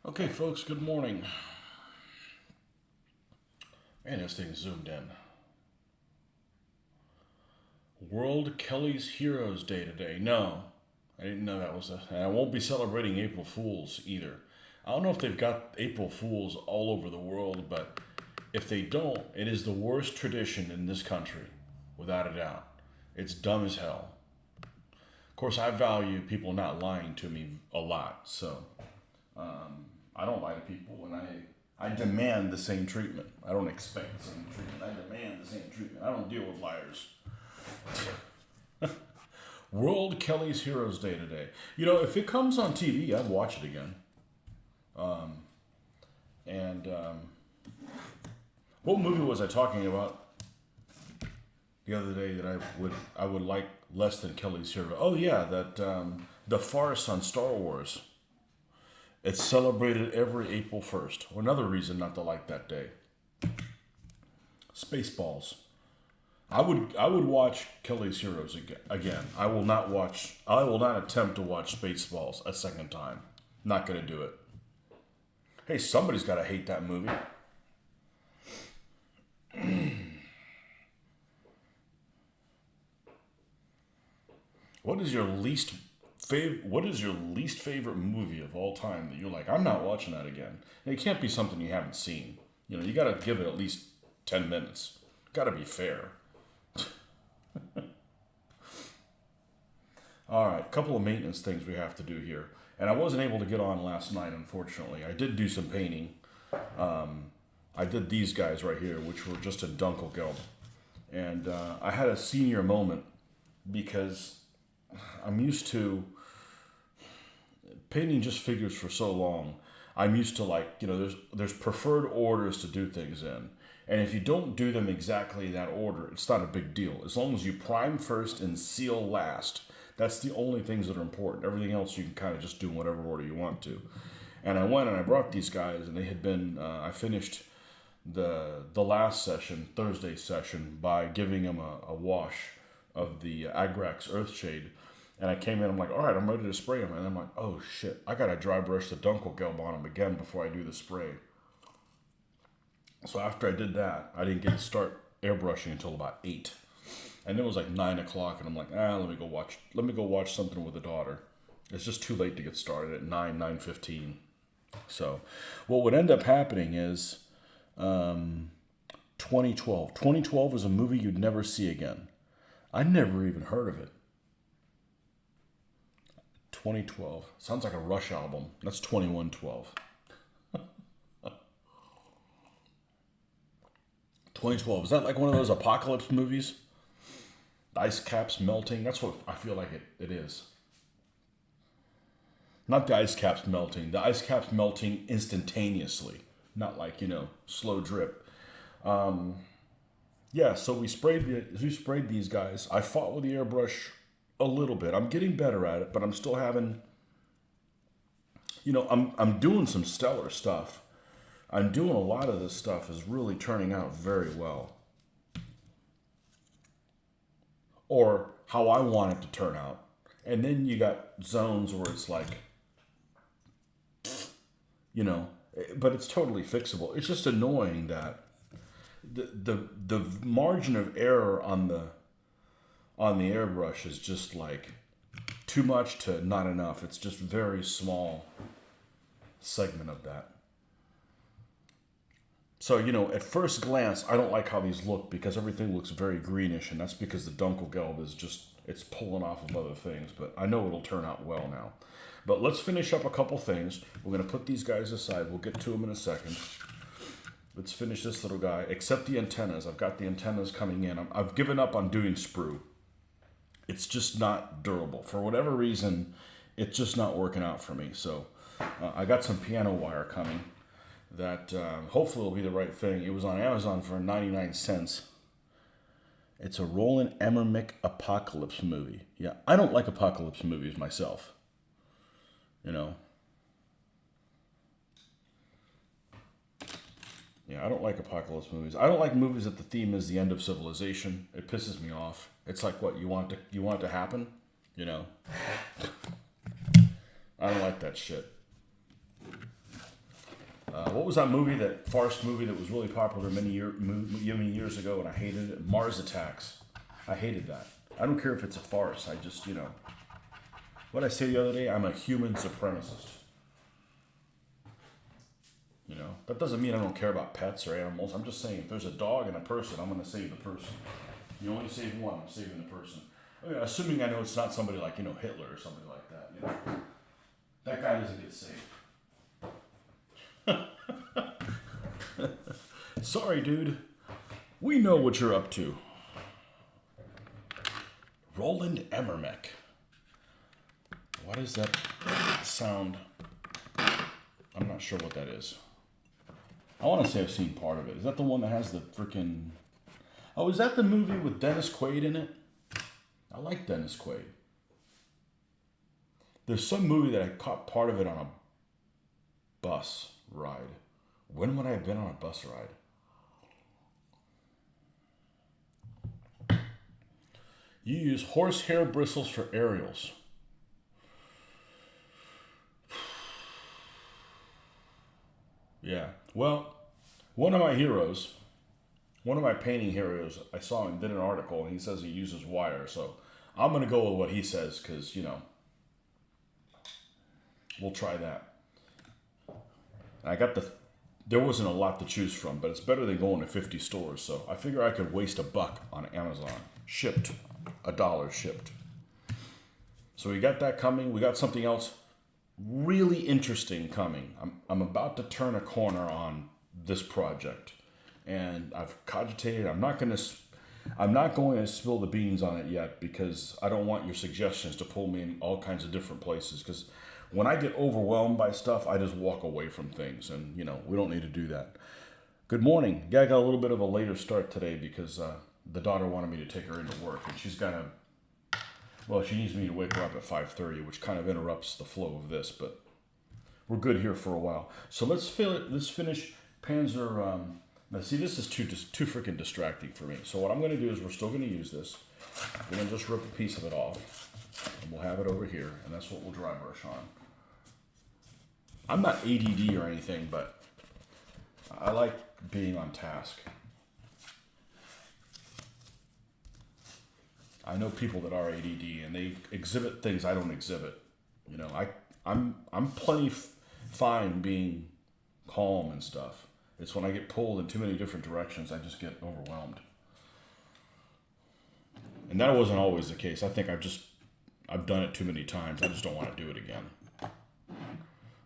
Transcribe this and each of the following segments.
Okay, folks, good morning. Man, this thing's zoomed in. World Kelly's Heroes Day today. No, I didn't know that was a. And I won't be celebrating April Fools either. I don't know if they've got April Fools all over the world, but if they don't, it is the worst tradition in this country, without a doubt. It's dumb as hell. Of course, I value people not lying to me a lot, so I don't lie to people, and I demand the same treatment. I don't expect the same treatment. I demand the same treatment. I don't deal with liars. World Kelly's Heroes Day today. You know, if it comes on TV, I'd watch it again. And what movie was I talking about the other day that I would like less than Kelly's Hero? Oh yeah, that the farce on Star Wars. It's celebrated every April 1st. Another reason not to like that day. Spaceballs. I would watch Kelly's Heroes again. I will not attempt to watch Spaceballs a second time. Not gonna do it. Hey, somebody's gotta hate that movie. What is your least favorite movie of all time that you're like, I'm not watching that again? And it can't be something you haven't seen. You know, you gotta give it at least 10 minutes. Gotta be fair. All right, couple of maintenance things we have to do here. And I wasn't able to get on last night, unfortunately. I did do some painting. I did these guys right here, which were just a Dunkelgelb. And I had a senior moment because I'm used to painting just figures for so long. I'm used to, like, you know, there's preferred orders to do things in. And if you don't do them exactly that order, it's not a big deal. As long as you prime first and seal last, that's the only things that are important. Everything else you can kind of just do in whatever order you want to. And I went and I brought these guys, and they had been. I finished the last session, Thursday session, by giving them a wash of the Agrax Earthshade. And I came in, I'm like, all right, I'm ready to spray them. And I'm like, oh shit, I gotta dry brush the Dunkelgelb on them again before I do the spray. So after I did that, I didn't get to start airbrushing until about 8. And it was like 9 o'clock, and I'm like, let me go watch something with the daughter. It's just too late to get started at 9:15. So what would end up happening is 2012. 2012 is a movie you'd never see again. I never even heard of it. 2012. Sounds like a Rush album. That's 2112. 2012. Is that like one of those apocalypse movies? The ice caps melting. That's what I feel like it is. Not the ice caps melting. The ice caps melting instantaneously. Not like, slow drip. Yeah, so we sprayed these guys. I fought with the airbrush a little bit. I'm getting better at it, but I'm still having, I'm doing some stellar stuff. I'm doing a lot of this stuff is really turning out very well. Or how I want it to turn out. And then you got zones where it's like, but it's totally fixable. It's just annoying that the margin of error on the airbrush is just like too much to not enough. It's just very small segment of that. So, at first glance, I don't like how these look because everything looks very greenish, and that's because the Dunkelgelb is just, it's pulling off of other things, but I know it'll turn out well now. But let's finish up a couple things. We're going to put these guys aside. We'll get to them in a second. Let's finish this little guy, except the antennas. I've got the antennas coming in. I've given up on doing sprue. It's just not durable. For whatever reason, it's just not working out for me. So I got some piano wire coming that hopefully will be the right thing. It was on Amazon for 99 cents. It's a Roland Emmerich apocalypse movie. Yeah, I don't like apocalypse movies myself. Yeah, I don't like apocalypse movies. I don't like movies that the theme is the end of civilization. It pisses me off. It's like, what, you want it to happen? I don't like that shit. What was that movie, that farce movie that was really popular many years ago, and I hated it? Mars Attacks. I hated that. I don't care if it's a farce. I just, what I say the other day, I'm a human supremacist. That doesn't mean I don't care about pets or animals. I'm just saying, if there's a dog and a person, I'm going to save the person. You only save one, I'm saving the person. Oh, yeah, assuming I know it's not somebody like, Hitler or somebody like that. That guy doesn't get saved. Sorry, dude. We know what you're up to. Roland Emmerich. What is that sound? I'm not sure what that is. I want to say I've seen part of it. Is that the one that has the freaking... Oh, is that the movie with Dennis Quaid in it? I like Dennis Quaid. There's some movie that I caught part of it on a bus ride. When would I have been on a bus ride? You use horsehair bristles for aerials. Yeah. Well, one of my painting heroes, I saw him, did an article, and he says he uses wire. So I'm going to go with what he says because, we'll try that. There wasn't a lot to choose from, but it's better than going to 50 stores. So I figure I could waste $1 on Amazon. Shipped. $1 shipped. So we got that coming. We got something else really interesting coming. I'm about to turn a corner on this project, and I've cogitated. I'm not going to spill the beans on it yet because I don't want your suggestions to pull me in all kinds of different places. Because when I get overwhelmed by stuff, I just walk away from things, and we don't need to do that. Good morning. Yeah, I got a little bit of a later start today because the daughter wanted me to take her into work, and she's got to. Well, she needs me to wake her up at 5:30, which kind of interrupts the flow of this, but we're good here for a while. So let's finish Panzer. Now, see, this is too freaking distracting for me. So what I'm going to do is we're still going to use this. We're going to just rip a piece of it off, and we'll have it over here, and that's what we'll dry brush on. I'm not ADD or anything, but I like being on task. I know people that are ADD and they exhibit things I don't exhibit. I'm plenty fine being calm and stuff. It's when I get pulled in too many different directions, I just get overwhelmed. And that wasn't always the case. I think I've done it too many times. I just don't want to do it again.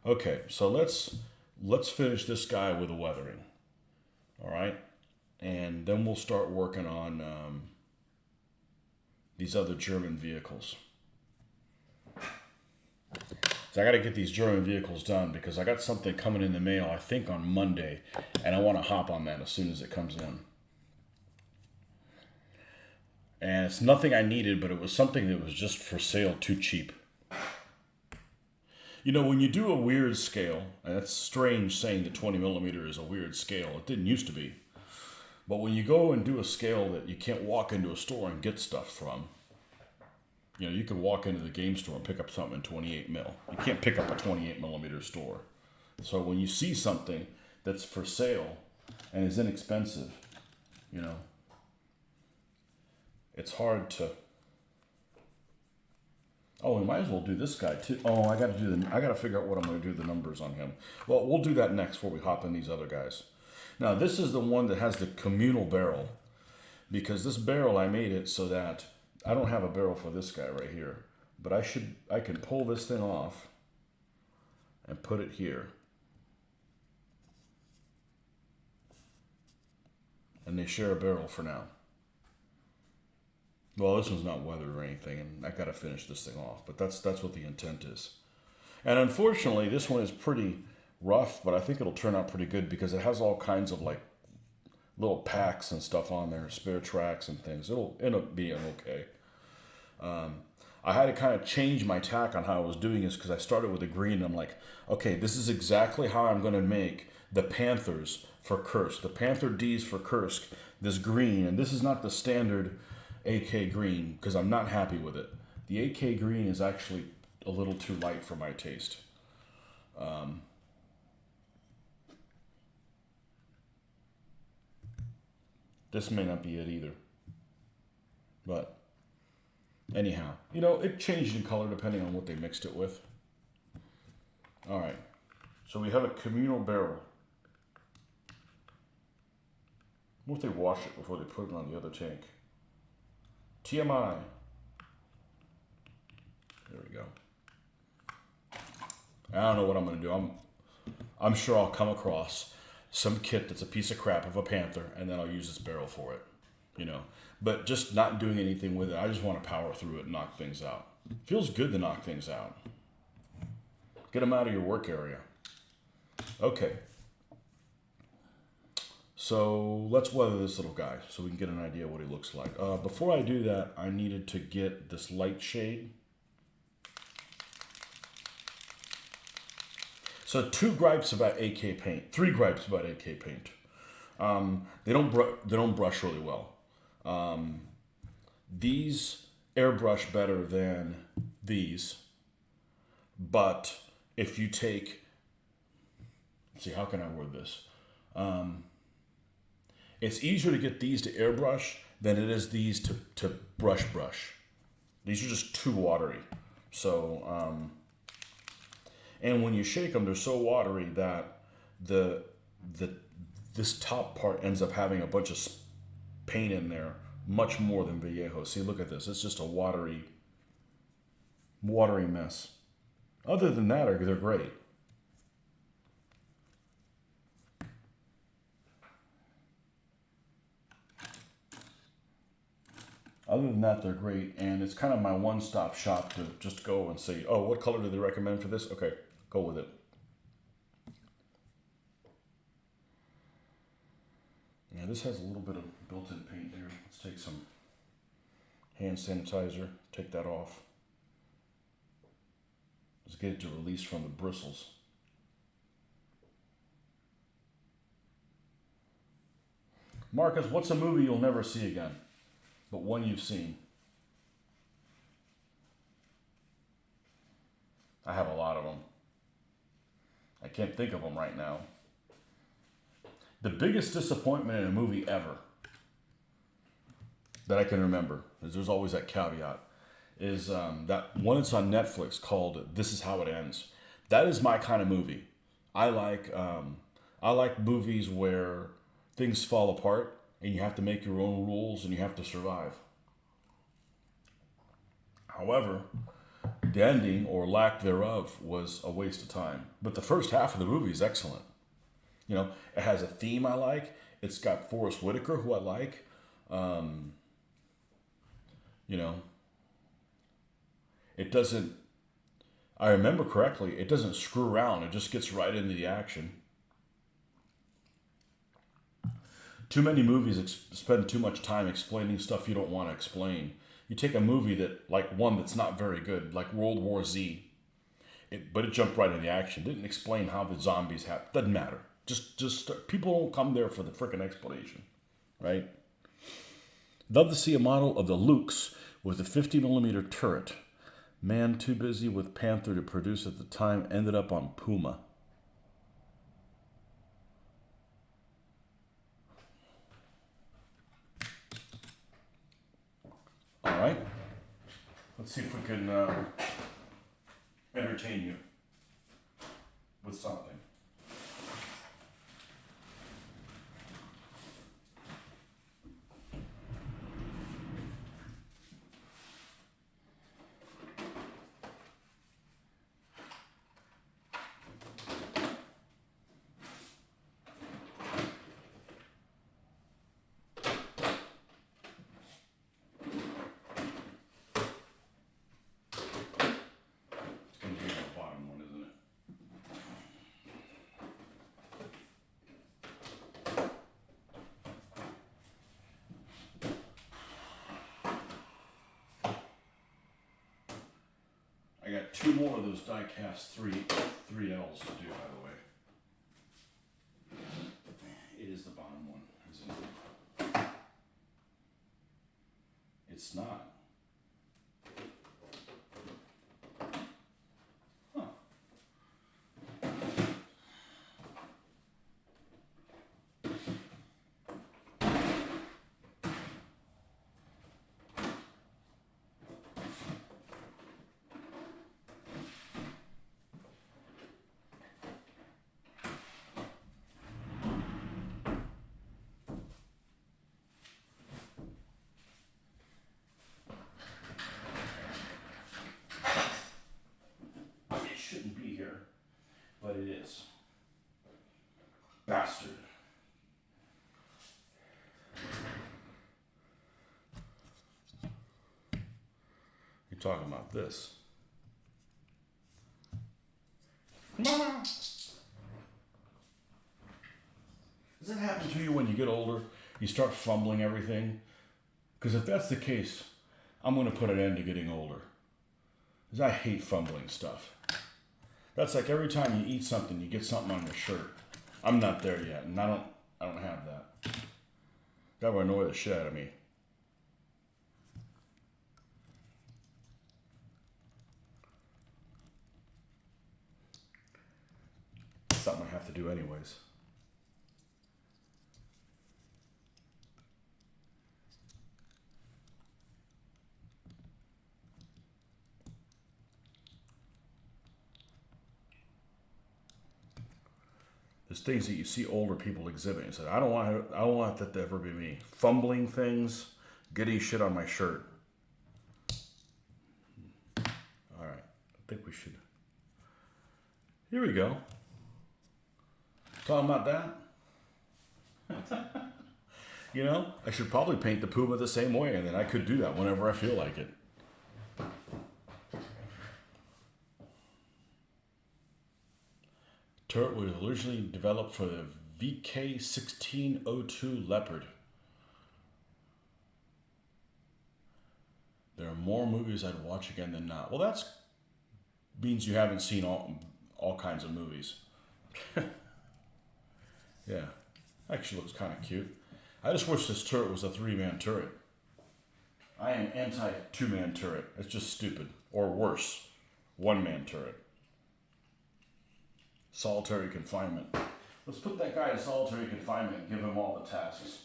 Okay, so let's finish this guy with a weathering. All right, and then we'll start working on these other German vehicles. So I got to get these German vehicles done because I got something coming in the mail, I think on Monday, and I want to hop on that as soon as it comes in. And it's nothing I needed, but it was something that was just for sale too cheap. When you do a weird scale, and it's strange saying that 20 millimeter is a weird scale. It didn't used to be. But when you go and do a scale that you can't walk into a store and get stuff from, you could walk into the game store and pick up something in 28 mil. You can't pick up a 28 millimeter store. So when you see something that's for sale and is inexpensive, it's hard to. Oh, we might as well do this guy too. Oh, I got to figure out what I'm going to do the numbers on him. Well, we'll do that next before we hop in these other guys. Now, this is the one that has the communal barrel, because this barrel, I made it so that I don't have a barrel for this guy right here, but I can pull this thing off and put it here. And they share a barrel for now. Well, this one's not weathered or anything, and I got to finish this thing off, but that's what the intent is. And unfortunately, this one is pretty rough, but I think it'll turn out pretty good because it has all kinds of like little packs and stuff on there, spare tracks and things. It'll end up being okay. I had to kind of change my tack on how I was doing this because I started with a green and I'm like, okay, this is exactly how I'm going to make the Panthers for Kursk, the Panther Ds for Kursk, this green, and this is not the standard AK green because I'm not happy with it. The AK green is actually a little too light for my taste. This may not be it either. But anyhow, you know, it changed in color depending on what they mixed it with. All right. So we have a communal barrel. What if they wash it before they put it on the other tank? TMI. There we go. I don't know what I'm going to do. I'm sure I'll come across some kit that's a piece of crap of a Panther, and then I'll use this barrel for it, you know. But just not doing anything with it. I just want to power through it and knock things out. Feels good to knock things out. Get them out of your work area. Okay. So let's weather this little guy so we can get an idea what he looks like. Before I do that, I needed to get this light shade. So 2 gripes about AK paint. 3 gripes about AK paint. They don't brush really well. These airbrush better than these. But if you take, let's see, how can I word this? It's easier to get these to airbrush than it is these to brush. These are just too watery. So, and when you shake them, they're so watery that this top part ends up having a bunch of paint in there, much more than Vallejo. See, look at this. It's just a watery mess. Other than that, they're great. Other than that, they're great, and it's kind of my one-stop shop to just go and say, oh, what color do they recommend for this? Okay, go with it. Yeah, this has a little bit of built-in paint here. Let's take some hand sanitizer, take that off. Let's get it to release from the bristles. Marcus, what's a movie you'll never see again, but one you've seen? I have a lot of them. I can't think of them right now. The biggest disappointment in a movie ever that I can remember, is there's always that caveat, is that one that's on Netflix called This Is How It Ends. That is my kind of movie. I like movies where things fall apart and you have to make your own rules and you have to survive. However, the ending, or lack thereof, was a waste of time. But the first half of the movie is excellent. You know, it has a theme I like. It's got Forrest Whitaker, who I like. You know, it doesn't, I remember correctly, it doesn't screw around. It just gets right into the action. Too many movies spend too much time explaining stuff you don't want to explain. You take a movie one that's not very good, like World War Z, but it jumped right into the action. Didn't explain how the zombies happen. Doesn't matter. Just people don't come there for the frickin' explanation, right? Love to see a model of the Lukes with a 50mm turret. Man too busy with Panther to produce at the time ended up on Puma. All right. Let's see if we can entertain you with something. I got 2 more of those die-cast 3Ls to do, by the way. It is the bottom one, isn't it? It's not. Huh. You're talking about this. Mama! Does that happen to you when you get older? You start fumbling everything? Because if that's the case, I'm going to put an end to getting older. Because I hate fumbling stuff. That's like every time you eat something, you get something on your shirt. I'm not there yet, and I don't have that. That would annoy the shit out of me. Something I have to do anyways. There's things that you see older people exhibit. You say, I don't want that to ever be me. Fumbling things, getting shit on my shirt. All right, I think we should. Here we go. Talking about that. You know, I should probably paint the Puma the same way, and then I could do that whenever I feel like it. Turret was originally developed for the VK1602 Leopard. There are more movies I'd watch again than not. Well, that means you haven't seen all kinds of movies. Yeah, actually looks kind of cute. I just wish this turret was a 3-man turret. I am anti 2-man turret. It's just stupid. Or worse, 1-man turret. Solitary confinement. Let's put that guy in solitary confinement and give him all the tasks.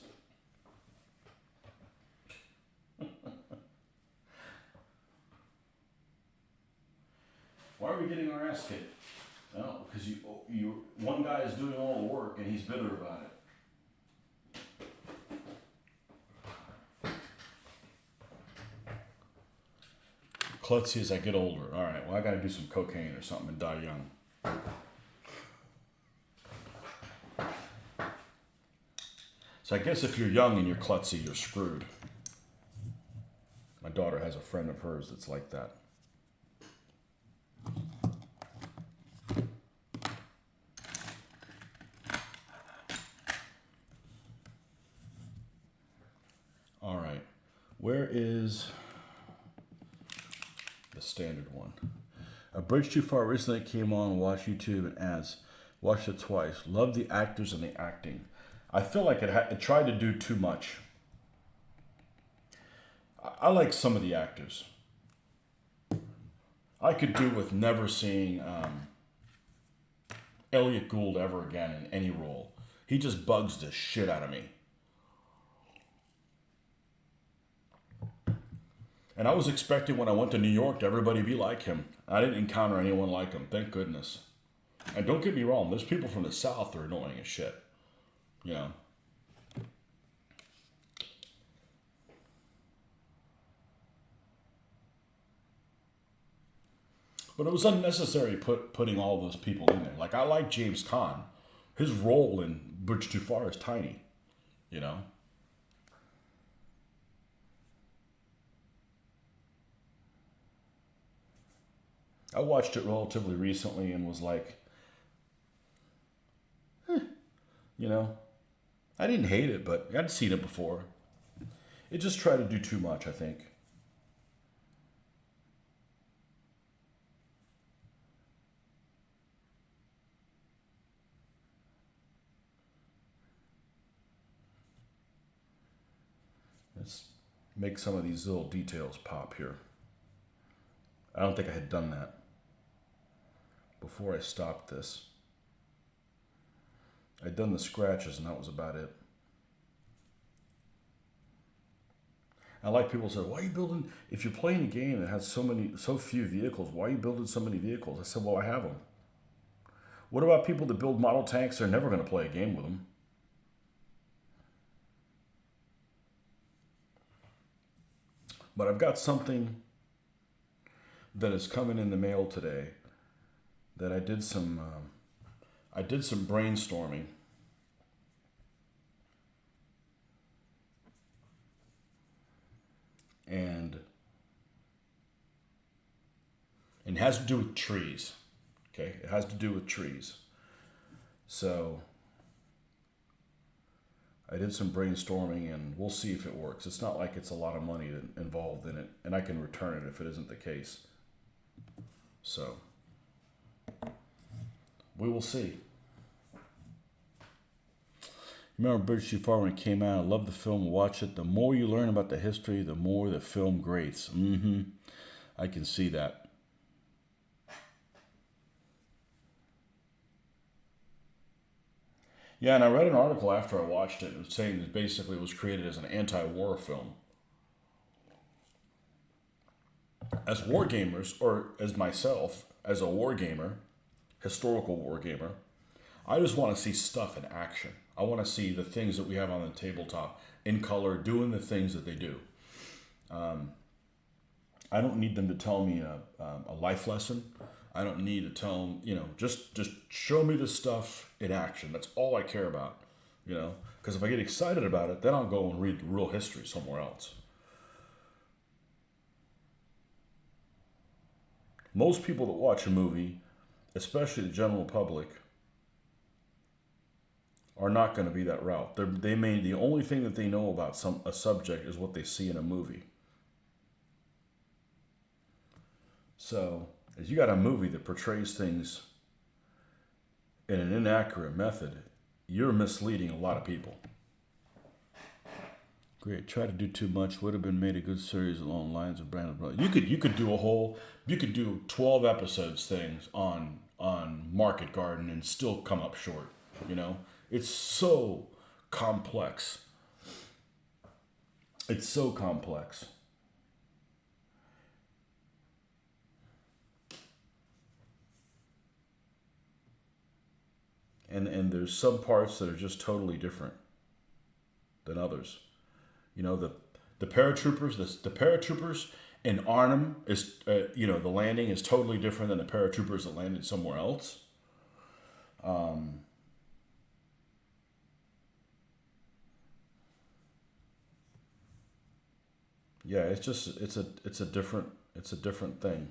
Why are we getting our ass kicked? Well, because one guy is doing all the work and he's bitter about it. Klutzy as I get older. All right, well, I got to do some cocaine or something and die young. So I guess if you're young and you're klutzy, you're screwed. My daughter has a friend of hers that's like that. All right, where is the standard one? A Bridge Too Far recently came on, watched YouTube and ads. Watched it twice. Loved the actors and the acting. I feel like it tried to do too much. I like some of the actors. I could do with never seeing Elliot Gould ever again in any role. He just bugs the shit out of me. And I was expecting when I went to New York to everybody be like him. I didn't encounter anyone like him, thank goodness. And don't get me wrong, there's people from the South that are annoying as shit. You know. But it was unnecessary putting all those people in there. Like, I like James Caan. His role in Bridge Too Far is tiny. You know. I watched it relatively recently and was like, you know, I didn't hate it, but I'd seen it before. It just tried to do too much, I think. Let's make some of these little details pop here. I don't think I had done that before I stopped this. I'd done the scratches and that was about it. I like people say, why are you building, if you're playing a game that has so few vehicles, why are you building so many vehicles? I said, well, I have them. What about people that build model tanks? They're never going to play a game with them. But I've got something that is coming in the mail today that I did some brainstorming. And has to do with trees. Okay, it has to do with trees. So I did some brainstorming, and we'll see if it works. It's not like it's a lot of money involved in it, and I can return it if it isn't the case. So we will see. Remember Bridge Too Far when it came out? I loved the film. Watch it. The more you learn about the history, the more the film grates. I can see that. Yeah, and I read an article after I watched it. It was saying that basically it was created as an anti-war film. As war gamers, or as myself, as a war gamer, historical war gamer, I just want to see stuff in action. I want to see the things that we have on the tabletop in color, doing the things that they do. I don't need them to tell me a life lesson. I don't need to tell them, just show me the stuff in action. That's all I care about, because if I get excited about it, then I'll go and read the real history somewhere else. Most people that watch a movie, especially the general public, are not going to be that route. The only thing that they know about a subject is what they see in a movie. So, if you got a movie that portrays things in an inaccurate method, you're misleading a lot of people. Great. Try to do too much. Would have been made a good series along the lines of Brandon Brothers. You could do 12 episodes things on Market Garden and still come up short. It's so complex. It's so complex. And there's some parts that are just totally different than others. The paratroopers in Arnhem is, the landing is totally different than the paratroopers that landed somewhere else. Yeah, it's a different thing.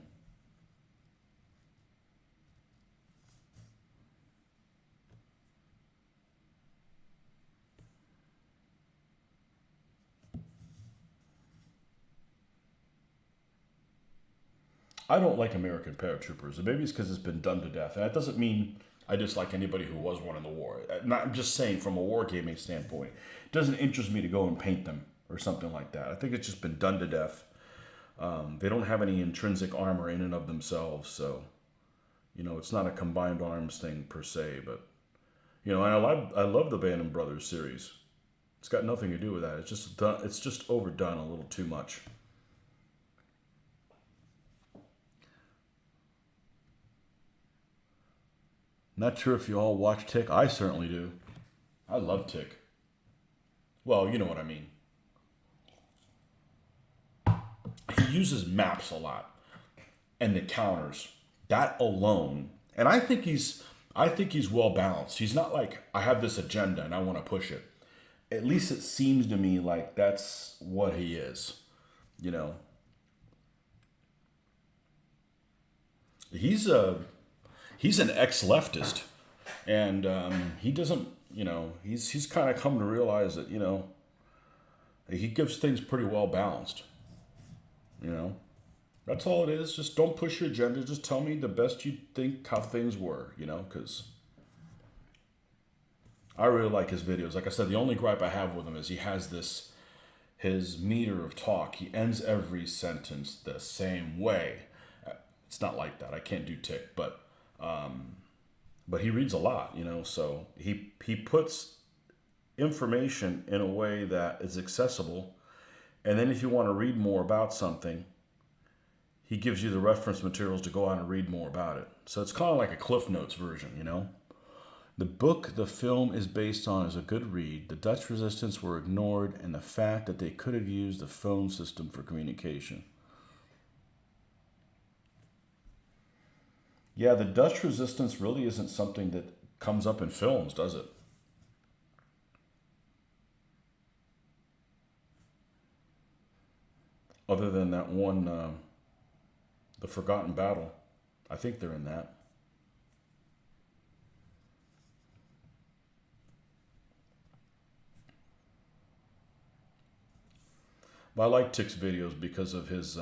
I don't like American paratroopers. And maybe it's because it's been done to death. And that doesn't mean I dislike anybody who was one in the war. I'm just saying from a wargaming standpoint. It doesn't interest me to go and paint them or something like that. I think it's just been done to death. They don't have any intrinsic armor in and of themselves. So, it's not a combined arms thing per se. But, and I love the Band Brothers series. It's got nothing to do with that. It's just overdone a little too much. Not sure if you all watch Tick. I certainly do. I love Tick. Well, you know what I mean. He uses maps a lot and the counters. That alone, and I think he's well balanced. He's not like I have this agenda and I want to push it. At least it seems to me like that's what he is. He's an ex-leftist, and he doesn't, he's kind of come to realize that, he gives things pretty well balanced. That's all it is. Just don't push your agenda. Just tell me the best you think how things were, because I really like his videos. Like I said, the only gripe I have with him is he has his meter of talk. He ends every sentence the same way. It's not like that. I can't do Tick, but he reads a lot, so he puts information in a way that is accessible. And then if you want to read more about something, he gives you the reference materials to go on and read more about it. So it's kind of like a Cliff Notes version, The book the film is based on is a good read. The Dutch resistance were ignored, and the fact that they could have used the phone system for communication. Yeah, the Dutch resistance really isn't something that comes up in films, does it? Other than that one, The Forgotten Battle. I think they're in that. But I like Tick's videos because of his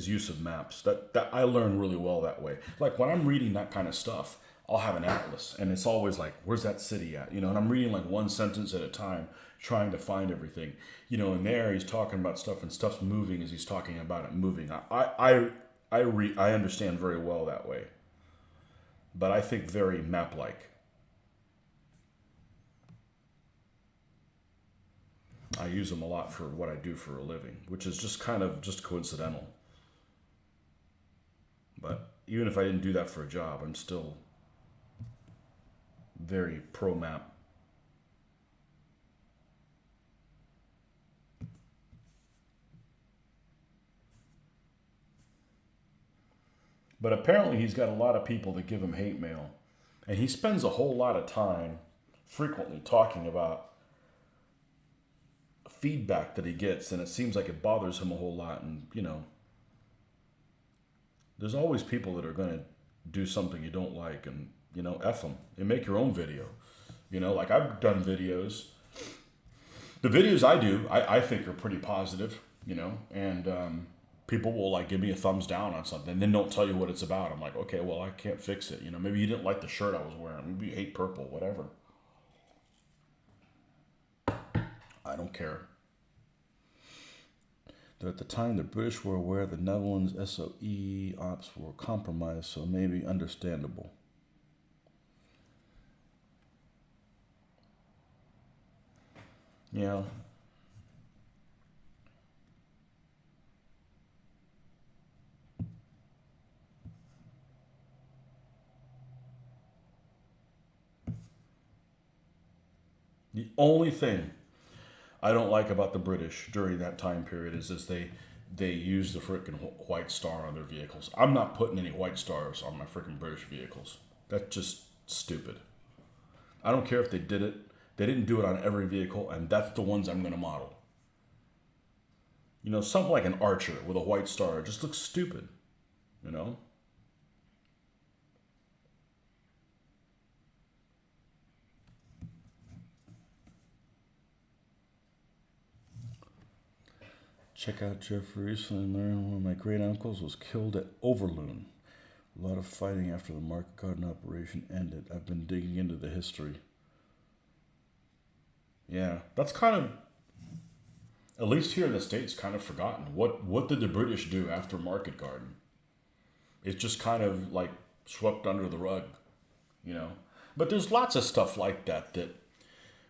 use of maps. That I learn really well that way. Like when I'm reading that kind of stuff, I'll have an atlas, and it's always like, where's that city at? You know, and I'm reading like one sentence at a time, trying to find everything. You know, and there he's talking about stuff, and stuff's moving as he's talking about it moving. I understand very well that way, but I think very map-like. I use them a lot for what I do for a living, which is just kind of just coincidental. But even if I didn't do that for a job, I'm still very pro map. But apparently he's got a lot of people that give him hate mail. And he spends a whole lot of time frequently talking about feedback that he gets, and it seems like it bothers him a whole lot. And, you know, there's always people that are going to do something you don't like, and, you know, F them. And make your own video. You know, like I've done videos. The videos I do, I think are pretty positive, you know, and people will like give me a thumbs down on something and then don't tell you what it's about. I'm like, okay, well, I can't fix it. You know, maybe you didn't like the shirt I was wearing. Maybe you hate purple, whatever. I don't care. That at the time, the British were aware the Netherlands' SOE ops were compromised, so maybe understandable. Yeah. The only thing I don't like about the British during that time period is they use the freaking white star on their vehicles. I'm not putting any white stars on my freaking British vehicles. That's just stupid. I don't care if they did it. They didn't do it on every vehicle, and that's the ones I'm going to model. You know, something like an Archer with a white star just looks stupid, you know? Check out Jeffrey recently learned one of my great uncles was killed at Overloon. A lot of fighting after the market garden operation ended. I've been digging into the history. Yeah, that's kind of, at least here in the States, kind of forgotten. What did the British do after Market Garden? It's just kind of like swept under the rug, you know. But there's lots of stuff like that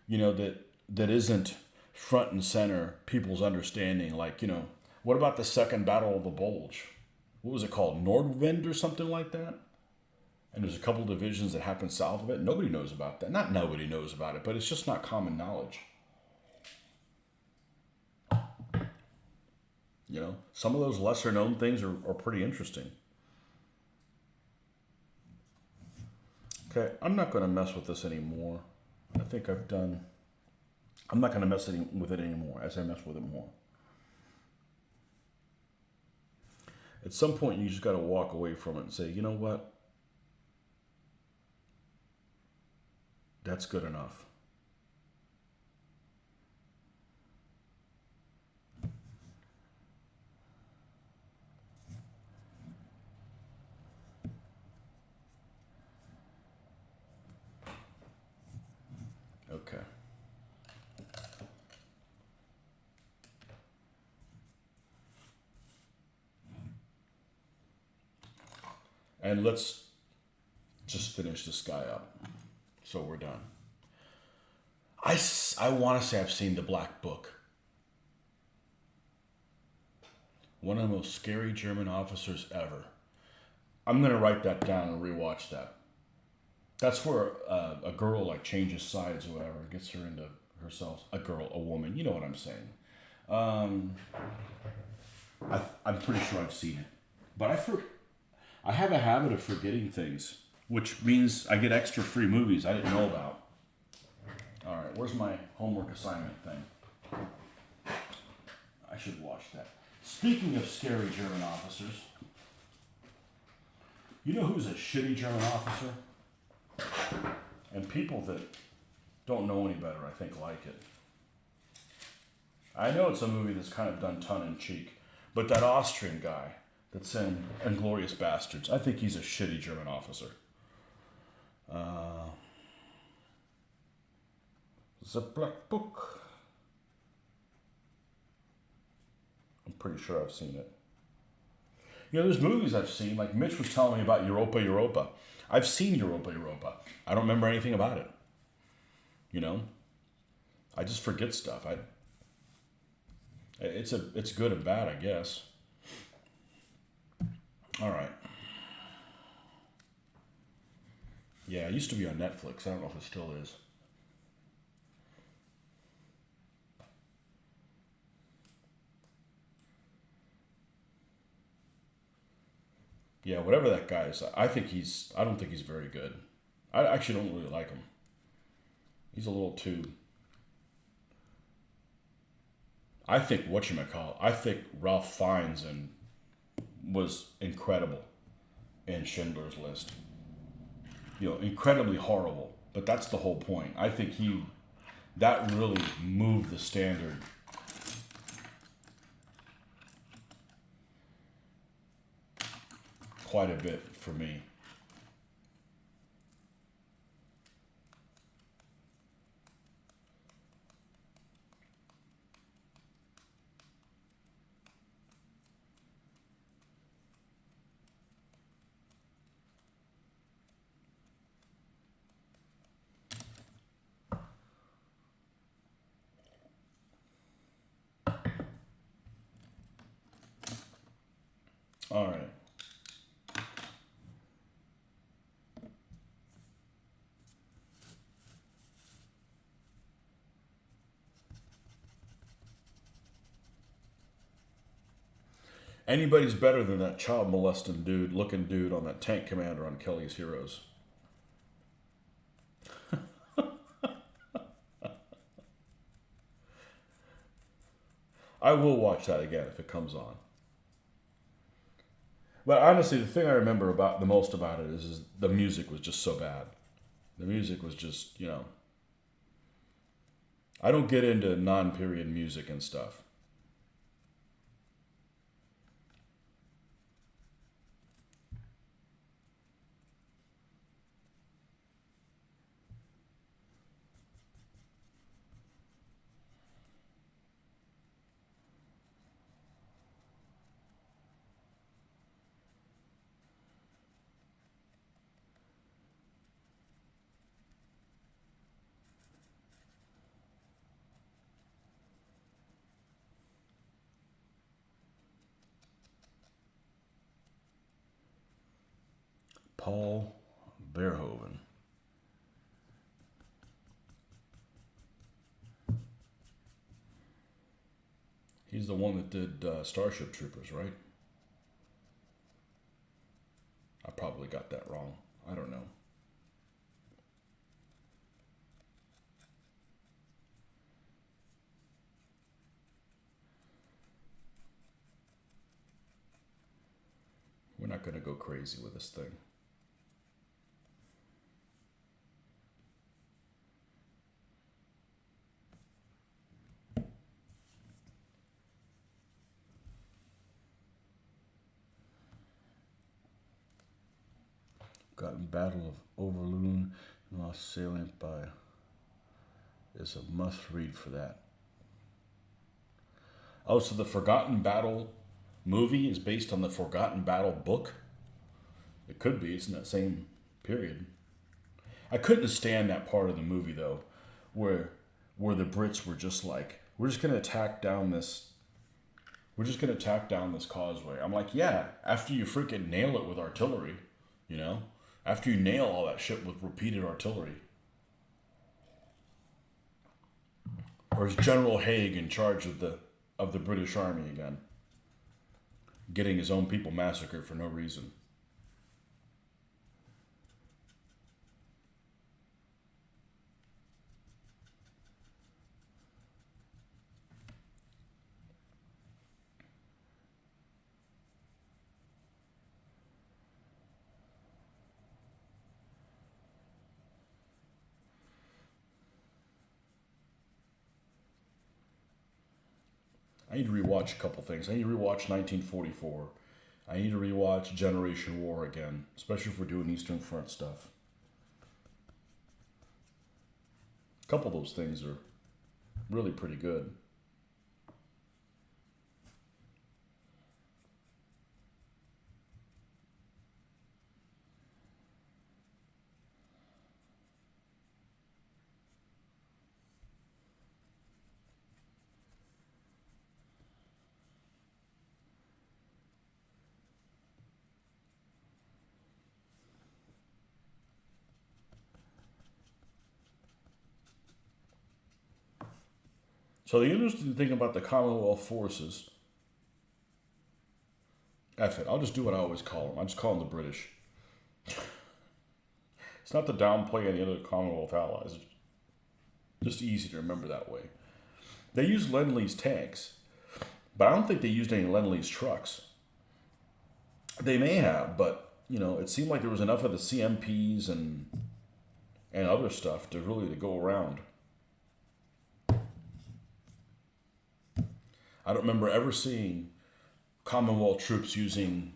you know that isn't front and center people's understanding. Like, you know, what about the Second Battle of the Bulge? What was it called? Nordwind or something like that? And there's a couple divisions that happen south of it. Nobody knows about that. Not nobody knows about it, but it's just not common knowledge. You know, some of those lesser known things are pretty interesting. Okay, I'm not going to mess with this anymore. I think I've done. I'm not going to mess with it anymore as I mess with it more. At some point, you just got to walk away from it and say, you know what? That's good enough. Okay. And let's just finish this guy up. So we're done. I want to say I've seen The Black Book. One of the most scary German officers ever. I'm going to write that down and rewatch that. That's where a girl like changes sides or whatever, gets her into herself. A girl, a woman, you know what I'm saying. I'm pretty sure I've seen it. But I have a habit of forgetting things, which means I get extra free movies I didn't know about. All right, where's my homework assignment thing? I should watch that. Speaking of scary German officers, You know who's a shitty German officer? And people that don't know any better, I think, like it. I know it's a movie that's kind of done tongue-in-cheek, but that Austrian guy that's in Inglourious Bastards, I think he's a shitty German officer. The Black Book. I'm pretty sure I've seen it. You know, there's movies I've seen, like Mitch was telling me about Europa, Europa. I've seen Europa, Europa. I don't remember anything about it. You know? I just forget stuff. It's good and bad, I guess. All right. Yeah, it used to be on Netflix. I don't know if it still is. Yeah, whatever that guy is, I don't think he's very good. I actually don't really like him. He's a little too. I think I think Ralph Fiennes was incredible in Schindler's List. You know, incredibly horrible, but that's the whole point. I think that really moved the standard. Quite a bit for me. All right. Anybody's better than that child molesting looking dude on that tank commander on Kelly's Heroes. I will watch that again if it comes on. But honestly, the thing I remember about the most about it is the music was just so bad. The music was just, you know. I don't get into non-period music and stuff. Paul Verhoeven. He's the one that did Starship Troopers, right? I probably got that wrong. I don't know. We're not going to go crazy with this thing. Forgotten Battle of Overloon and Lost Salient by is a must read for that. Oh, so the Forgotten Battle movie is based on the Forgotten Battle book? It could be. It's in that same period. I couldn't stand that part of the movie though, where the Brits were just like, we're just gonna attack down this causeway. I'm like, yeah, after you freaking nail it with artillery, you know? After you nail all that shit with repeated artillery. Or is General Haig in charge of the British Army again? Getting his own people massacred for no reason. I need to rewatch a couple things. I need to rewatch 1944. I need to rewatch Generation War again, especially if we're doing Eastern Front stuff. A couple of those things are really pretty good. So the interesting thing about the Commonwealth forces, F it, I'll just do what I always call them. I just call them the British. It's not to downplay any other Commonwealth allies. It's just easy to remember that way. They used Lend-Lease tanks, but I don't think they used any Lend-Lease trucks. They may have, but it seemed like there was enough of the CMPs and other stuff to go around. I don't remember ever seeing Commonwealth troops using,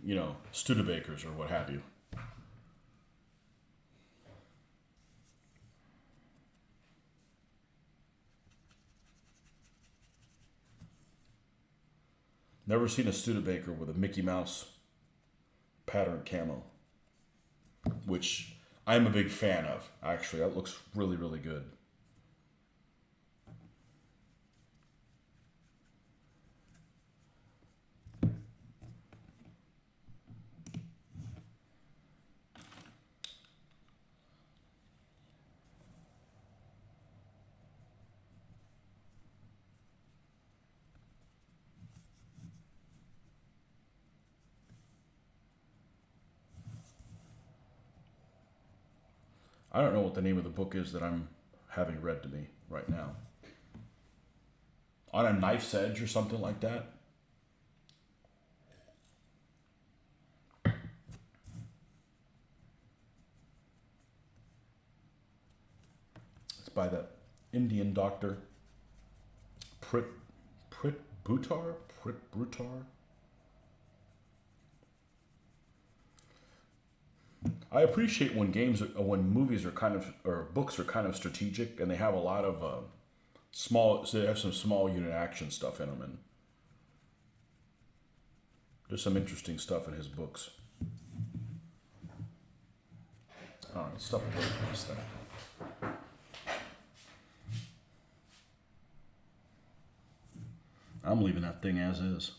Studebakers or what have you. Never seen a Studebaker with a Mickey Mouse pattern camo, which I'm a big fan of. Actually, that looks really, really good. I don't know what the name of the book is that I'm having read to me right now. On a Knife's Edge or something like that. It's by that Indian doctor, Prit Bhutar? I appreciate when movies are or books are kind of strategic and they have a lot of so they have some small unit action stuff in them, and there's some interesting stuff in his books. All right, step away from this thing. I'm leaving that thing as is.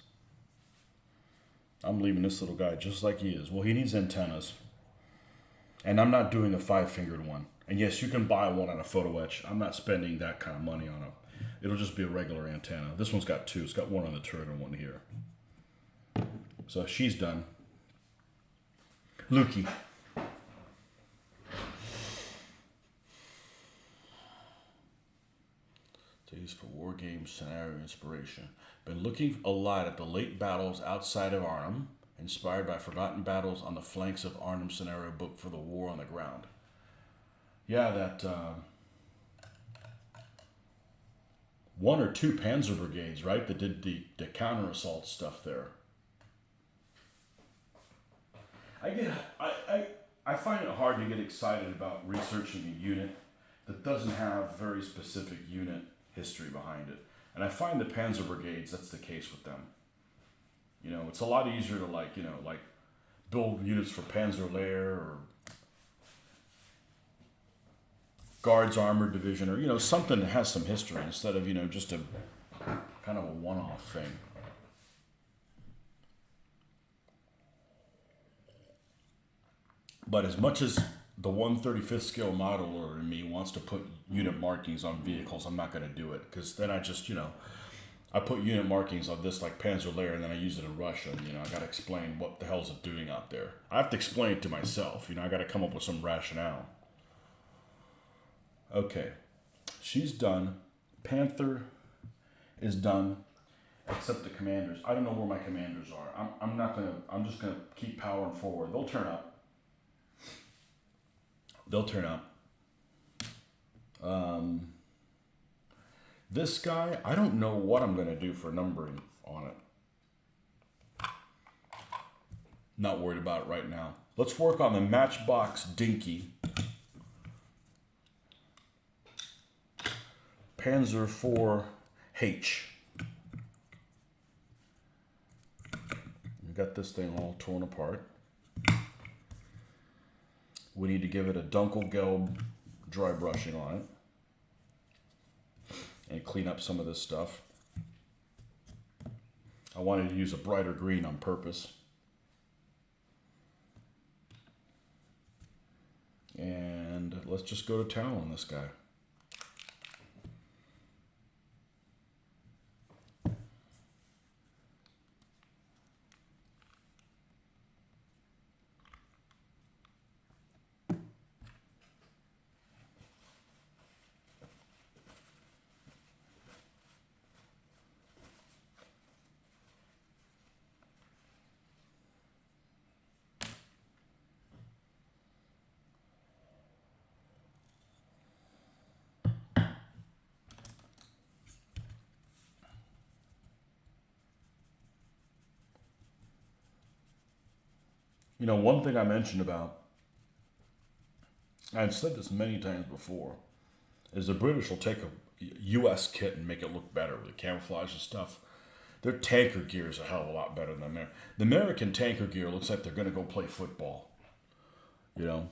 I'm leaving this little guy just like he is. Well, he needs antennas. And I'm not doing a 5-fingered one. And yes, you can buy one on a photo etch. I'm not spending that kind of money on it. It'll just be a regular antenna. This one's got two. It's got one on the turret and one here. So she's done. Lukey. To use for war games scenario inspiration. Been looking a lot at the late battles outside of Arnhem, inspired by forgotten battles on the flanks of Arnhem scenario book for the war on the ground. Yeah, that one or two Panzer brigades, right, that did the counter assault stuff there. I find it hard to get excited about researching a unit that doesn't have very specific unit history behind it. And I find the Panzer brigades, that's the case with them. It's a lot easier to build units for Panzerlehr or Guards Armored Division or, something that has some history instead of, just a kind of a one-off thing. But as much as the 135th scale modeler in me wants to put unit markings on vehicles, I'm not going to do it because then I just, I put unit markings on this like Panzerlehr and then I use it in Russia. And, I got to explain what the hell's it doing out there. I have to explain it to myself. I got to come up with some rationale. Okay. She's done. Panther is done. Except the commanders. I don't know where my commanders are. I'm just going to keep powering forward. They'll turn up. This guy, I don't know what I'm going to do for numbering on it. Not worried about it right now. Let's work on the Matchbox Dinky Panzer IV-H. We got this thing all torn apart. We need to give it a Dunkelgelb dry brushing on it and clean up some of this stuff. I wanted to use a brighter green on purpose. And let's just go to town on this guy. You know, one thing I mentioned about, I've said this many times before, is the British will take a US kit and make it look better with the camouflage and stuff. Their tanker gear is a hell of a lot better than American. The American tanker gear looks like they're going to go play football. You know?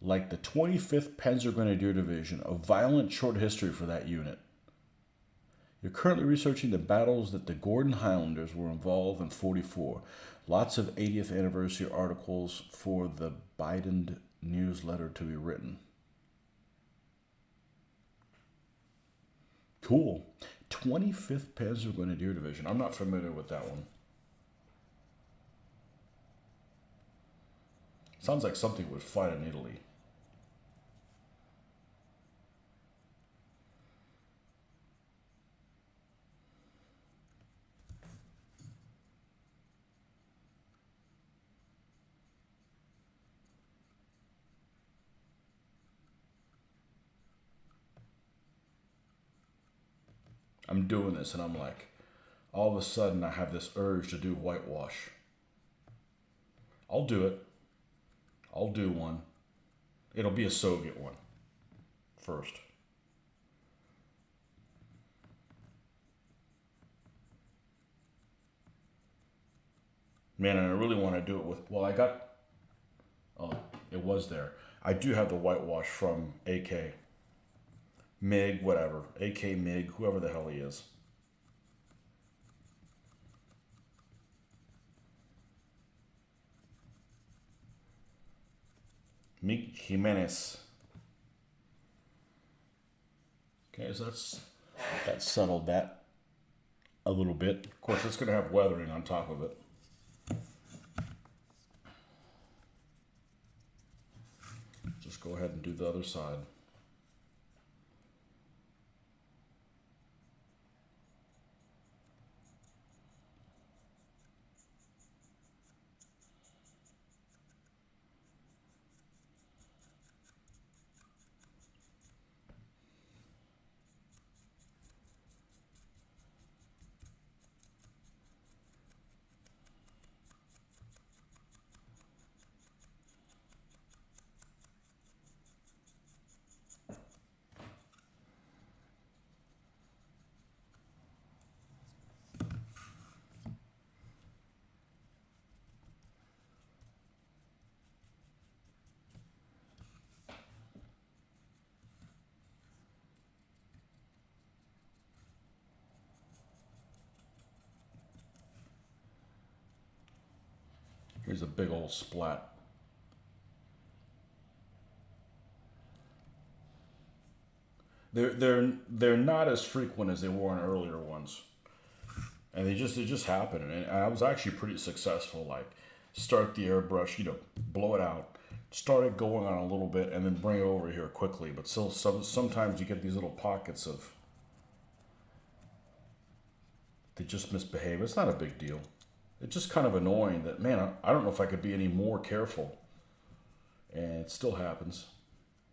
Like the 25th Panzer Grenadier Division, a violent short history for that unit. You're currently researching the battles that the Gordon Highlanders were involved in 44. Lots of 80th anniversary articles for the Biden newsletter to be written. Cool. 25th Panzer Grenadier Division. I'm not familiar with that one. Sounds like something would fight in Italy. I'm doing this and I'm like, all of a sudden I have this urge to do whitewash. I'll do it. I'll do one. It'll be a Soviet one first. Man, and I really want to do it with, well, it was there. I do have the whitewash from AK. MiG, whatever. AK MiG, whoever the hell he is. Mig Jimenez. Okay, so that settled that a little bit. Of course, it's going to have weathering on top of it. Just go ahead and do the other side. Here's a big old splat. They're not as frequent as they were in earlier ones, and they just happen. And I was actually pretty successful. Like, start the airbrush, blow it out, start it going on a little bit, and then bring it over here quickly. But still, sometimes you get these little pockets of they just misbehave. It's not a big deal. It's just kind of annoying that, man, I don't know if I could be any more careful. And it still happens.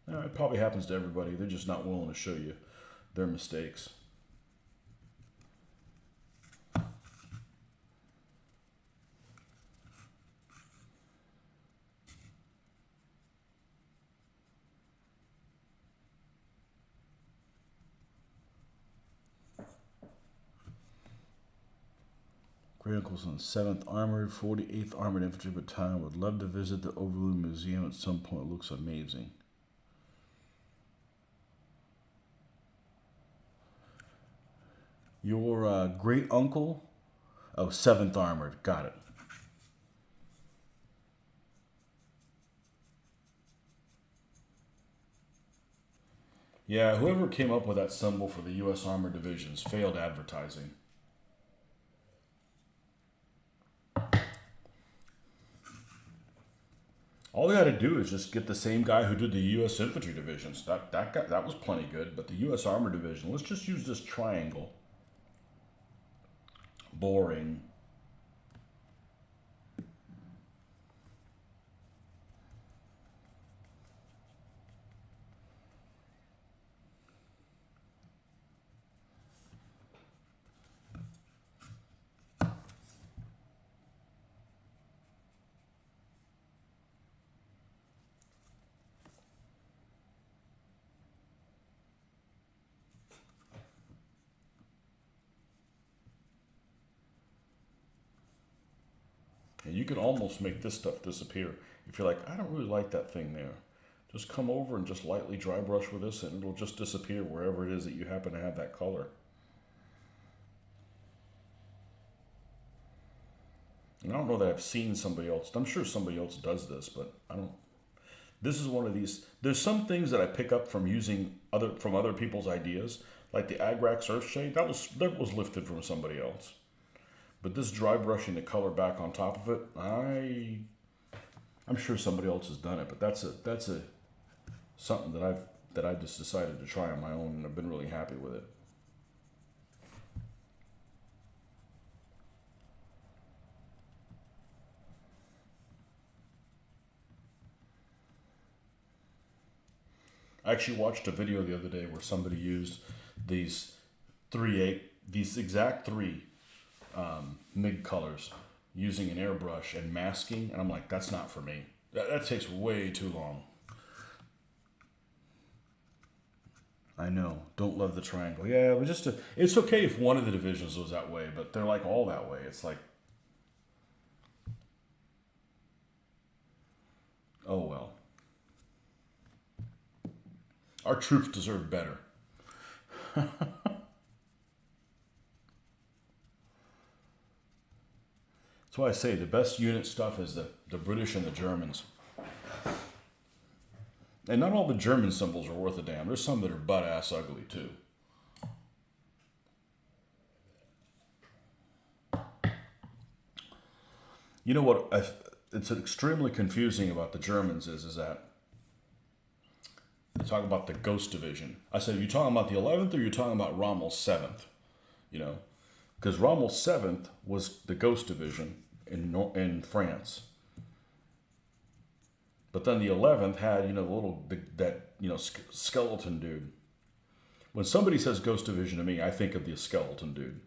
It probably happens to everybody. They're just not willing to show you their mistakes. Great Uncle's on 7th Armored, 48th Armored Infantry Battalion. Would love to visit the Overland Museum at some point. It looks amazing. Your great uncle? Oh, 7th Armored. Got it. Yeah, whoever came up with that symbol for the U.S. Armored Divisions failed advertising. All they had to do is just get the same guy who did the U.S. Infantry Divisions. That was plenty good. But the U.S. Armored Division, let's just use this triangle. Boring. And you can almost make this stuff disappear. If you're like, I don't really like that thing there, just come over and just lightly dry brush with this and it'll just disappear wherever it is that you happen to have that color. And I don't know that I've seen somebody else. I'm sure somebody else does this, but I don't. This is one of these. There's some things that I pick up from using other people's ideas, like the Agrax Earthshade. That was lifted from somebody else. But this dry brushing the color back on top of it, I'm sure somebody else has done it. But that's something that I just decided to try on my own, and I've been really happy with it. I actually watched a video the other day where somebody used these these exact three MIG colors using an airbrush and masking, and I'm like, that's not for me. That takes way too long. I know. Don't love the triangle. Yeah, but it's okay if one of the divisions was that way, but they're like all that way. It's like, oh well. Our troops deserve better. That's why I say the best unit stuff is the British and the Germans. And not all the German symbols are worth a damn. There's some that are butt-ass ugly, too. You know what? It's extremely confusing about the Germans is that they talk about the Ghost Division. I said, are you talking about the 11th or are you talking about Rommel's 7th? You know? Because Rommel's 7th was the Ghost Division in France. But then the 11th had, skeleton dude. When somebody says Ghost Division to me, I think of the skeleton dude.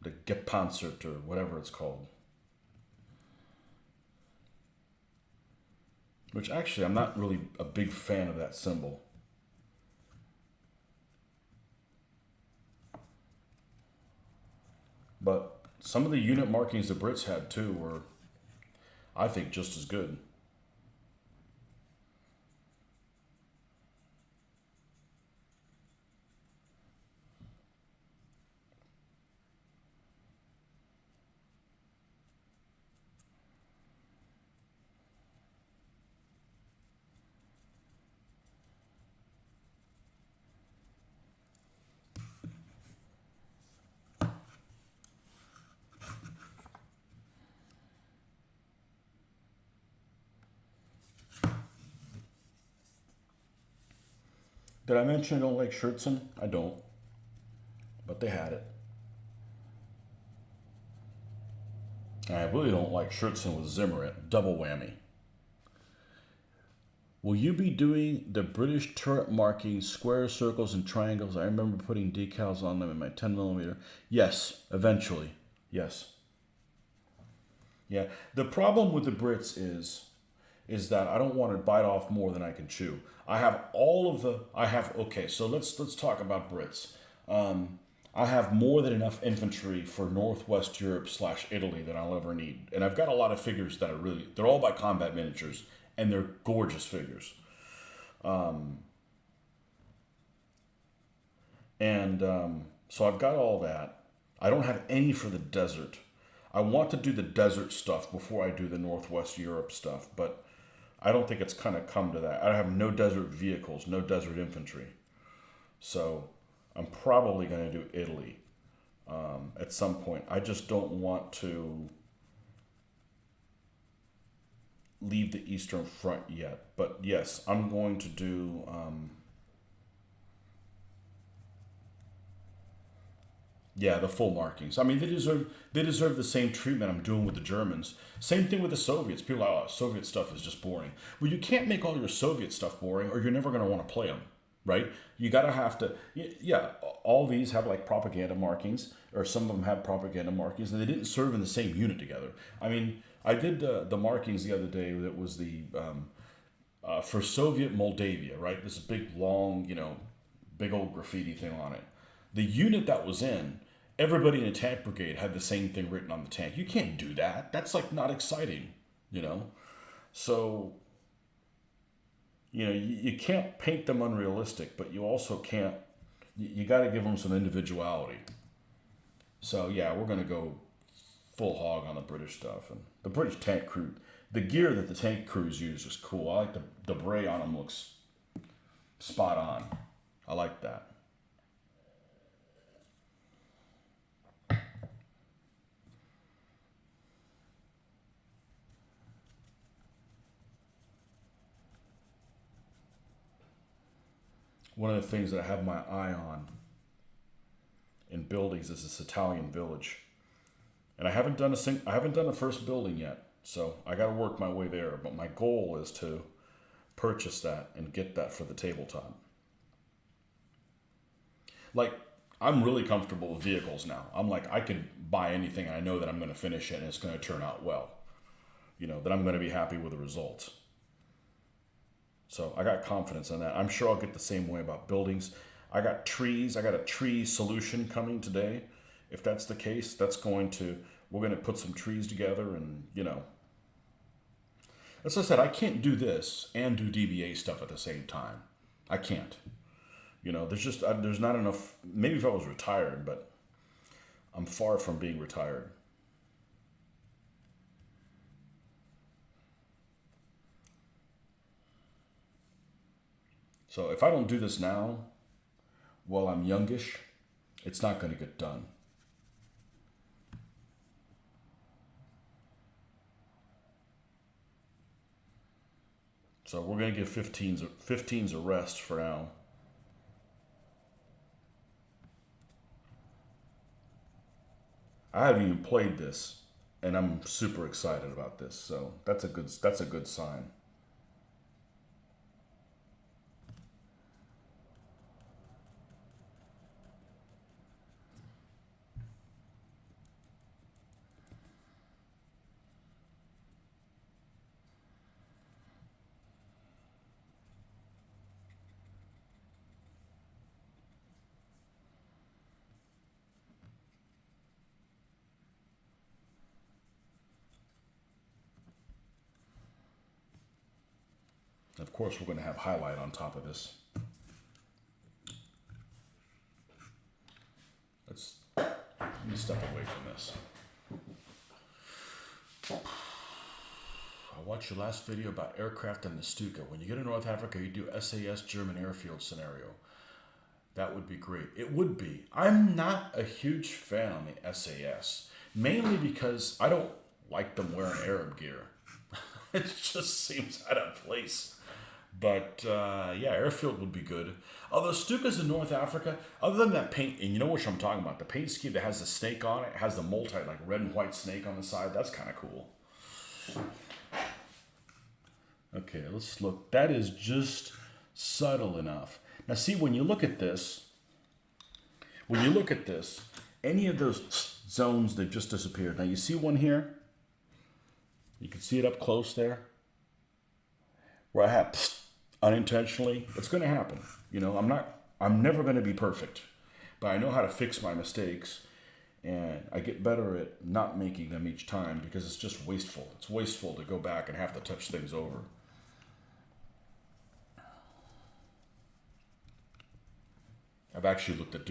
The Gepanzert or whatever it's called. Which actually, I'm not really a big fan of that symbol. But some of the unit markings the Brits had too were, I think, just as good. Did I mention I don't like Schertzen? I don't. But they had it. And I really don't like Schertzen with Zimmerit. Double whammy. Will you be doing the British turret markings, squares, circles, and triangles? I remember putting decals on them in my 10 millimeter. Yes, eventually. Yes. Yeah. The problem with the Brits is that I don't want to bite off more than I can chew. I have all of the. I have okay. So let's talk about Brits. I have more than enough infantry for Northwest Europe / Italy that I'll ever need, and I've got a lot of figures that are really. They're all by Combat Miniatures, and they're gorgeous figures. So I've got all that. I don't have any for the desert. I want to do the desert stuff before I do the Northwest Europe stuff, but I don't think it's kind of come to that. I have no desert vehicles, no desert infantry. So I'm probably going to do Italy at some point. I just don't want to leave the Eastern Front yet. But yes, I'm going to do... yeah, the full markings. I mean, they deserve the same treatment I'm doing with the Germans. Same thing with the Soviets. People are like, oh, Soviet stuff is just boring. Well, you can't make all your Soviet stuff boring, or you're never going to want to play them, right? You gotta have to. Yeah, all these have like propaganda markings, or some of them have propaganda markings, and they didn't serve in the same unit together. I mean, I did the markings the other day. That was the for Soviet Moldavia, right? This big long, big old graffiti thing on it. The unit that was in, everybody in a tank brigade had the same thing written on the tank. You can't do that. That's like not exciting, So, you can't paint them unrealistic, but you also can't, you got to give them some individuality. So, yeah, we're going to go full hog on the British stuff. And the British tank crew, the gear that the tank crews use is cool. I like the debris on them looks spot on. I like that. One of the things that I have my eye on in buildings is this Italian village, and I haven't done a first building yet, so I got to work my way there. But my goal is to purchase that and get that for the tabletop. Like, I'm really comfortable with vehicles now. I'm like, I could buy anything, and I know that I'm going to finish it and it's going to turn out well. That I'm going to be happy with the results. So I got confidence in that. I'm sure I'll get the same way about buildings. I got trees. I got a tree solution coming today. If that's the case, we're going to put some trees together and, As I said, I can't do this and do DBA stuff at the same time. I can't. There's not enough, maybe if I was retired, but I'm far from being retired. So if I don't do this now, while I'm youngish, it's not going to get done. So we're going to give 15s a rest for now. I haven't even played this, and I'm super excited about this. So that's a good sign. Of course, we're going to have highlight on top of this. Let me step away from this. I watched your last video about aircraft and the Stuka. When you get to North Africa, you do SAS German airfield scenario. That would be great. It would be. I'm not a huge fan on the SAS, mainly because I don't like them wearing Arab gear. It just seems out of place. But yeah, airfield would be good. Although Stukas in North Africa, other than that paint, and you know what I'm talking about, the paint scheme that has the snake on it, has the multi, like red and white snake on the side, that's kind of cool. Okay, let's look. That is just subtle enough. Now see, when you look at this, any of those zones, they've just disappeared. Now you see one here? You can see it up close there. Where I have unintentionally, it's going to happen. You know, I'm never going to be perfect, but I know how to fix my mistakes, and I get better at not making them each time because it's just wasteful. It's wasteful to go back and have to touch things over. I've actually looked at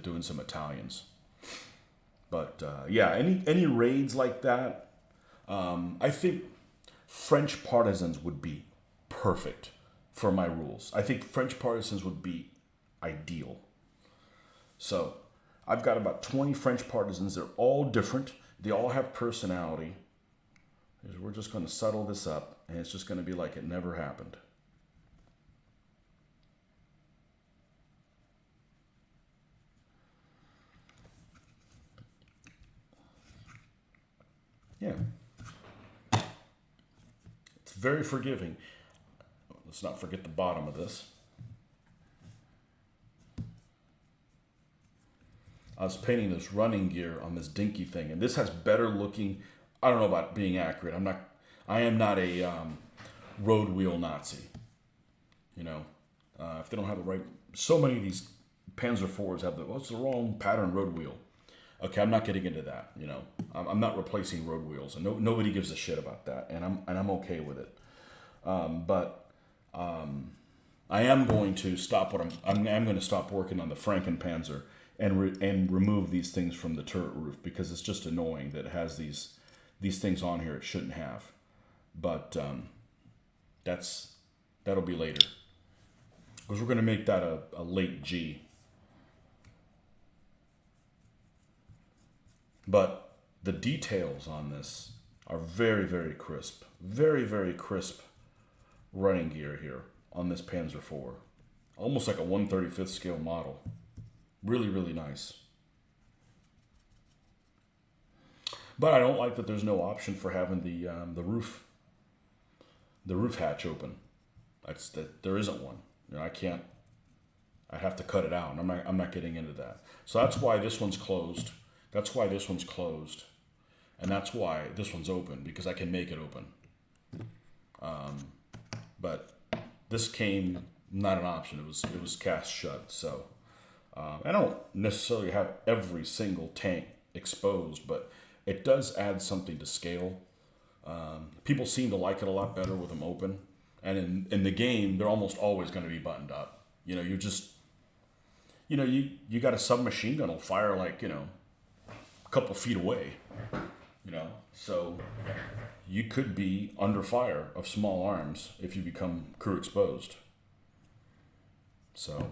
doing some Italians, but yeah, any raids like that, I think French partisans would be perfect for my rules. I think French partisans would be ideal. So I've got about 20 French partisans. They're all different. They all have personality. We're just going to settle this up, and it's just going to be like it never happened. Yeah. It's very forgiving. Let's not forget the bottom of this. I was painting this running gear on this dinky thing, and this has better looking. I don't know about being accurate. I am not a road wheel Nazi. You know, if they don't have the right, so many of these Panzer IVs have what's the wrong pattern road wheel. Okay, I'm not getting into that. You know, I'm not replacing road wheels, and nobody gives a shit about that, and I'm okay with it. But I am going to stop I'm going to stop working on the Frankenpanzer and remove these things from the turret roof because it's just annoying that it has these things on here it shouldn't have. But that'll be later because we're going to make that a late G. But the details on this are very, very crisp. Very, very crisp running gear here on this Panzer IV. Almost like a 1/35th scale model. Really, really nice. But I don't like that there's no option for having the roof hatch open. There isn't one. You know, I have to cut it out. And I'm not getting into that. So that's why this one's closed. That's why this one's closed. And that's why this one's open, because I can make it open. But this came not an option. It was cast shut. So I don't necessarily have every single tank exposed, but it does add something to scale. People seem to like it a lot better with them open. And in the game, they're almost always going to be buttoned up. You know, you got a submachine gun will fire like, you know, a couple feet away, you know, so you could be under fire of small arms if you become crew exposed. So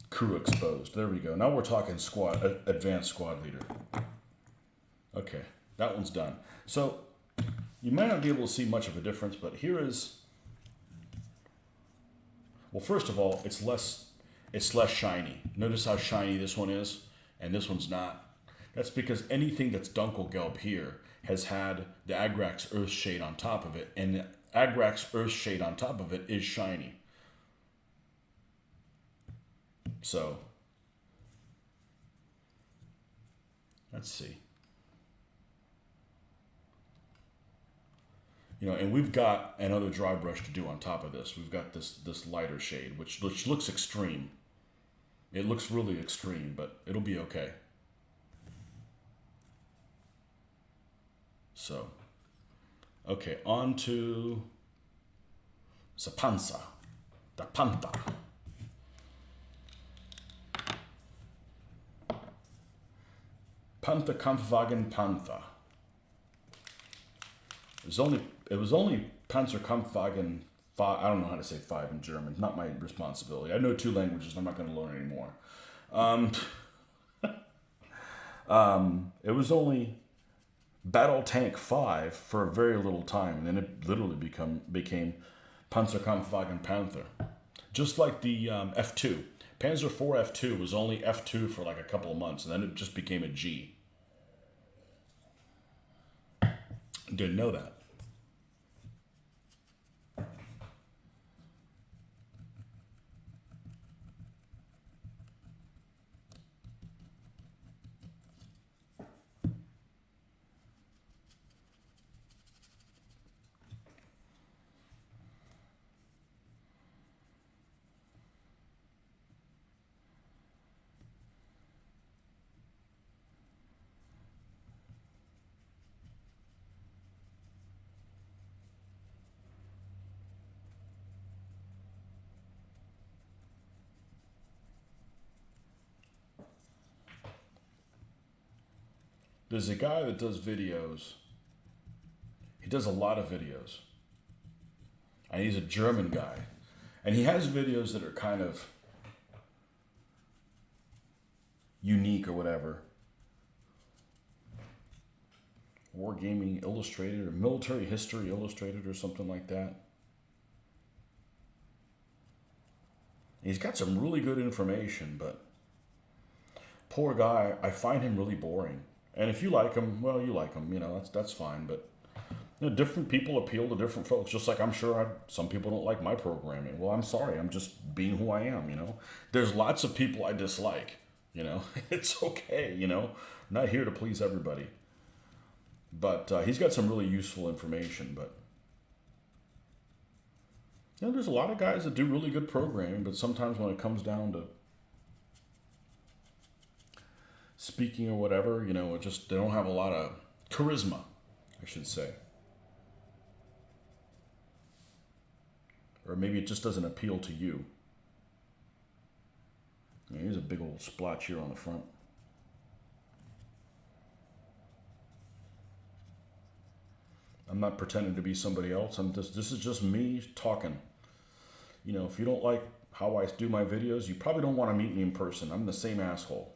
crew exposed, there we go. Now we're talking advanced squad leader. Okay, that one's done. So you might not be able to see much of a difference, but here is, well, first of all, it's less shiny. Notice how shiny this one is and this one's not. That's because anything that's Dunkelgelb here has had the Agrax Earth shade on top of it, and the Agrax Earth shade on top of it is shiny. So, let's see. You know, and we've got another dry brush to do on top of this. We've got this lighter shade, which looks extreme. It looks really extreme, but it'll be okay. So, okay, on to the Panzer, the Panther. Panther Kampfwagen Panther. It was only Panzerkampfwagen 5. I don't know how to say 5 in German. Not my responsibility. I know 2 languages. I'm not going to learn anymore. It was only Battle Tank 5 for a very little time, and then it literally became Panzerkampfwagen Panther. Just like the F2. Panzer IV F2 was only F2 for like a couple of months, and then it just became a G. Didn't know that. There's a guy that does videos. He does a lot of videos. And he's a German guy. And he has videos that are kind of unique or whatever. Wargaming Illustrated or Military History Illustrated or something like that. He's got some really good information, but poor guy, I find him really boring. And if you like him, well, you like him, that's fine. But different people appeal to different folks, just like I'm sure some people don't like my programming. Well, I'm sorry, I'm just being who I am, There's lots of people I dislike, It's okay, I'm not here to please everybody. But he's got some really useful information, but there's a lot of guys that do really good programming, but sometimes when it comes down to speaking or whatever, they don't have a lot of charisma, I should say. Or maybe it just doesn't appeal to you. Here's a big old splotch here on the front. I'm not pretending to be somebody else. This is just me talking. If you don't like how I do my videos, you probably don't want to meet me in person. I'm the same asshole.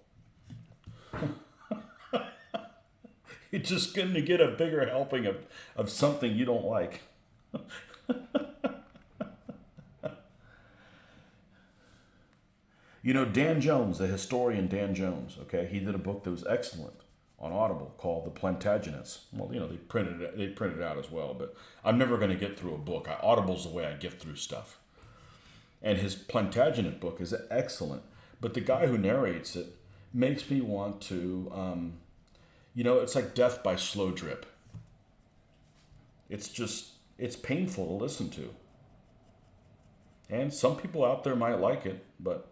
You're just going to get a bigger helping of something you don't like. Dan Jones, the historian Dan Jones, okay, he did a book that was excellent on Audible called The Plantagenets. Well, they printed it out as well, but I'm never going to get through a book. Audible's the way I get through stuff. And his Plantagenet book is excellent, but the guy who narrates it makes me want to, it's like death by slow drip. It's painful to listen to. And some people out there might like it, but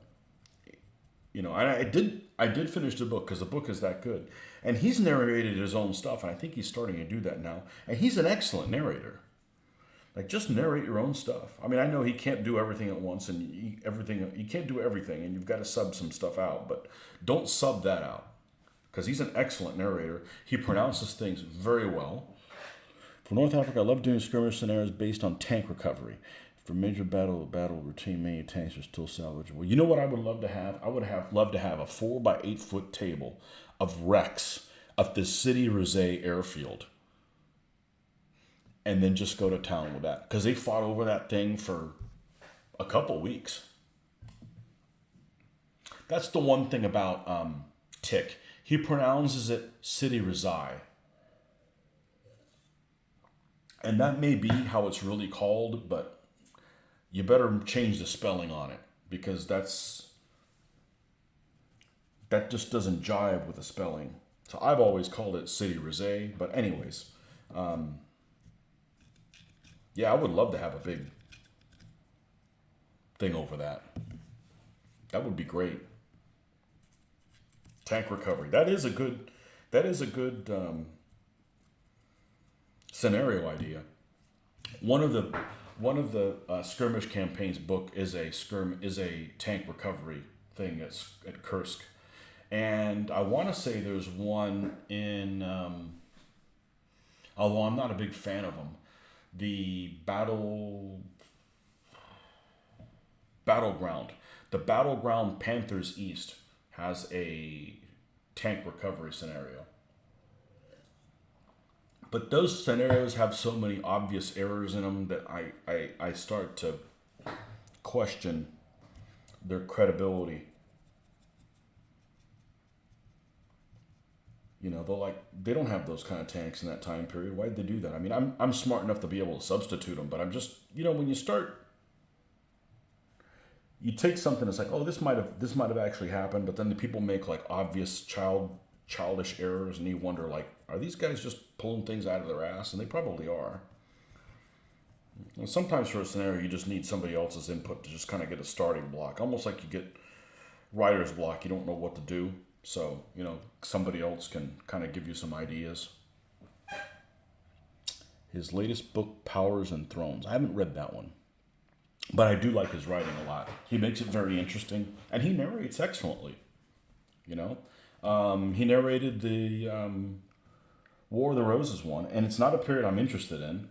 and I did finish the book because the book is that good. And he's narrated his own stuff, and I think he's starting to do that now. And he's an excellent narrator. Like, just narrate your own stuff. I mean, I know he can't do everything at once, and you can't do everything, and you've got to sub some stuff out. But don't sub that out, because he's an excellent narrator. He pronounces things very well. For North Africa, I love doing skirmish scenarios based on tank recovery. For major battle routine, many tanks are still salvageable. You know what I would love to have? I would have loved to have a 4x8 foot table of wrecks of the City Rizet airfield. And then just go to town with that. Because they fought over that thing for a couple weeks. That's the one thing about Tick. He pronounces it City Rizet. And that may be how it's really called, but you better change the spelling on it, because that just doesn't jive with the spelling. So I've always called it City Rizet, but anyways, yeah, I would love to have a big thing over that. That would be great. Tank recovery. That is a good scenario idea. One of the skirmish campaigns book is a tank recovery thing at Kursk, and I want to say there's one in. Although I'm not a big fan of them, the battleground Panthers East has a tank recovery scenario. But those scenarios have so many obvious errors in them that I start to question their credibility. They don't have those kind of tanks in that time period. Why'd they do that? I mean, I'm smart enough to be able to substitute them, but I'm just, when you take something that's like, oh, this might have actually happened, but then the people make like obvious childish errors, and you wonder, like, are these guys just pulling things out of their ass? And they probably are. And sometimes for a scenario, you just need somebody else's input to just kind of get a starting block. Almost like you get writer's block. You don't know what to do. So, somebody else can kind of give you some ideas. His latest book, Powers and Thrones. I haven't read that one, but I do like his writing a lot. He makes it very interesting, and he narrates excellently. He narrated the War of the Roses one, and it's not a period I'm interested in,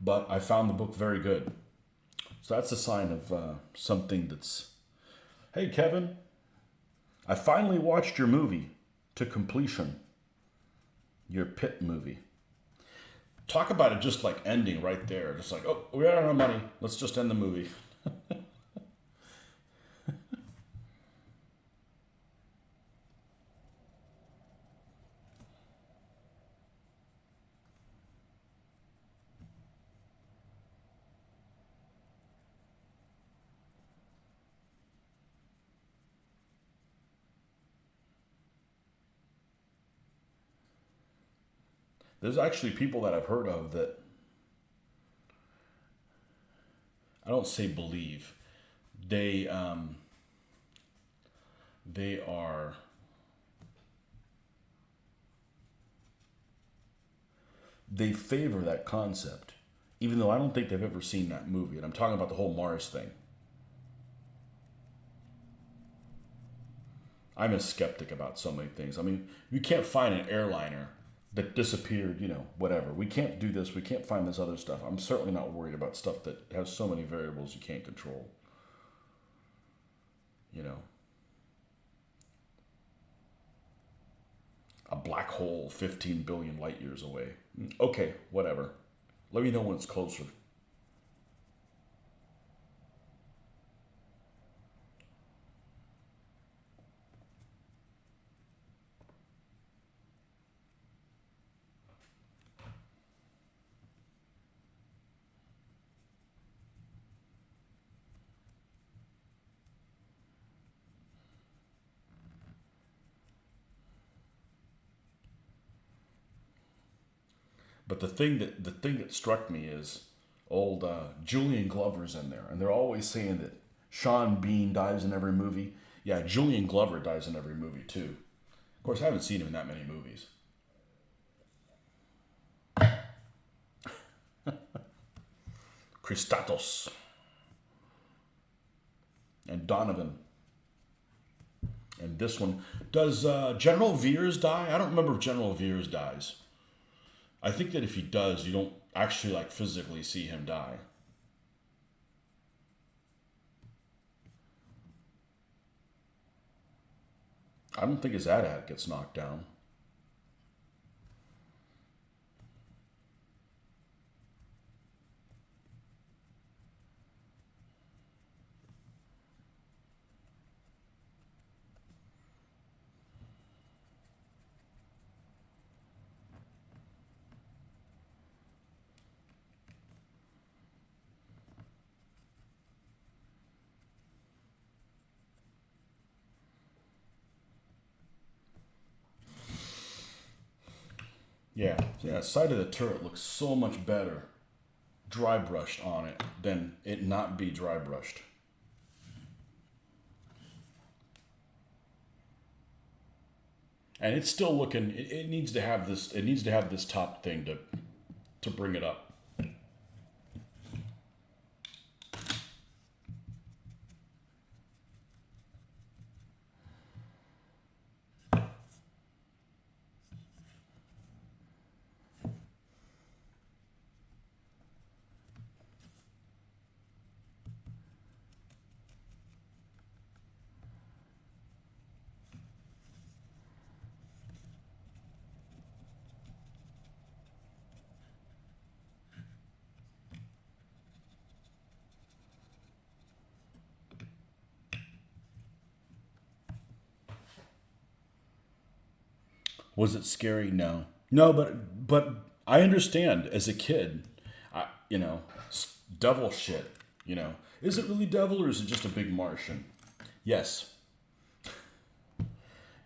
but I found the book very good. So that's a sign of something that's. Hey, Kevin, I finally watched your movie to completion. Your Pit movie. Talk about it just like ending right there. Just like, oh, we ran out of money. Let's just end the movie. There's actually people that I've heard of that I don't say believe. They they are they favor that concept, even though I don't think they've ever seen that movie. And I'm talking about the whole Mars thing. I'm a skeptic about so many things. I mean, you can't find an airliner that disappeared, whatever. We can't do this. We can't find this other stuff. I'm certainly not worried about stuff that has so many variables you can't control. You know, a black hole 15 billion light years away. Okay, whatever. Let me know when it's closer. But the thing that struck me is old Julian Glover's in there, and they're always saying that Sean Bean dies in every movie. Yeah, Julian Glover dies in every movie too. Of course, I haven't seen him in that many movies. Christatos and Donovan. And this one, does General Veers die? I don't remember if General Veers dies. I think that if he does, you don't actually like physically see him die. I don't think his AT-AT gets knocked down. Yeah. Side of the turret looks so much better dry brushed on it than it not be dry brushed. And it's still looking. It needs to have this. It needs to have this top thing to bring it up. Was it scary? No. No, but I understand as a kid, devil shit. Is it really devil or is it just a big Martian? Yes.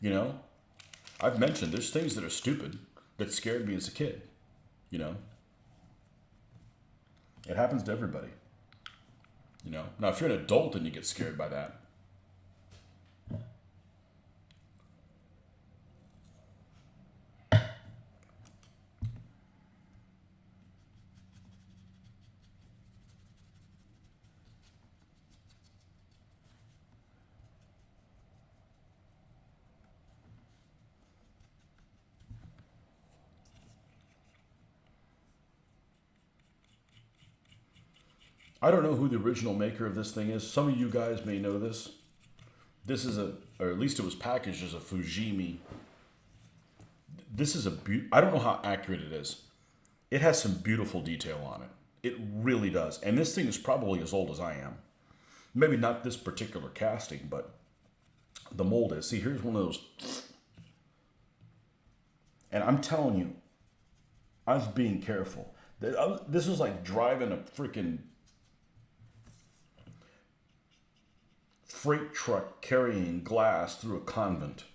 You know, I've mentioned there's things that are stupid that scared me as a kid. You know, it happens to everybody. Now if you're an adult and you get scared by that, I don't know who the original maker of this thing is. Some of you guys may know this. This is or at least it was packaged as a Fujimi. This is I don't know how accurate it is. It has some beautiful detail on it. It really does. And this thing is probably as old as I am. Maybe not this particular casting, but the mold is. See, here's one of those. And I'm telling you, I was being careful. This was like driving a freaking freight truck carrying glass through a convent.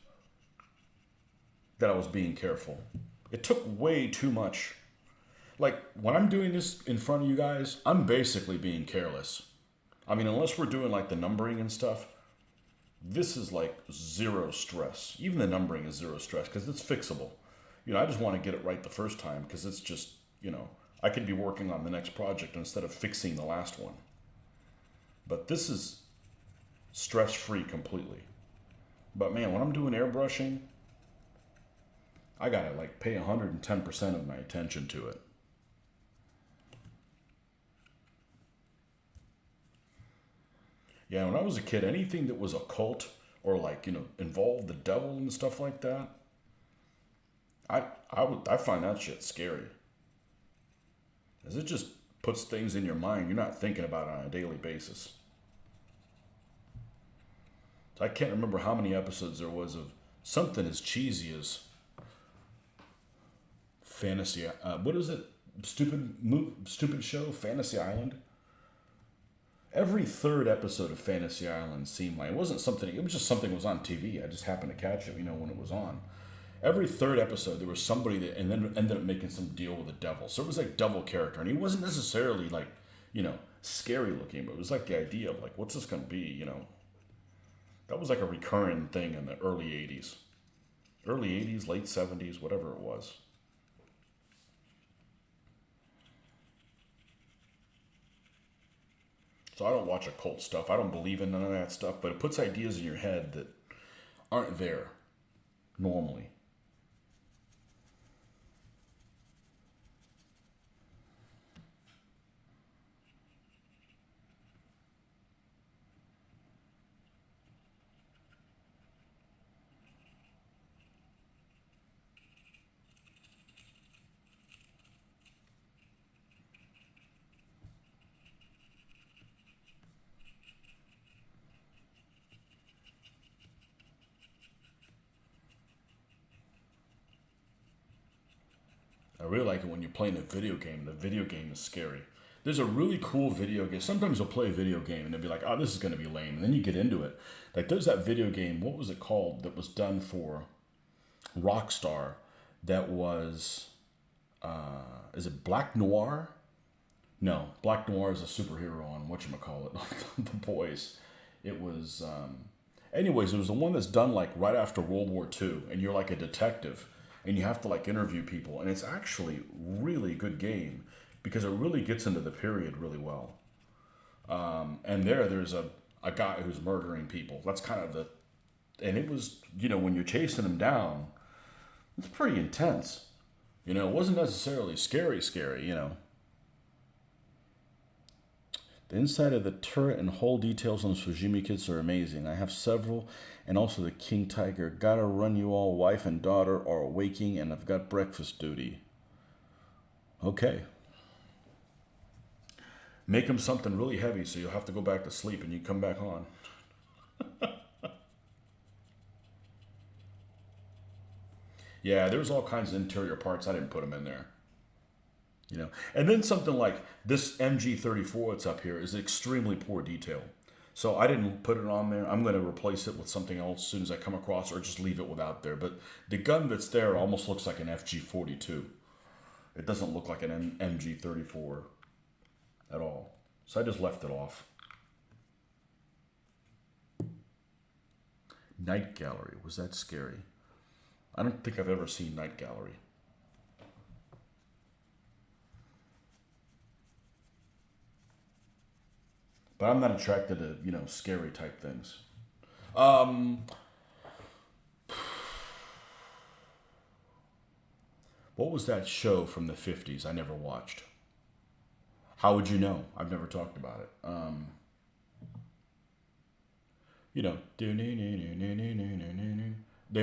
That I was being careful. It took way too much. Like, when I'm doing this in front of you guys, I'm basically being careless. I mean, unless we're doing like the numbering and stuff, this is like zero stress. Even the numbering is zero stress because it's fixable. I just want to get it right the first time because it's just, I could be working on the next project instead of fixing the last one. But this is stress-free completely. But man, when I'm doing airbrushing, I gotta like pay 110% of my attention to it. Yeah, when I was a kid, anything that was occult or like, involved the devil and stuff like that, I find that shit scary. Because it just puts things in your mind you're not thinking about on a daily basis. So I can't remember how many episodes there was of something as cheesy as Fantasy. What is it? Stupid show, Fantasy Island. Every third episode of Fantasy Island seemed like it wasn't something. It was just something that was on TV. I just happened to catch it, when it was on. Every third episode, there was somebody that and then ended up making some deal with the devil. So it was like devil character, and he wasn't necessarily like, scary looking, but it was like the idea of like, what's this gonna be? That was like a recurring thing in the early '80s, late '70s, whatever it was. So I don't watch occult stuff. I don't believe in none of that stuff, but it puts ideas in your head that aren't there normally. I really like it when you're playing a video game. The video game is scary. There's a really cool video game. Sometimes you'll play a video game and they'll be like, oh, this is going to be lame. And then you get into it. Like, there's that video game, what was it called, that was done for Rockstar that was, is it Black Noir? No, Black Noir is a superhero on whatchamacallit, The Boys. It was, anyways, it was the one that's done like right after World War II. And you're like a detective. And you have to like interview people, and it's actually really good game because it really gets into the period really well. And there's a guy who's murdering people. That's kind of and it was, when you're chasing him down, it's pretty intense. It wasn't necessarily scary, The inside of the turret and whole details on the Fujimi kits are amazing. I have several, and also the King Tiger. Gotta run you all, wife and daughter are waking, and I've got breakfast duty. Okay. Make them something really heavy so you'll have to go back to sleep and you come back on. Yeah, there's all kinds of interior parts. I didn't put them in there. And then something like this MG34 that's up here is extremely poor detail. So I didn't put it on there. I'm going to replace it with something else as soon as I come across, or just leave it without there. But the gun that's there almost looks like an FG42. It doesn't look like an MG34 at all. So I just left it off. Night Gallery. Was that scary? I don't think I've ever seen Night Gallery. But I'm not attracted to, scary type things. What was that show from the 50s I never watched? How would you know? I've never talked about it. You know, they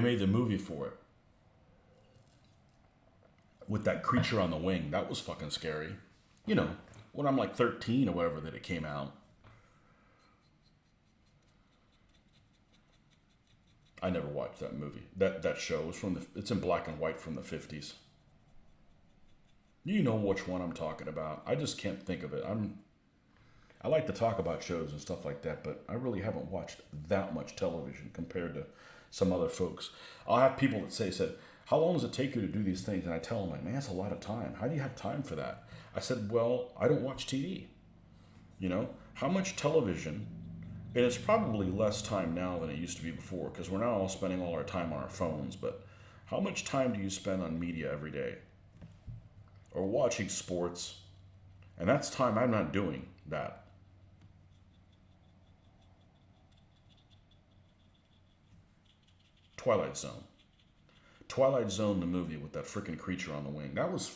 made the movie for it with that creature on the wing. That was fucking scary. You know, when I'm like 13 or whatever that it came out. I never watched that movie. That show is it's in black and white from the 50s. You know which one I'm talking about. I just can't think of it. I like to talk about shows and stuff like that, but I really haven't watched that much television compared to some other folks. I'll have people that said, how long does it take you to do these things? And I tell them, like, man, that's a lot of time. How do you have time for that? I said, well, I don't watch TV. You know, how much television? And it's probably less time now than it used to be before because we're now all spending all our time on our phones. But how much time do you spend on media every day? Or watching sports? And that's time I'm not doing that. Twilight Zone. Twilight Zone, the movie with that freaking creature on the wing. That was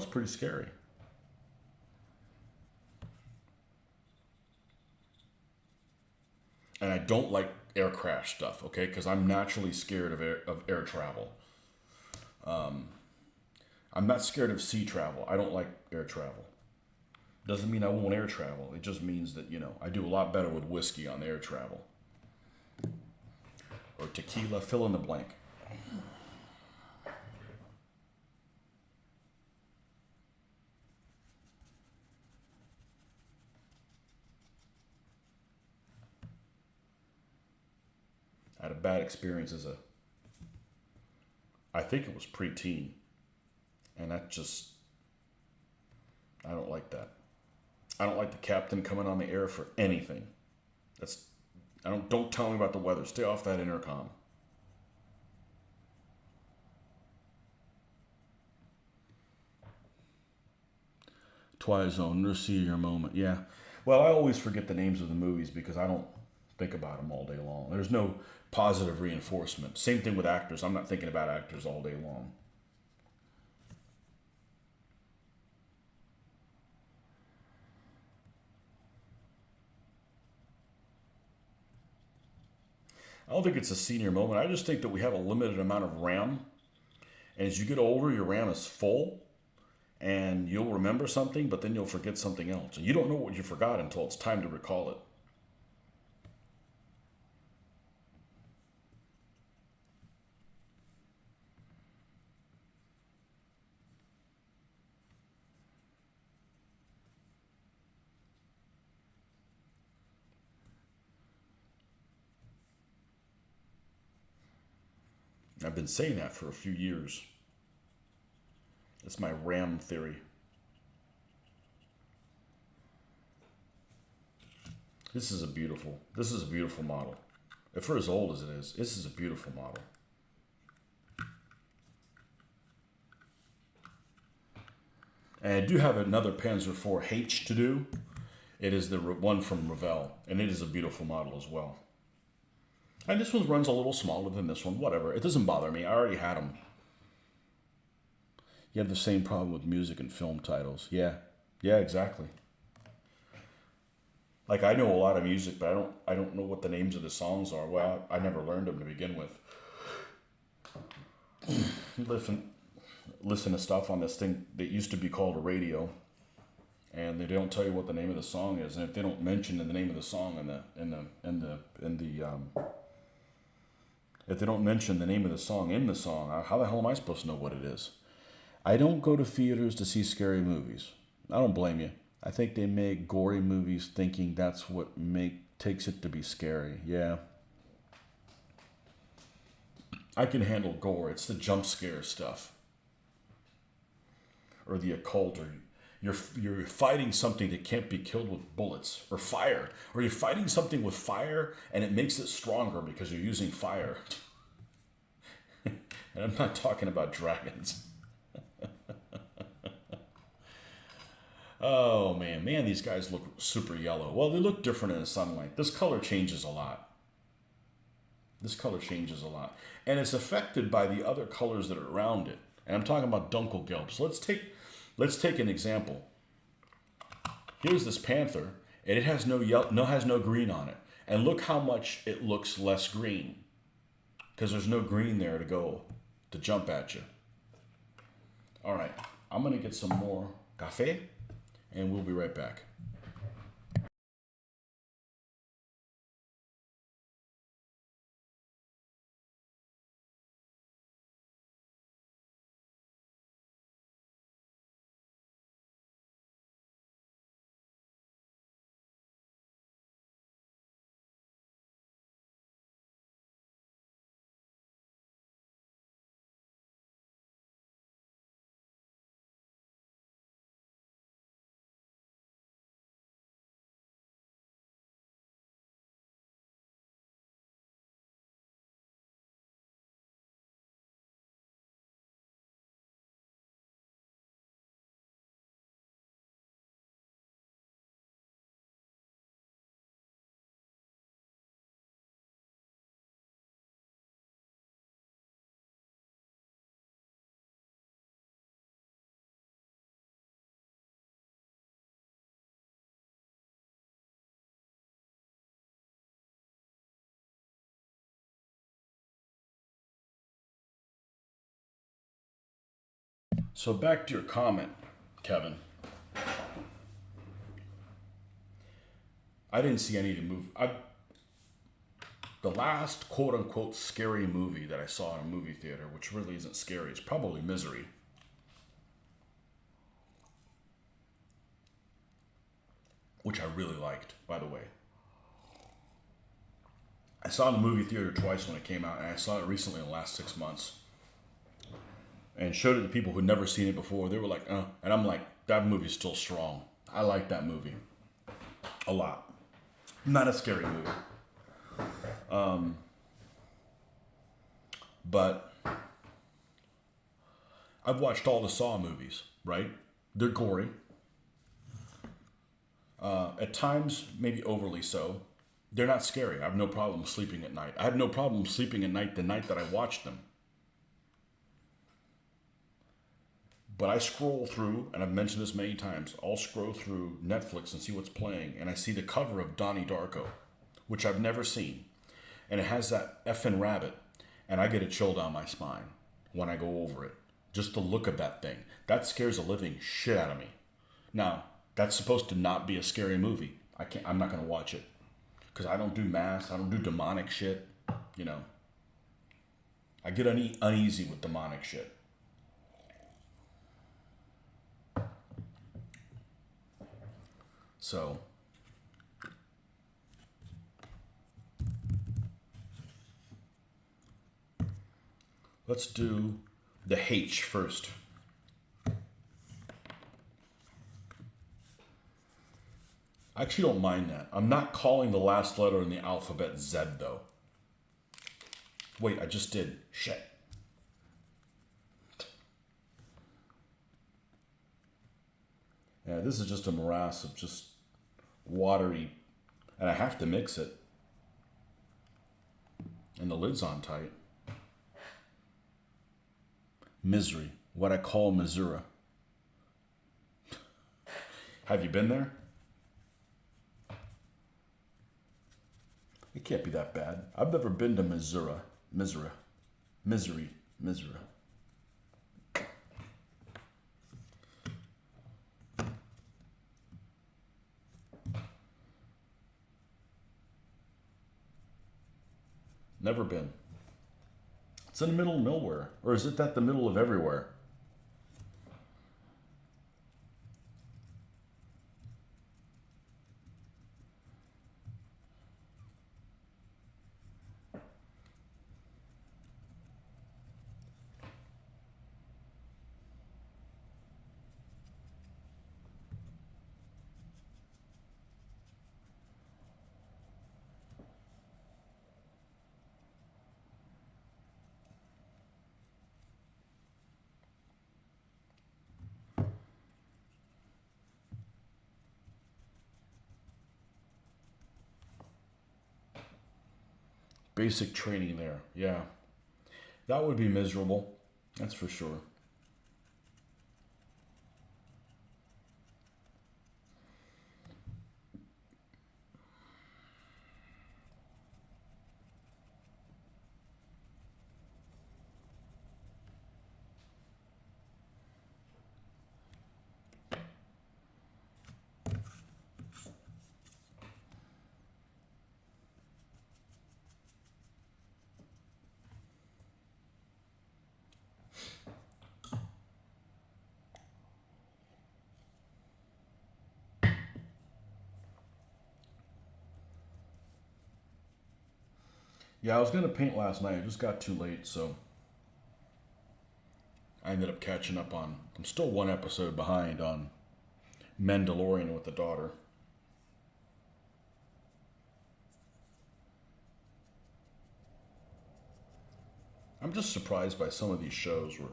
pretty scary. And I don't like air crash stuff, okay? Because I'm naturally scared of air travel. I'm not scared of sea travel. I don't like air travel. Doesn't mean I won't air travel. It just means that, you know, I do a lot better with whiskey on air travel. Or tequila, fill in the blank. I had a bad experience I think it was preteen. And I don't like that. I don't like the captain coming on the air for anything. Don't tell me about the weather. Stay off that intercom. Twilight Zone, Nurse See Your Moment. Yeah. Well, I always forget the names of the movies because I don't think about them all day long. There's no positive reinforcement. Same thing with actors. I'm not thinking about actors all day long. I don't think it's a senior moment. I just think that we have a limited amount of RAM. And as you get older, your RAM is full. And you'll remember something, but then you'll forget something else. And you don't know what you forgot until it's time to recall it. I've been saying that for a few years. It's my RAM theory. This is a beautiful model. If for as old as it is, this is a beautiful model. And I do have another Panzer IV-H to do. It is the one from Revell, and it is a beautiful model as well. And this one runs a little smaller than this one, whatever. It doesn't bother me. I already had them. You have the same problem with music and film titles. Yeah. Yeah, exactly. Like I know a lot of music, but I don't know what the names of the songs are. Well, I never learned them to begin with. Listen to stuff on this thing that used to be called a radio, and they don't tell you what the name of the song is, and if they don't mention the name of the song if they don't mention the name of the song in the song, how the hell am I supposed to know what it is? I don't go to theaters to see scary movies. I don't blame you. I think they make gory movies thinking that's what takes it to be scary. Yeah. I can handle gore. It's the jump scare stuff. Or the occult, or you're fighting something that can't be killed with bullets or fire, or you're fighting something with fire and it makes it stronger because you're using fire. And I'm not talking about dragons. Oh man, these guys look super yellow. Well, they look different in the sunlight. This color changes a lot. And it's affected by the other colors that are around it. And I'm talking about Dunkelgelb. So let's take an example. Here's this panther, and it has no yellow, no has no green on it. And look how much it looks less green, because there's no green there to jump at you. All right, I'm gonna get some more café, and we'll be right back. So back to your comment, Kevin. I didn't see any of the movie. The last quote unquote scary movie that I saw in a movie theater, which really isn't scary, is probably Misery, which I really liked, by the way. I saw it in the movie theater twice when it came out, and I saw it recently in the last 6 months. And showed it to people who'd never seen it before. They were like, and I'm like, that movie's still strong. I like that movie a lot. Not a scary movie. But I've watched all the Saw movies, right? They're gory. At times, maybe overly so. They're not scary. I have no problem sleeping at night. I had no problem sleeping at night the night that I watched them. But I scroll through, and I've mentioned this many times, I'll scroll through Netflix and see what's playing, and I see the cover of Donnie Darko, which I've never seen. And it has that effing rabbit, and I get a chill down my spine when I go over it. Just the look of that thing. That scares the living shit out of me. Now, that's supposed to not be a scary movie. I'm not going to watch it. Because I don't do mass, I don't do demonic shit, you know. I get uneasy with demonic shit. So, let's do the H first. I actually don't mind that. I'm not calling the last letter in the alphabet Z, though. Wait, I just did. Shit. Yeah, this is just a morass of just watery, and I have to mix it. And the lid's on tight. Misery, what I call Missouri. Have you been there? It can't be that bad. I've never been to Missouri. Misery. Never been. It's in the middle of nowhere. Or is it that the middle of everywhere? Basic training there. Yeah. That would be miserable. That's for sure. Yeah, I was gonna paint last night. It just got too late, so I ended up catching up on. I'm still one episode behind on Mandalorian with the daughter. I'm just surprised by some of these shows where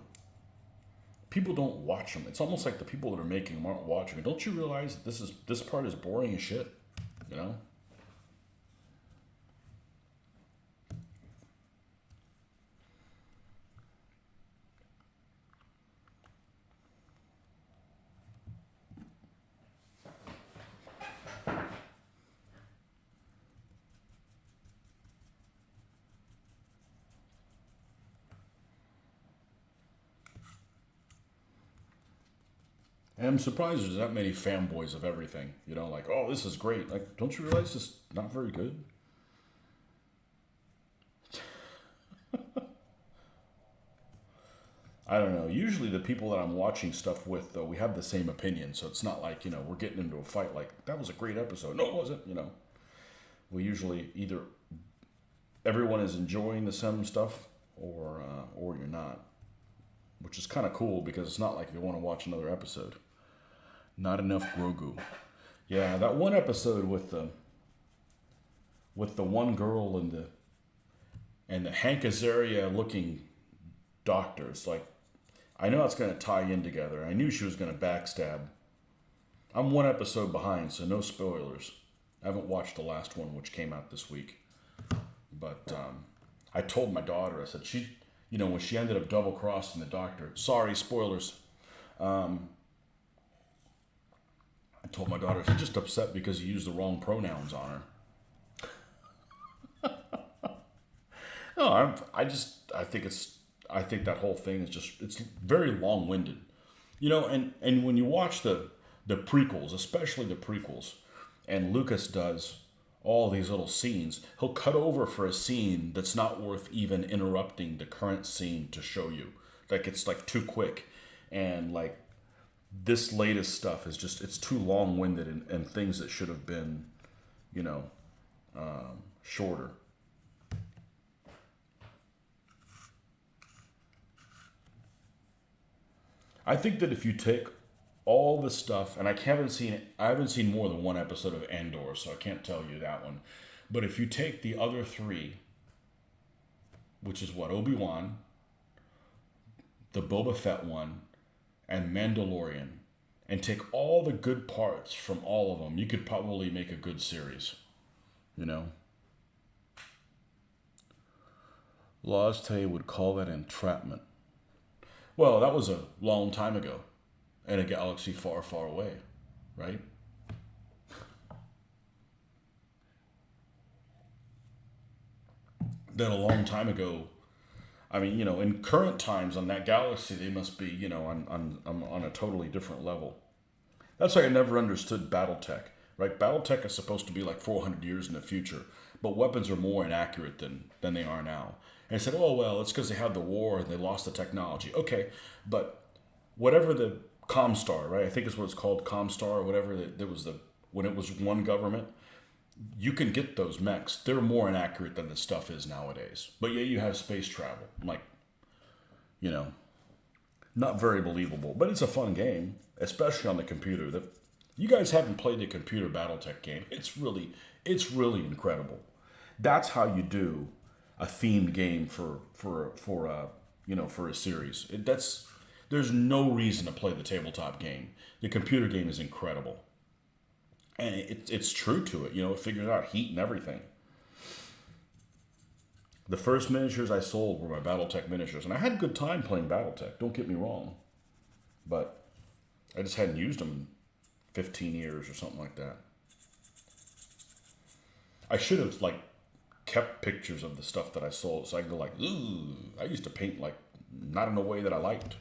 people don't watch them. It's almost like the people that are making them aren't watching it. Don't you realize that this part is boring as shit? You know? And I'm surprised there's that many fanboys of everything. You know, like, oh, this is great. Like, don't you realize this is not very good? I don't know. Usually the people that I'm watching stuff with, though, we have the same opinion. So it's not like, we're getting into a fight like, that was a great episode. No, it wasn't. We usually either everyone is enjoying the same stuff or you're not, which is kind of cool because it's not like you want to watch another episode. Not enough Grogu. Yeah, that one episode with the one girl and the Hank Azaria looking doctors. Like, I know it's going to tie in together. I knew she was going to backstab. I'm one episode behind, so no spoilers. I haven't watched the last one, which came out this week. But I told my daughter, I said, when she ended up double crossing the doctor, sorry, spoilers. I told my daughter, she's just upset because you used the wrong pronouns on her. No, I think that whole thing is it's very long winded. And when you watch the prequels, especially the prequels, and Lucas does all these little scenes, he'll cut over for a scene that's not worth even interrupting the current scene to show you. Like, it's like too quick. And like this latest stuff is it's too long winded and things that should have been, you know, shorter. I think that if you take all the stuff, and I haven't seen more than one episode of Andor, so I can't tell you that one. But if you take the other three, which is what, Obi-Wan, the Boba Fett one, and Mandalorian, and take all the good parts from all of them, you could probably make a good series. You know? Lozte would call that entrapment. Well, that was a long time ago, in a galaxy far, far away, right? Then a long time ago, I mean, in current times on that galaxy, they must be, on a totally different level. That's why I never understood BattleTech, right? BattleTech is supposed to be like 400 years in the future, but weapons are more inaccurate than they are now. And I said, oh, well, it's because they had the war and they lost the technology. Okay, but whatever the Comstar, right? I think it's what it's called, Comstar or whatever. There was when it was one government, you can get those mechs. They're more inaccurate than the stuff is nowadays. But yeah, you have space travel. Like, you know, not very believable. But it's a fun game, especially on the computer. You guys haven't played the computer BattleTech game. It's really incredible. That's how you do a themed game for a series. There's no reason to play the tabletop game. The computer game is incredible. And it's true to it. It figures out heat and everything. The first miniatures I sold were my BattleTech miniatures, and I had a good time playing BattleTech. Don't get me wrong, but I just hadn't used them in 15 years or something like that. I should have kept pictures of the stuff that I sold, so I could go ooh, I used to paint not in a way that I liked.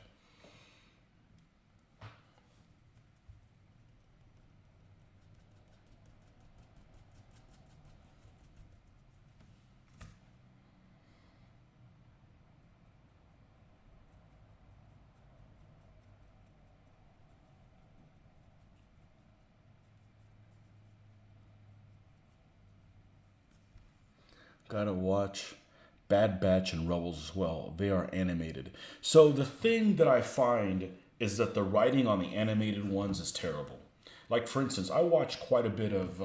Gotta watch Bad Batch and Rebels as well. They are animated. So the thing that I find is that the writing on the animated ones is terrible. Like, for instance, I watched quite a bit of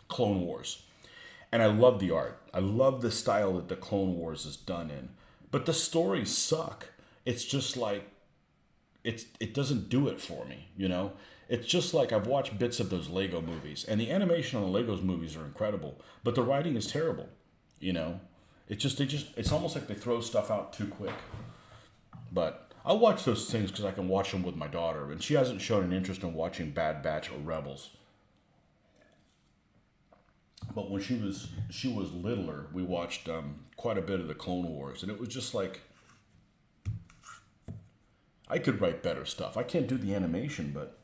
Clone Wars, and I love the art. I love the style that the Clone Wars is done in. But the stories suck. It's just like it doesn't do it for me, you know? It's just like I've watched bits of those Lego movies, and the animation on the Legos movies are incredible, but the writing is terrible, you know? It's almost like they throw stuff out too quick. But I watch those things because I can watch them with my daughter, and she hasn't shown an interest in watching Bad Batch or Rebels. But when she was littler, we watched quite a bit of the Clone Wars, and it was just like I could write better stuff. I can't do the animation, but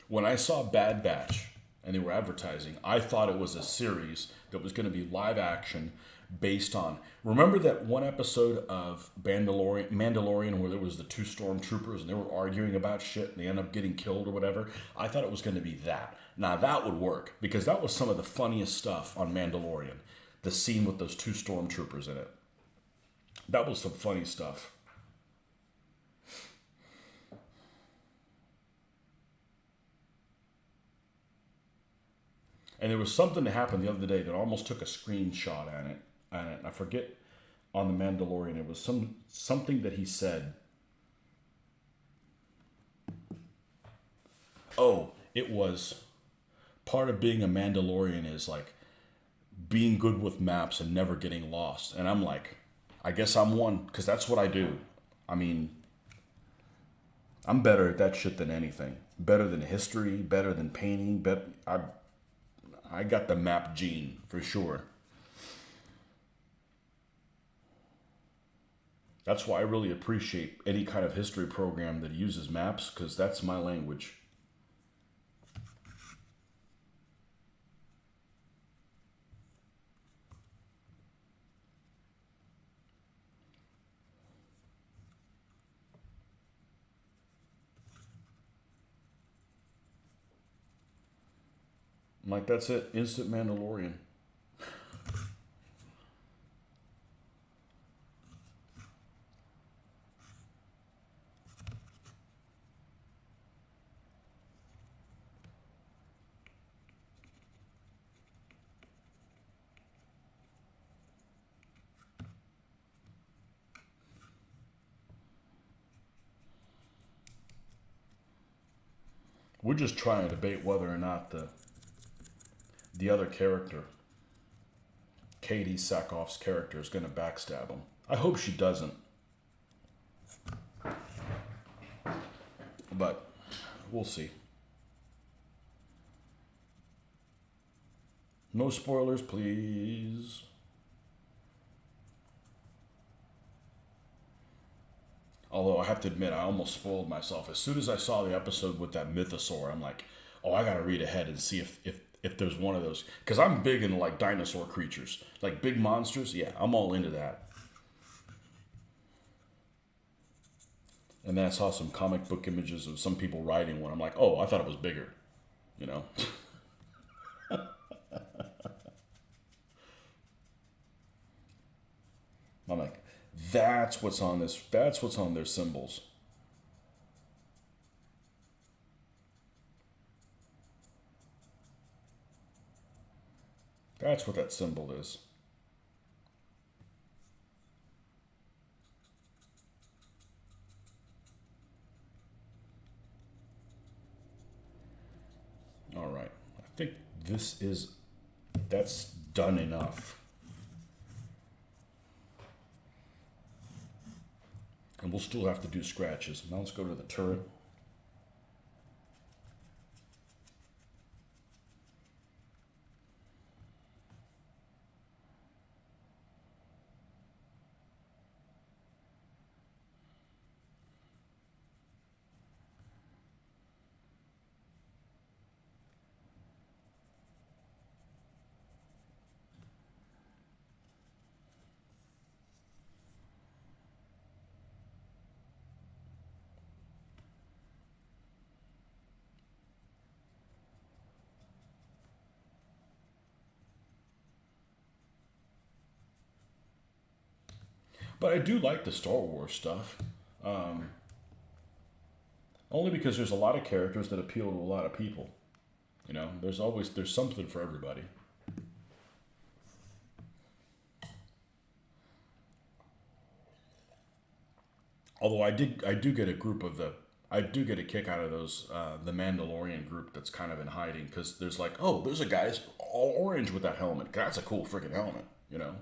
when I saw Bad Batch and they were advertising, I thought it was a series that was going to be live action based on. Remember that one episode of Mandalorian where there was the two stormtroopers and they were arguing about shit and they end up getting killed or whatever? I thought it was going to be that. Now that would work because that was some of the funniest stuff on Mandalorian. The scene with those two stormtroopers in it. That was some funny stuff. And there was something that happened the other day that almost took a screenshot on it. I forget on the Mandalorian. It was something that he said. Oh, it was part of being a Mandalorian is like being good with maps and never getting lost. And I'm like, I guess I'm one because that's what I do. I mean, I'm better at that shit than anything. Better than history, better than painting. I got the map gene for sure. That's why I really appreciate any kind of history program that uses maps because that's my language. I'm like, that's it. Instant Mandalorian. We're just trying to debate whether or not the other character, Katie Sackhoff's character, is going to backstab him. I hope she doesn't. But we'll see. No spoilers, please. Although I have to admit, I almost spoiled myself. As soon as I saw the episode with that mythosaur, I'm like, oh, I gotta read ahead and see if there's one of those. Because I'm big into like dinosaur creatures. Like big monsters, yeah, I'm all into that. And then I saw some comic book images of some people riding one. I'm like, oh, I thought it was bigger. You know? I'm like, that's what's on this. That's what's on their symbols. That's what that symbol is. All right. I think that's done enough. And we'll still have to do scratches. Now let's go to the turret. But I do like the Star Wars stuff. Um, Only because there's a lot of characters that appeal to a lot of people. You know, there's something for everybody. Although I do get a group of the I do get a kick out of those the Mandalorian group that's kind of in hiding because there's like, oh, there's a guy's all orange with that helmet. That's a cool freaking helmet, you know.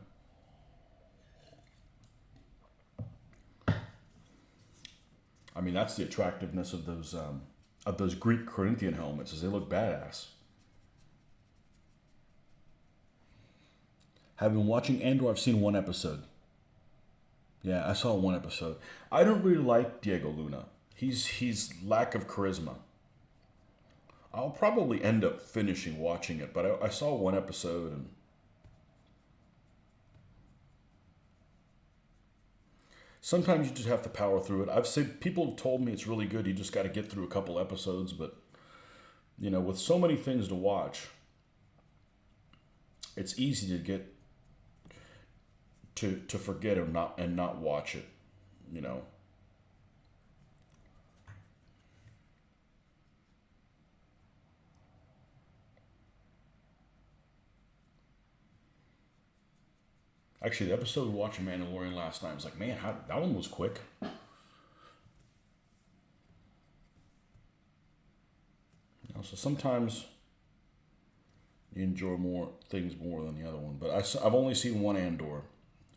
I mean, that's the attractiveness of those Greek Corinthian helmets, is they look badass. Have been watching Andor. I've seen one episode. Yeah, I saw one episode. I don't really like Diego Luna. He's lack of charisma. I'll probably end up finishing watching it, but I saw one episode and sometimes you just have to power through it. I've said people have told me it's really good. You just got to get through a couple episodes, but you know, with so many things to watch, it's easy to get to forget or not watch it. You know. Actually, the episode we watched Mandalorian last night was like, man, that one was quick. You know, so sometimes you enjoy more things more than the other one. But I've only seen one Andor,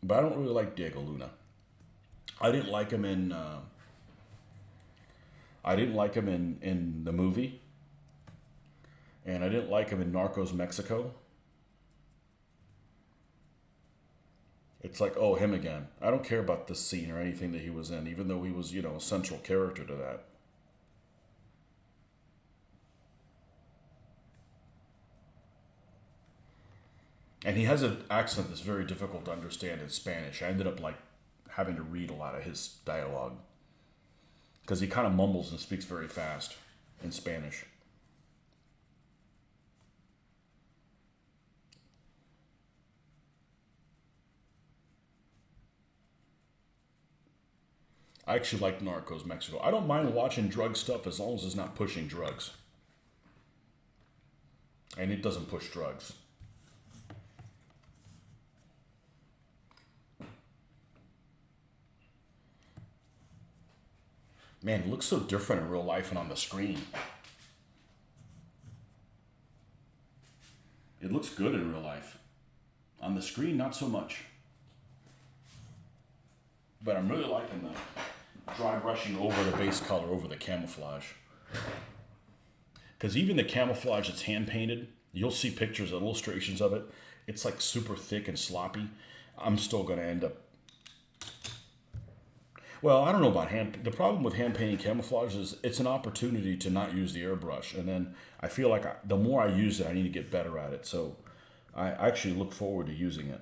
but I don't really like Diego Luna. I didn't like him in. I didn't like him in the movie, and I didn't like him in Narcos Mexico. It's like, oh, him again. I don't care about this scene or anything that he was in, even though he was, you know, a central character to that. And he has an accent that's very difficult to understand in Spanish. I ended up like having to read a lot of his dialogue because he kind of mumbles and speaks very fast in Spanish. I actually like Narcos Mexico. I don't mind watching drug stuff as long as it's not pushing drugs. And it doesn't push drugs. Man, it looks so different in real life and on the screen. It looks good in real life. On the screen, not so much. But I'm really liking the dry brushing over the base color, over the camouflage. Because even the camouflage that's hand painted, you'll see pictures and illustrations of it. It's like super thick and sloppy. I'm still going to end up. Well, I don't know about hand. The problem with hand painting camouflage is it's an opportunity to not use the airbrush, and then I feel like the more I use it, I need to get better at it. So I actually look forward to using it.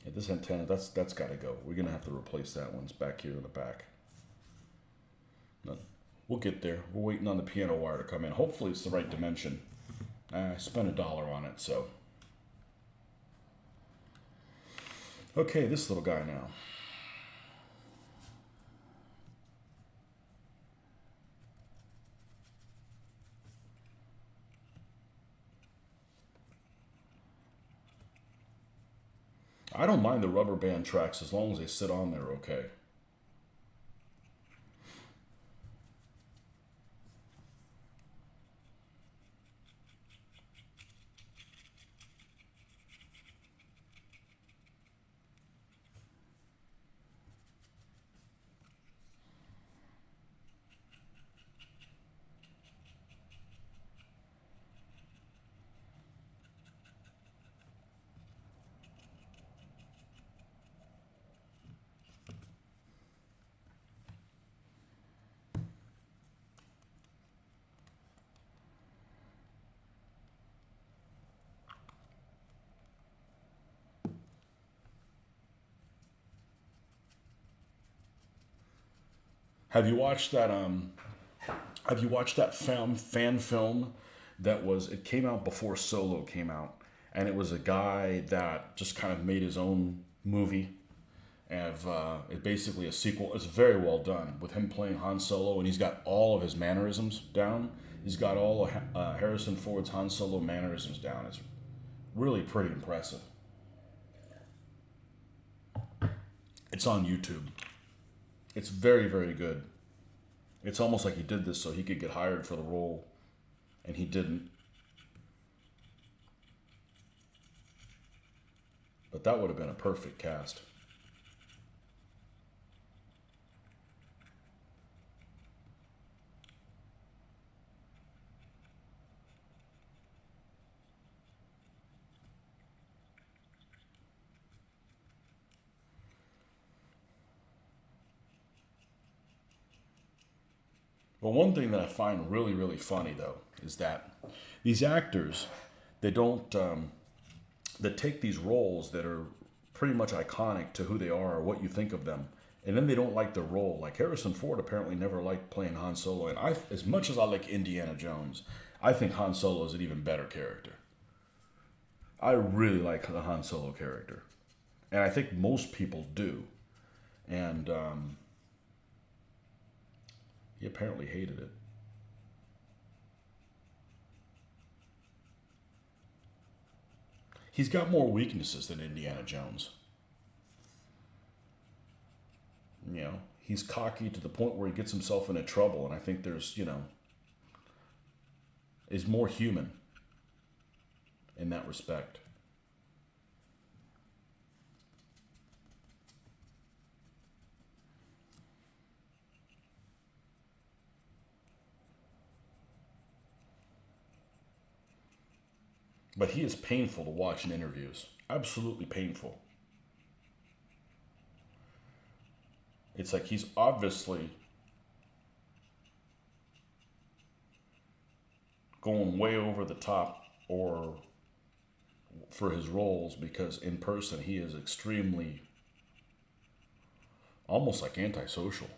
Yeah, this antenna, that's got to go. We're gonna have to replace that one. It's back here in the back. No, we'll get there. We're waiting on the piano wire to come in. Hopefully, it's the right dimension. I spent $1 on it, so. Okay, this little guy now. I don't mind the rubber band tracks as long as they sit on there okay. Have you watched that? Have you watched that fan film that was? It came out before Solo came out, and it was a guy that just kind of made his own movie. And it's basically a sequel. It's very well done with him playing Han Solo, and he's got all of his mannerisms down. He's got all of Harrison Ford's Han Solo mannerisms down. It's really pretty impressive. It's on YouTube. It's very, very good. It's almost like he did this so he could get hired for the role, and he didn't. But that would have been a perfect cast. But one thing that I find really, really funny, though, is that these actors, they don't, that take these roles that are pretty much iconic to who they are or what you think of them, and then they don't like the role. Like Harrison Ford apparently never liked playing Han Solo, and as much as I like Indiana Jones, I think Han Solo is an even better character. I really like the Han Solo character, and I think most people do. And he apparently hated it. He's got more weaknesses than Indiana Jones. You know, he's cocky to the point where he gets himself into trouble, and I think there's, is more human in that respect. But he is painful to watch in interviews. Absolutely painful. It's like he's obviously going way over the top or for his roles, because in person he is extremely, almost like antisocial.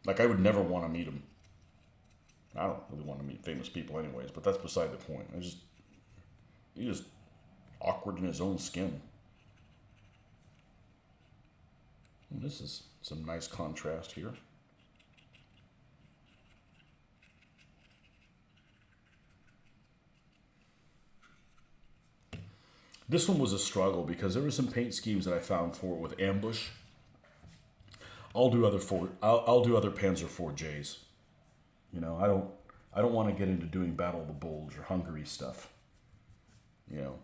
Like I would never want to meet him. I don't really want to meet famous people anyways, but that's beside the point. He's just awkward in his own skin. And this is some nice contrast here. This one was a struggle because there were some paint schemes that I found for it with ambush. I'll do other Panzer 4Js. I don't want to get into doing Battle of the Bulge or Hungary stuff. You know.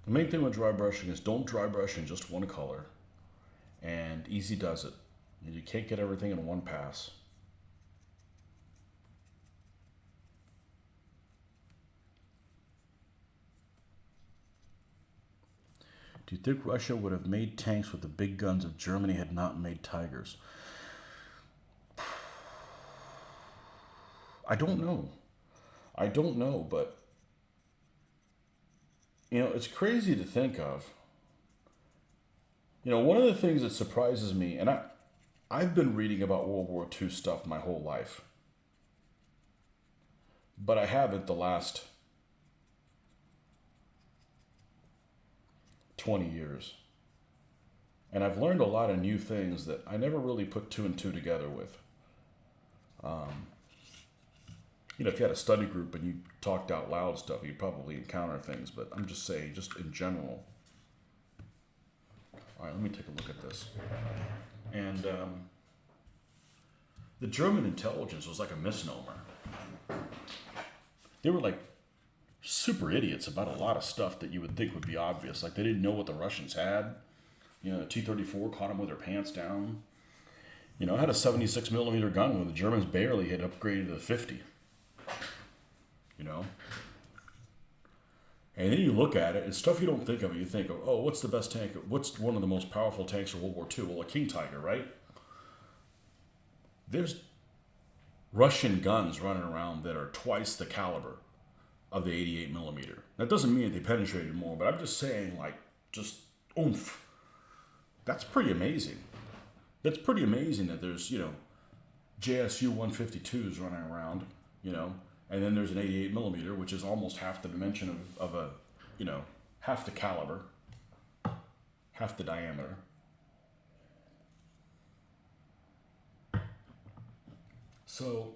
The main thing with dry brushing is don't dry brush in just one color, and easy does it. You can't get everything in one pass. Do you think Russia would have made tanks with the big guns if Germany had not made Tigers? I don't know. I don't know, but it's crazy to think of. One of the things that surprises me, and I've been reading about World War II stuff my whole life, but I haven't the last 20 years. And I've learned a lot of new things that I never really put two and two together with. If you had a study group and you talked out loud stuff, you'd probably encounter things, but I'm just saying, just in general. All right, let me take a look at this. And the German intelligence was like a misnomer. They were like super idiots about a lot of stuff that you would think would be obvious. Like they didn't know what the Russians had. The T-34 caught them with their pants down. It had a 76 millimeter gun when the Germans barely had upgraded to the 50. And then you look at it, it's stuff you don't think of. You think of, oh, what's the best tank? What's one of the most powerful tanks of World War II? Well, a King Tiger, right? There's Russian guns running around that are twice the caliber of the 88 millimeter. That doesn't mean that they penetrated more, but I'm just saying, like, just oomph. That's pretty amazing. That's pretty amazing that there's, JSU 152s running around, and then there's an 88 millimeter, which is almost half the dimension of a, half the caliber, half the diameter. So,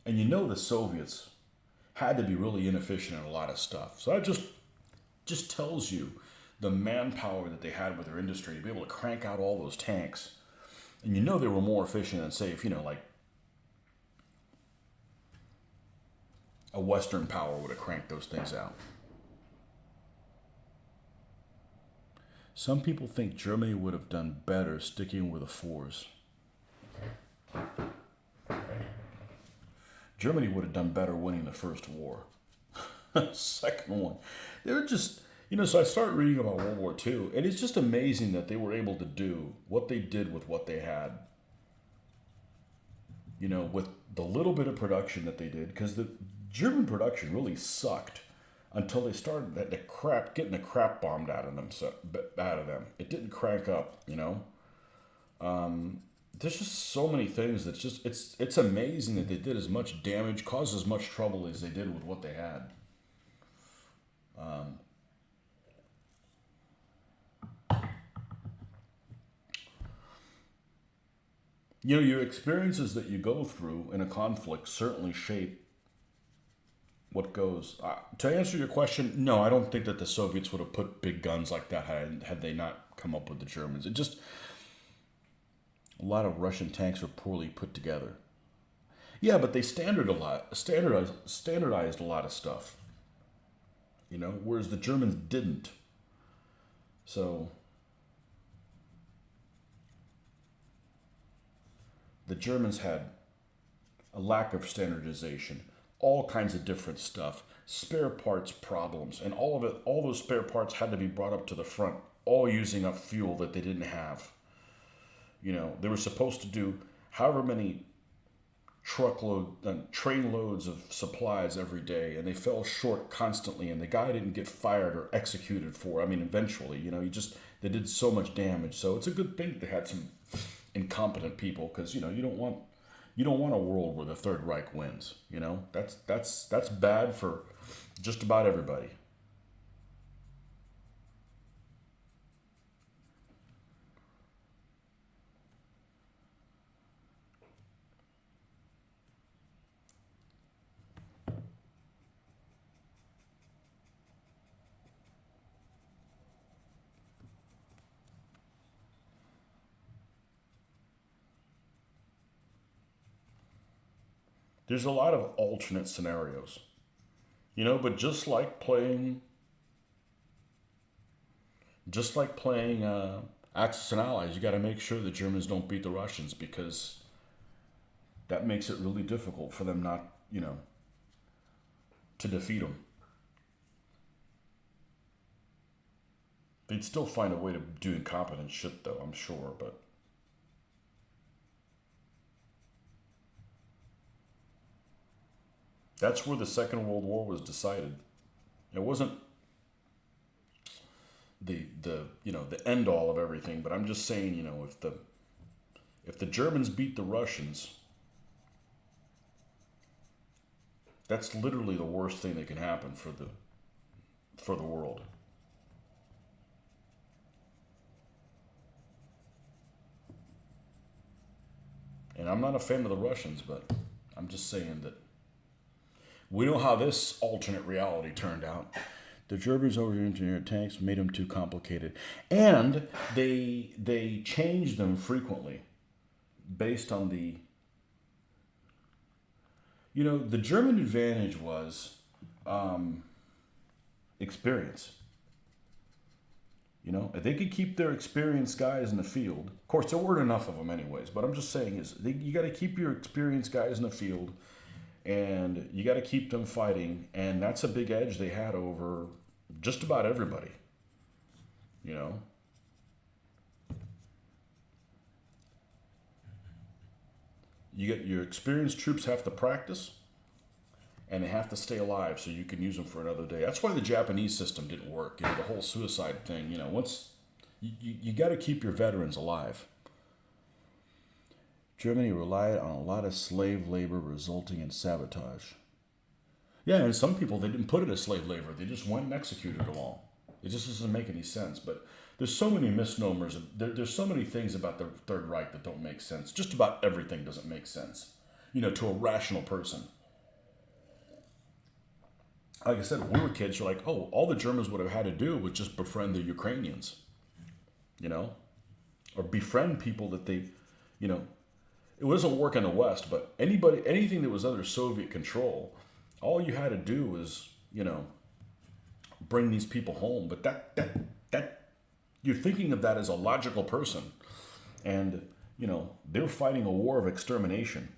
and the Soviets had to be really inefficient in a lot of stuff. So that just tells you the manpower that they had with their industry to be able to crank out all those tanks. And they were more efficient than, say, if, like a Western power would have cranked those things out. Some people think Germany would have done better sticking with the fours. Germany would have done better winning the first war. Second one. They were just, so I started reading about World War II, and it's just amazing that they were able to do what they did with what they had. With the little bit of production that they did, because the German production really sucked until they started getting the crap bombed out of them. It didn't crank up, There's just so many things that's just, it's amazing that they did as much damage, caused as much trouble as they did with what they had. Your experiences that you go through in a conflict certainly shape what goes. To answer your question, no, I don't think that the Soviets would have put big guns like that had they not come up with the Germans. A lot of Russian tanks are poorly put together. Yeah, but they standardized a lot of stuff. Whereas the Germans didn't. So the Germans had a lack of standardization, all kinds of different stuff, spare parts problems, and all those spare parts had to be brought up to the front, all using up fuel that they didn't have. They were supposed to do however many train loads of supplies every day, and they fell short constantly, and the guy didn't get fired or executed eventually, they did so much damage. So it's a good thing that they had some incompetent people, because, you don't want a world where the Third Reich wins, that's bad for just about everybody. There's a lot of alternate scenarios, but just like playing Axis and Allies, you got to make sure the Germans don't beat the Russians, because that makes it really difficult for them not, to defeat them. They'd still find a way to do incompetent shit, though, I'm sure, but That's where the Second World War was decided. It wasn't the the end all of everything, but I'm just saying, if the Germans beat the Russians, that's literally the worst thing that can happen for the world. And I'm not a fan of the Russians, but I'm just saying that we know how this alternate reality turned out. The Germans over-engineered tanks made them too complicated, and they changed them frequently based on the German advantage was experience. If they could keep their experienced guys in the field. Of course, there weren't enough of them anyways, but I'm just saying you got to keep your experienced guys in the field, and you got to keep them fighting, and that's a big edge they had over just about everybody. You know, you get your experienced troops have to practice, and they have to stay alive so you can use them for another day. That's why the Japanese system didn't work. The whole suicide thing. Once you got to keep your veterans alive. Germany relied on a lot of slave labor, resulting in sabotage. Yeah, and some people, they didn't put it as slave labor. They just went and executed them all. It just doesn't make any sense. But there's so many misnomers. There's so many things about the Third Reich that don't make sense. Just about everything doesn't make sense, to a rational person. Like I said, when we were kids, you're like, oh, all the Germans would have had to do was just befriend the Ukrainians, or befriend people that you know, it wasn't work in the West, but anything that was under Soviet control, all you had to do was, bring these people home. But that you're thinking of that as a logical person, and they're fighting a war of extermination.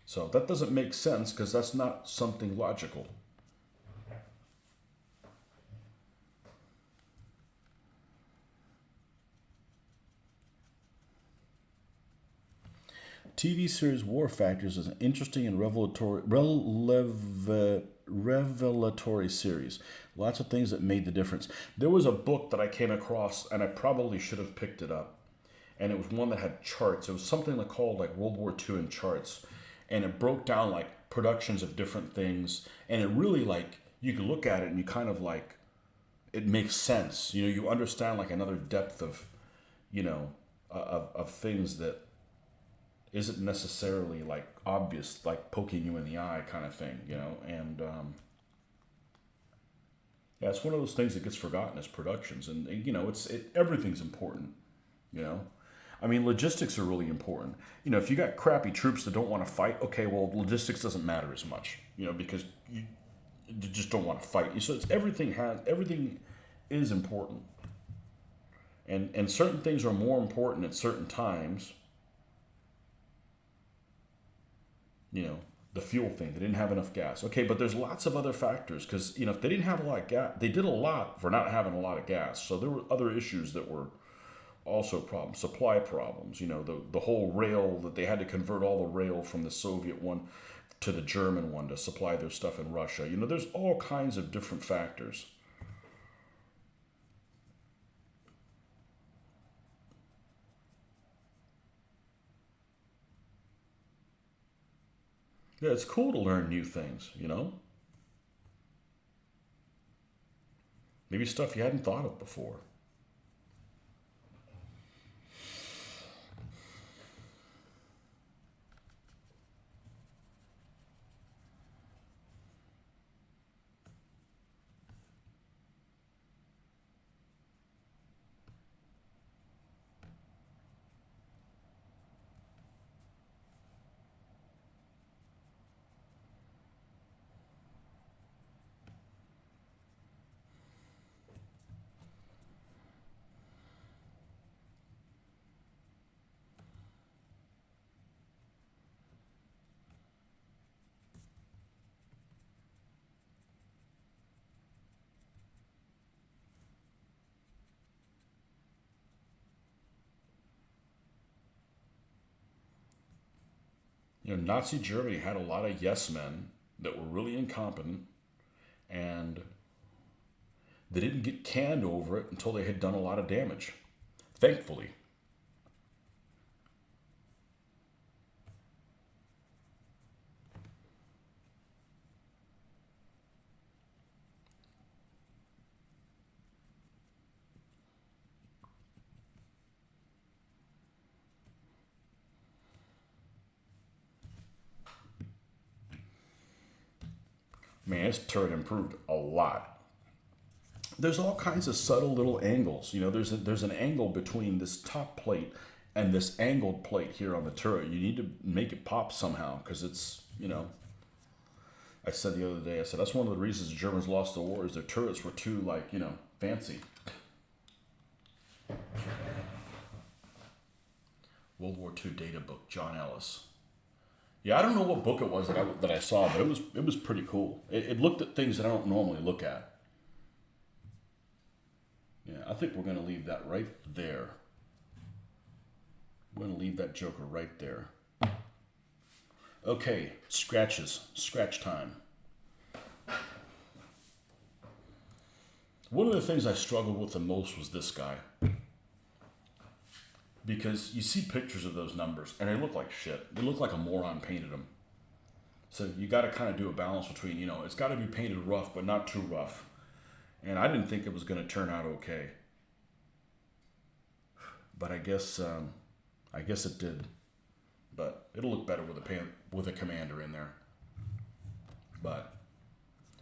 So that doesn't make sense because that's not something logical. TV series War Factors is an interesting and revelatory series. Lots of things that made the difference. There was a book that I came across, and I probably should have picked it up. And it was one that had charts. It was something called World War II in charts. And it broke down productions of different things. And it really you could look at it and you kind of it makes sense. You understand another depth of, of things that isn't necessarily obvious, poking you in the eye kind of thing, and yeah, it's one of those things that gets forgotten as productions, and everything's important, I mean, logistics are really important. If you got crappy troops that don't want to fight, okay, well, logistics doesn't matter as much, because you just don't want to fight. So everything is important, and certain things are more important at certain times. The fuel thing, they didn't have enough gas. Okay, but there's lots of other factors because, if they didn't have a lot of gas, they did a lot for not having a lot of gas. So there were other issues that were also problems, supply problems, the whole rail that they had to convert all the rail from the Soviet one to the German one to supply their stuff in Russia. There's all kinds of different factors. Yeah, it's cool to learn new things, Maybe stuff you hadn't thought of before. Nazi Germany had a lot of yes men that were really incompetent, and they didn't get canned over it until they had done a lot of damage. Thankfully. Man, this turret improved a lot. There's all kinds of subtle little angles. There's an angle between this top plate and this angled plate here on the turret. You need to make it pop somehow because it's. I said the other day, I said that's one of the reasons the Germans lost the war is their turrets were too fancy. World War II data book, John Ellis. Yeah, I don't know what book it was that I saw, but it was pretty cool. It looked at things that I don't normally look at. Yeah, I think we're going to leave that right there. We're going to leave that joker right there. Okay, scratches. Scratch time. One of the things I struggled with the most was this guy. Because you see pictures of those numbers, and they look like shit. They look like a moron painted them. So you got to kind of do a balance between, it's got to be painted rough, but not too rough. And I didn't think it was going to turn out okay. But I guess it did. But it'll look better with a commander in there. But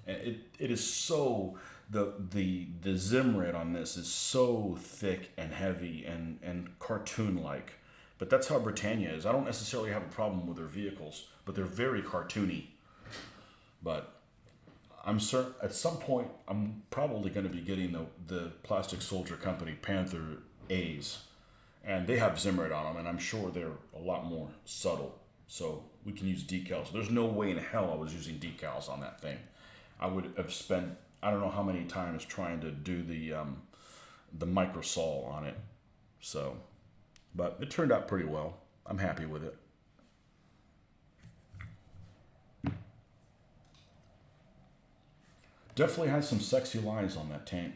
it is so the Zimrit on this is so thick and heavy and cartoon like. But that's how Britannia is. I don't necessarily have a problem with their vehicles, but they're very cartoony. But I'm certain at some point I'm probably going to be getting the Plastic Soldier Company Panther A's. And they have Zimrit on them, and I'm sure they're a lot more subtle. So we can use decals. There's no way in hell I was using decals on that thing. I would have spent I don't know how many times trying to do the microsol on it. So, but it turned out pretty well. I'm happy with it. Definitely has some sexy lines on that tank.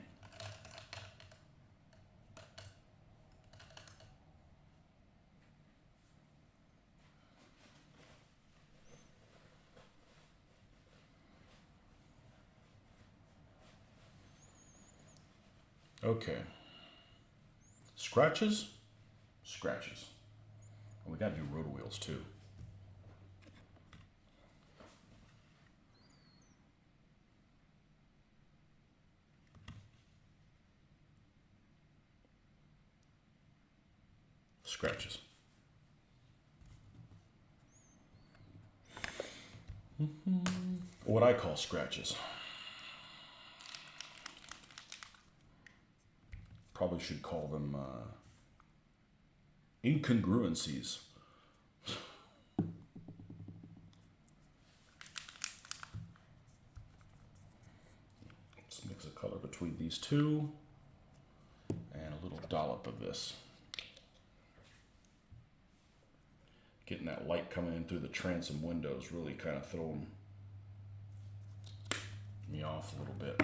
Okay. Scratches? Scratches. Oh, we got to do rotor wheels too. Scratches. What I call scratches. Probably should call them incongruencies. Let's mix a color between these two and a little dollop of this. Getting that light coming in through the transom windows really kind of throwing me off a little bit.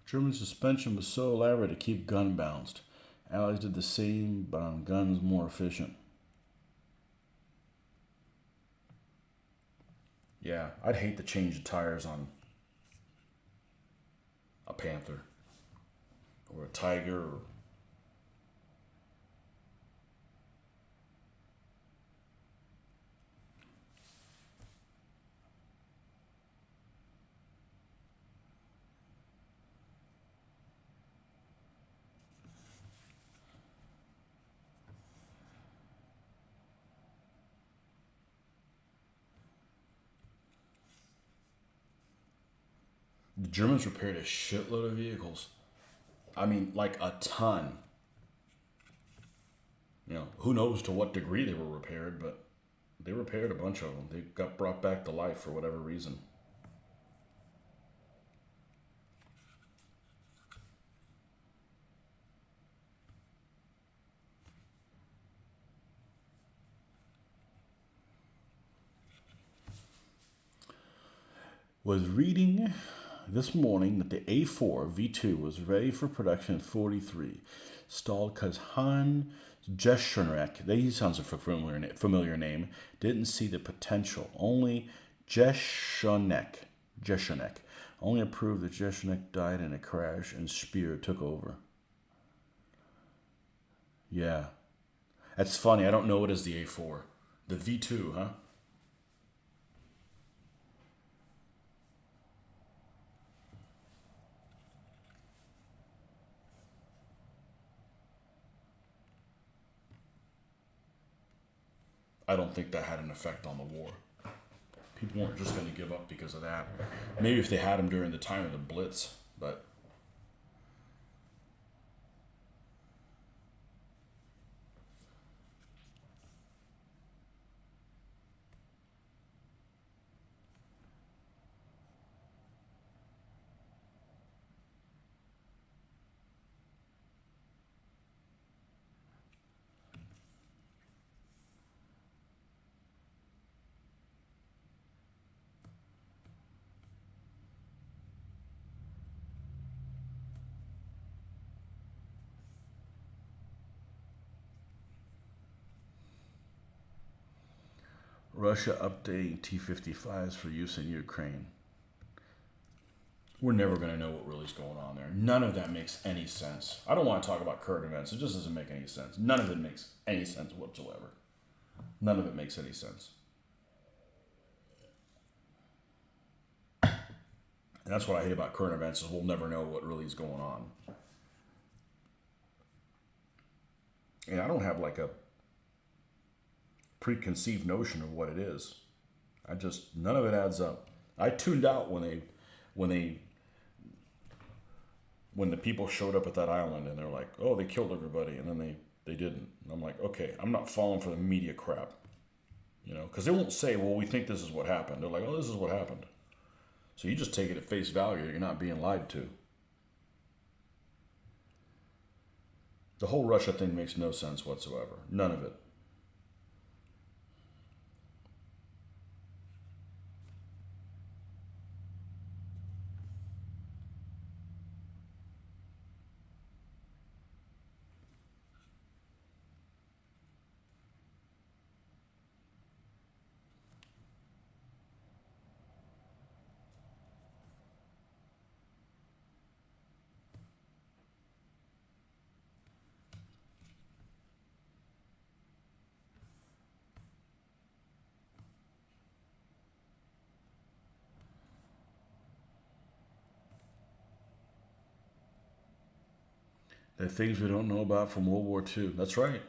German suspension was so elaborate to keep gun balanced. Allies did the same, but on guns more efficient. Yeah, I'd hate to change the tires on a Panther or a Tiger. The Germans repaired a shitload of vehicles. I mean, like a ton. You know, who knows to what degree they were repaired, but they repaired a bunch of them. They got brought back to life for whatever reason. Was reading this morning that the A4 V2 was ready for production in 43. Stalled because Han Jeschonek, he sounds a familiar name, didn't see the potential. Only Jeschonek only approved that Jeschonek died in a crash and Spear took over. Yeah. That's funny. I don't know it as the A4. The V2, huh? I don't think that had an effect on the war. People weren't just going to give up because of that. Maybe if they had them during the time of the Blitz, but Russia updating T-55s for use in Ukraine. We're never going to know what really is going on there. None of that makes any sense. I don't want to talk about current events. It just doesn't make any sense. None of it makes any sense whatsoever. None of it makes any sense. And that's what I hate about current events is we'll never know what really is going on. And I don't have like a preconceived notion of what it is. None of it adds up. I tuned out when the people showed up at that island and they're like, oh, they killed everybody, and then they didn't. And I'm like, okay, I'm not falling for the media crap, you know, because they won't say, well, we think this is what happened. They're like, oh, this is what happened. So you just take it at face value. You're not being lied to. The whole Russia thing makes no sense whatsoever. None of it. There are things we don't know about from World War II. That's right.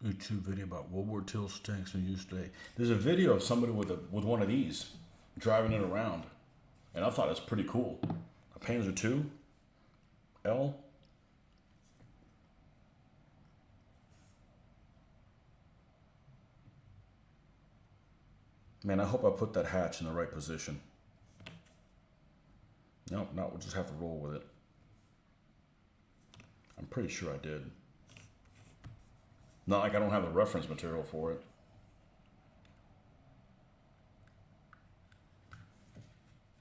YouTube video about World War II tanks in use today. There's a video of somebody with one of these driving it around, and I thought it's pretty cool. A Panzer II L. Man, I hope I put that hatch in the right position. No, we'll just have to roll with it. I'm pretty sure I did. Not like I don't have the reference material for it.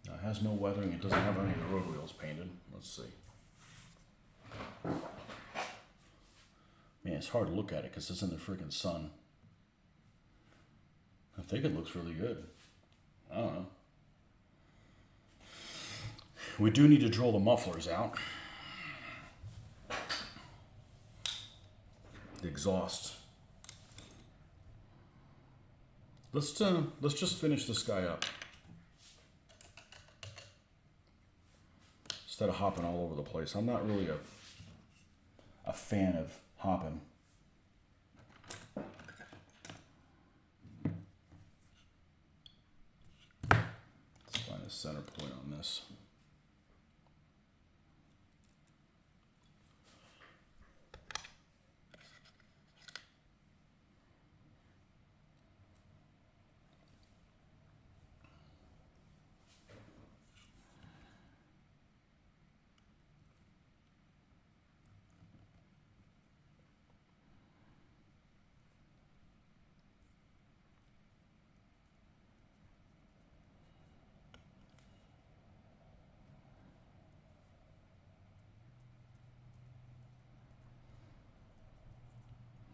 Now, it has no weathering. It doesn't have any of the road wheels painted. Let's see. Man, it's hard to look at it because it's in the freaking sun. I think it looks really good. I don't know. We do need to drill the mufflers out. The exhaust. Let's just finish this guy up. Instead of hopping all over the place. I'm not really a fan of hopping. Let's find a center point on this.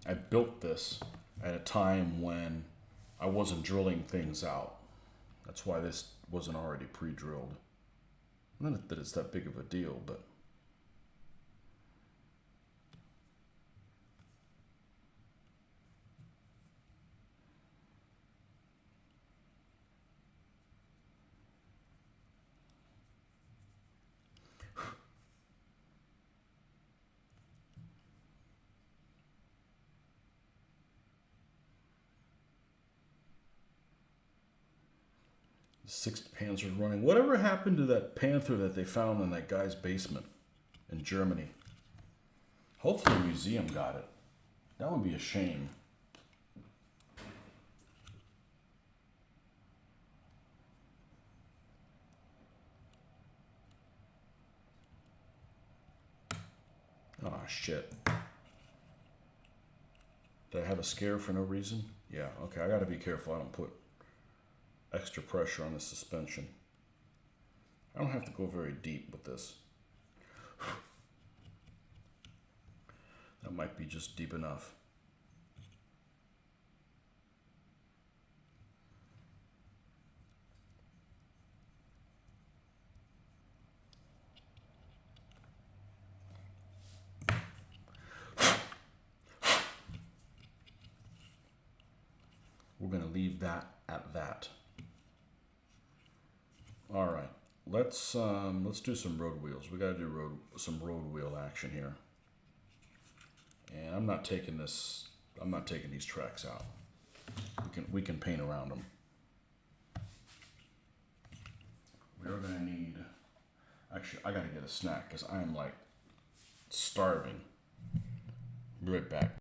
I built this at a time when I wasn't drilling things out. That's why this wasn't already pre-drilled. Not that it's that big of a deal, but the 6th Panzer running. Whatever happened to that Panther that they found in that guy's basement in Germany? Hopefully a museum got it. That would be a shame. Oh, shit. Did I have a scare for no reason? Yeah, okay, I gotta be careful I don't put extra pressure on the suspension. I don't have to go very deep with this. That might be just deep enough. We're gonna leave that at that. All right, let's do some road wheels. We gotta do some road wheel action here. And I'm not taking these tracks out. We can paint around them. We are gonna need. Actually, I gotta get a snack because I am like starving. Be right back.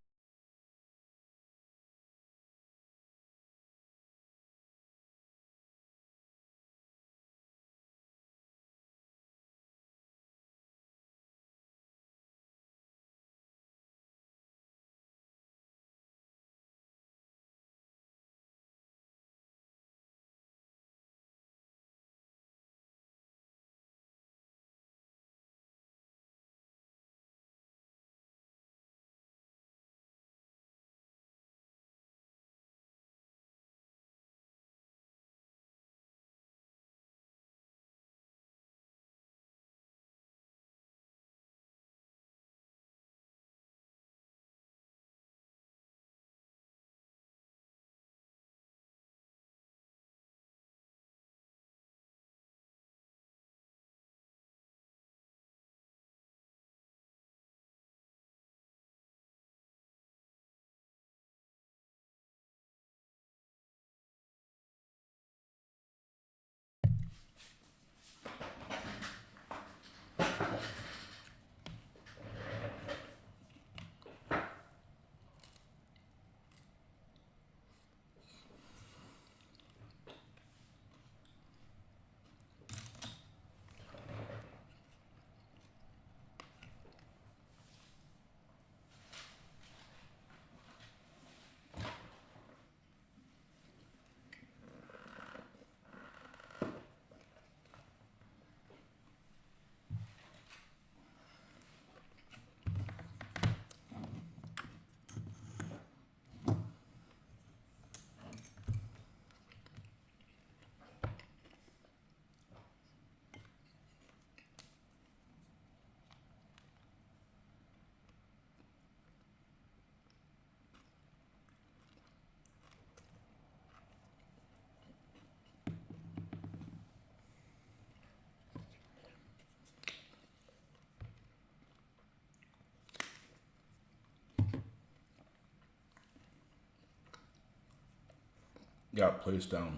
got a place down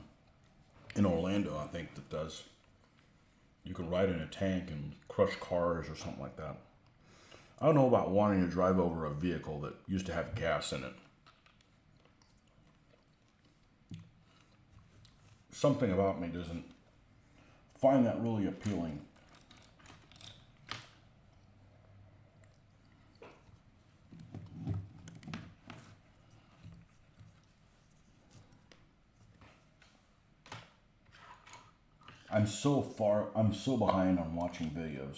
in Orlando, I think, that does. You can ride in a tank and crush cars or something like that. I don't know about wanting to drive over a vehicle that used to have gas in it. Something about me doesn't find that really appealing. I'm so behind on watching videos.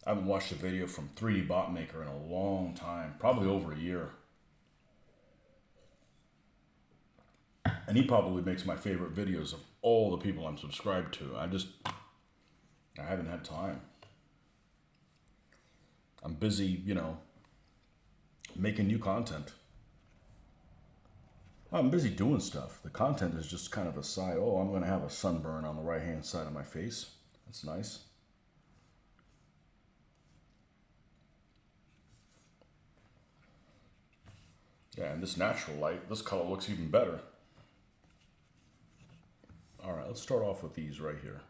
I haven't watched a video from 3D Bot Maker in a long time, probably over a year. And he probably makes my favorite videos of all the people I'm subscribed to. I haven't had time. I'm busy, making new content. I'm busy doing stuff. The content is just kind of a side. Oh, I'm going to have a sunburn on the right-hand side of my face. That's nice. Yeah, and this natural light, this color looks even better. All right, let's start off with these right here.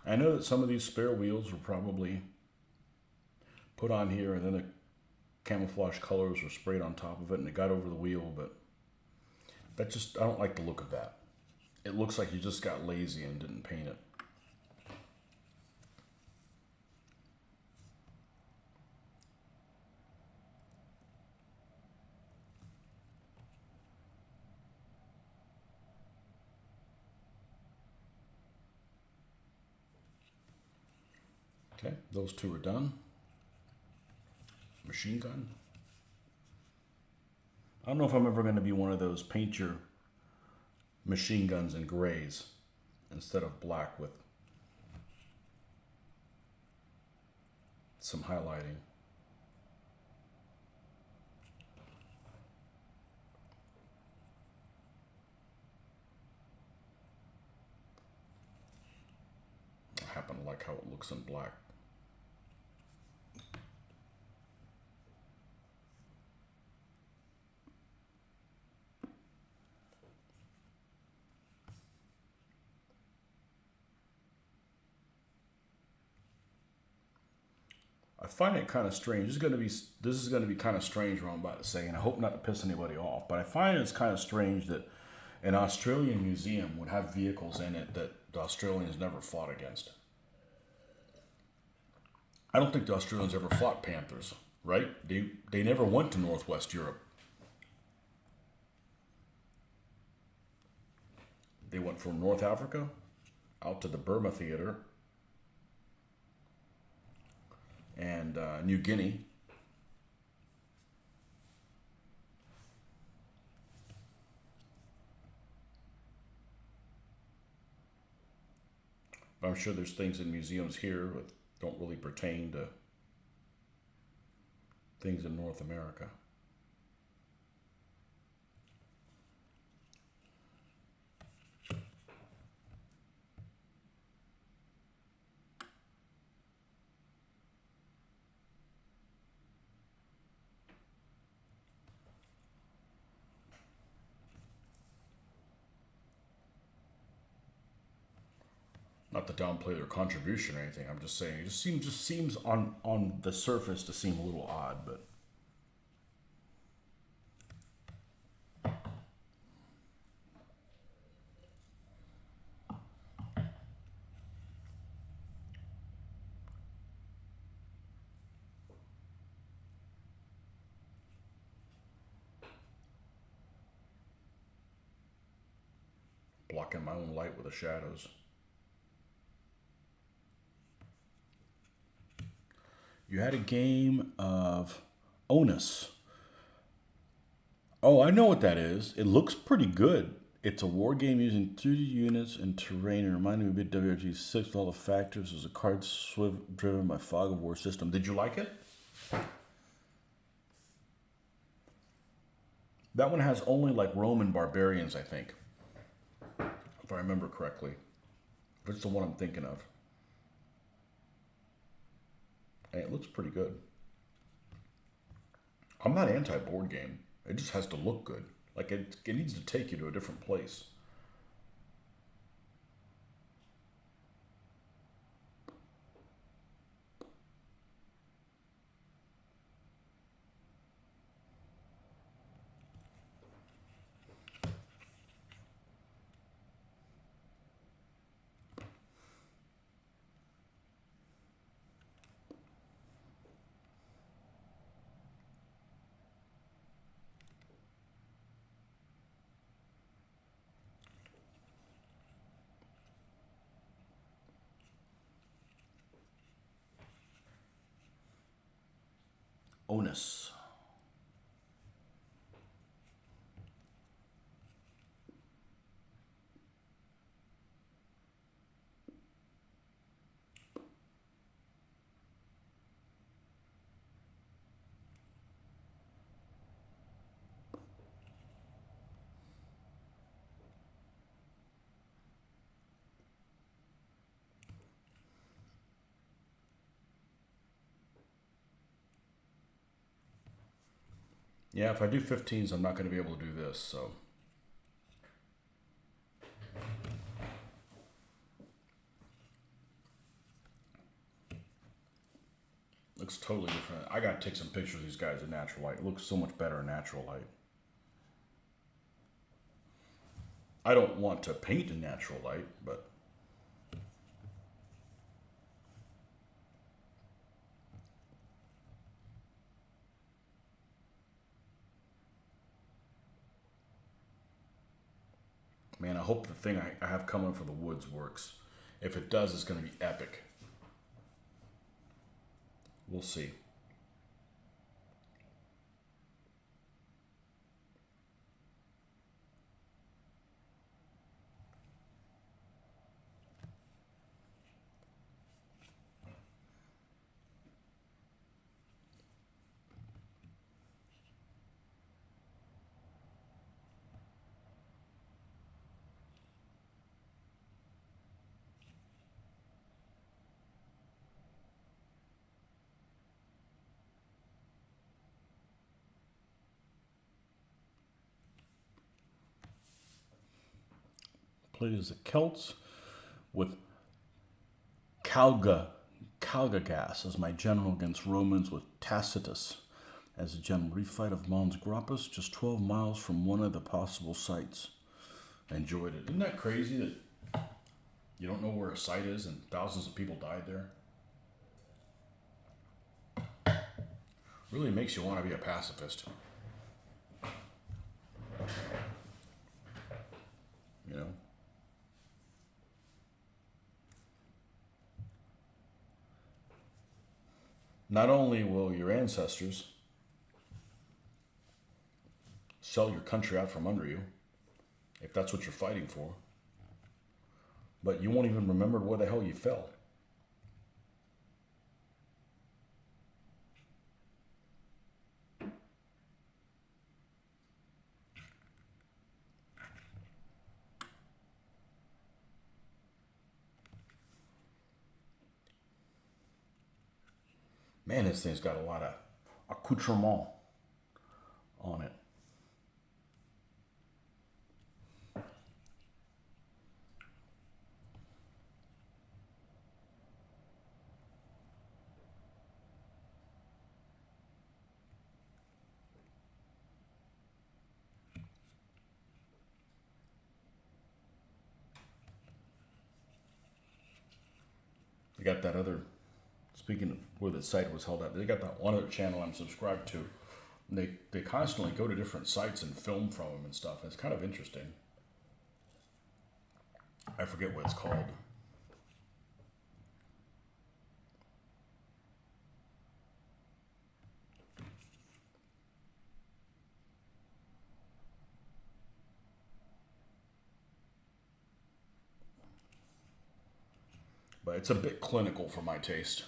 I know that some of these spare wheels were probably put on here and then the camouflage colors were sprayed on top of it and it got over the wheel, but I don't like the look of that. It looks like you just got lazy and didn't paint it. Okay, those two are done. Machine gun. I don't know if I'm ever going to be one of those paint your machine guns in grays instead of black with some highlighting. I happen to like how it looks in black. I find it kind of strange. This is going to be kind of strange what I'm about to say, and I hope not to piss anybody off. But I find it's kind of strange that an Australian museum would have vehicles in it that the Australians never fought against. I don't think the Australians ever fought Panthers, right? They never went to Northwest Europe. They went from North Africa out to the Burma Theater and New Guinea. I'm sure there's things in museums here that don't really pertain to things in North America. Not to downplay their contribution or anything. I'm just saying it just seems on the surface to seem a little odd, but blocking my own light with the shadows. You had a game of Onus. Oh, I know what that is. It looks pretty good. It's a war game using 2D units and terrain. It reminded me a bit of WRG 6 with all the factors. It was a card driven by Fog of War system. Did you like it? That one has only like Roman barbarians, I think. If I remember correctly. If it's the one I'm thinking of. And it looks pretty good. I'm not anti-board game. It just has to look good. Like it needs to take you to a different place. Onus. Yeah, if I do 15s, I'm not going to be able to do this, so. Looks totally different. I got to take some pictures of these guys in natural light. It looks so much better in natural light. I don't want to paint in natural light, but. Man, I hope the thing I have coming for the woods works. If it does, it's going to be epic. We'll see. Played as the Celts with Calgagas as my general against Romans with Tacitus as the general. Refight of Mons Grappus, just 12 miles from one of the possible sites. I enjoyed it. Isn't that crazy that you don't know where a site is and thousands of people died there? Really makes you want to be a pacifist. You know? Not only will your ancestors sell your country out from under you, if that's what you're fighting for, but you won't even remember where the hell you fell. Man, this thing's got a lot of accoutrement on it. They got that other, speaking of where the site was held at, they got that one other channel I'm subscribed to. And they constantly go to different sites and film from them and stuff. And it's kind of interesting. I forget what it's called. But it's a bit clinical for my taste.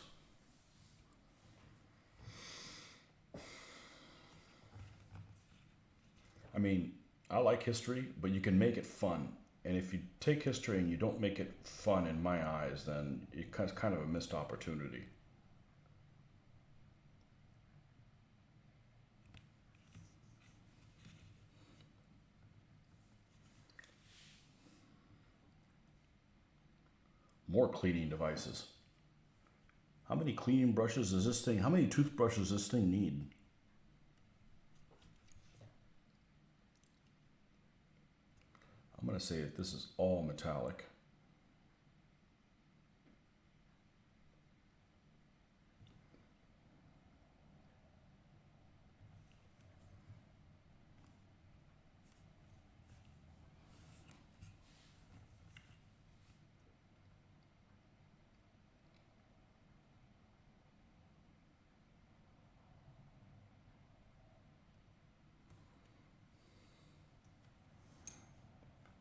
I mean, I like history, but you can make it fun. And if you take history and you don't make it fun in my eyes, then it's kind of a missed opportunity. More cleaning devices. How many cleaning brushes does this thing, how many toothbrushes does this thing need? I'm going to say that this is all metallic.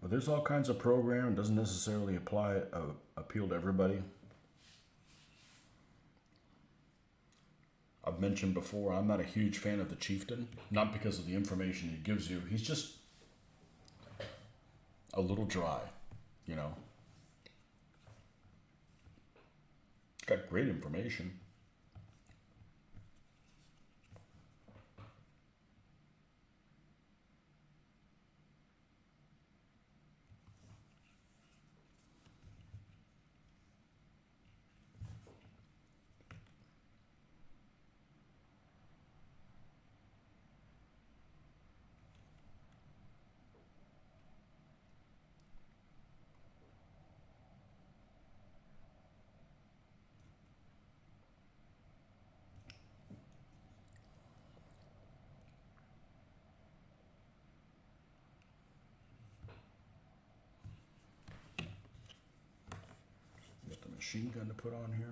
But there's all kinds of program. It doesn't necessarily appeal to everybody. I've mentioned before, I'm not a huge fan of the Chieftain. Not because of the information he gives you. He's just a little dry, you know. Got great information. Got the machine gun to put on here.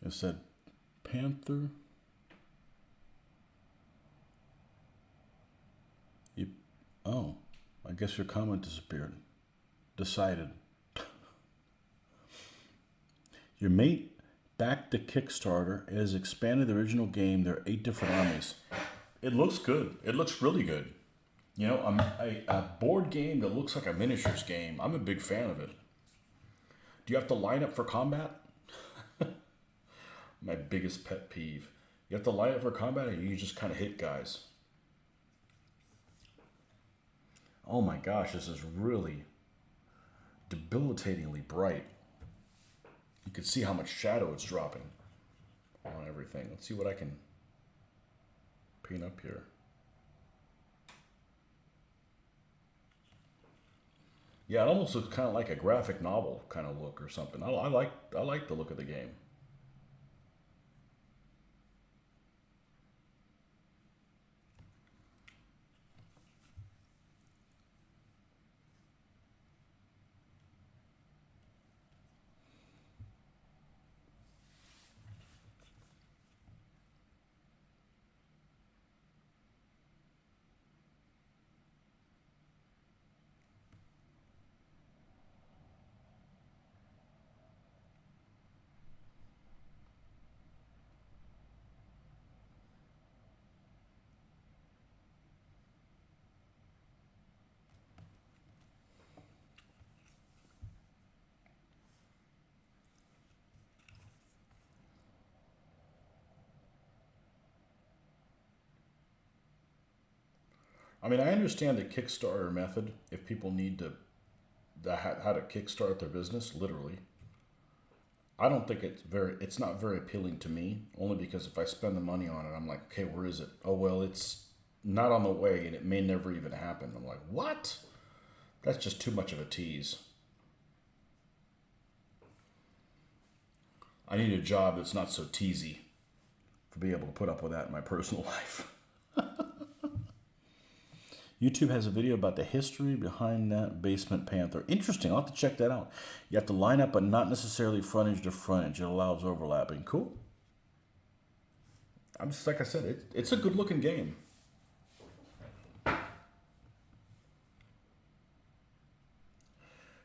It said Panther. You, oh, I guess your comment disappeared. Decided. Your mate backed the Kickstarter. It has expanded the original game. There are 8 different armies. It looks good. It looks really good. You know, a board game that looks like a miniatures game. I'm a big fan of it. Do you have to line up for combat? My biggest pet peeve. You have to line up for combat, or you just kind of hit guys. Oh my gosh, this is really debilitatingly bright. You can see how much shadow it's dropping on everything. Let's see what I can paint up here. Yeah, it almost looks kind of like a graphic novel kind of look or something. I like the look of the game. I mean, I understand the Kickstarter method if people need to how to kickstart their business, literally. I don't think it's not very appealing to me, only because if I spend the money on it, I'm like, okay, where is it? Oh, well, it's not on the way and it may never even happen. I'm like, what? That's just too much of a tease. I need a job that's not so teasy to be able to put up with that in my personal life. YouTube has a video about the history behind that basement panther. Interesting. I'll have to check that out. You have to line up, but not necessarily frontage to frontage. It allows overlapping. Cool. I'm just like I said, it's a good looking game.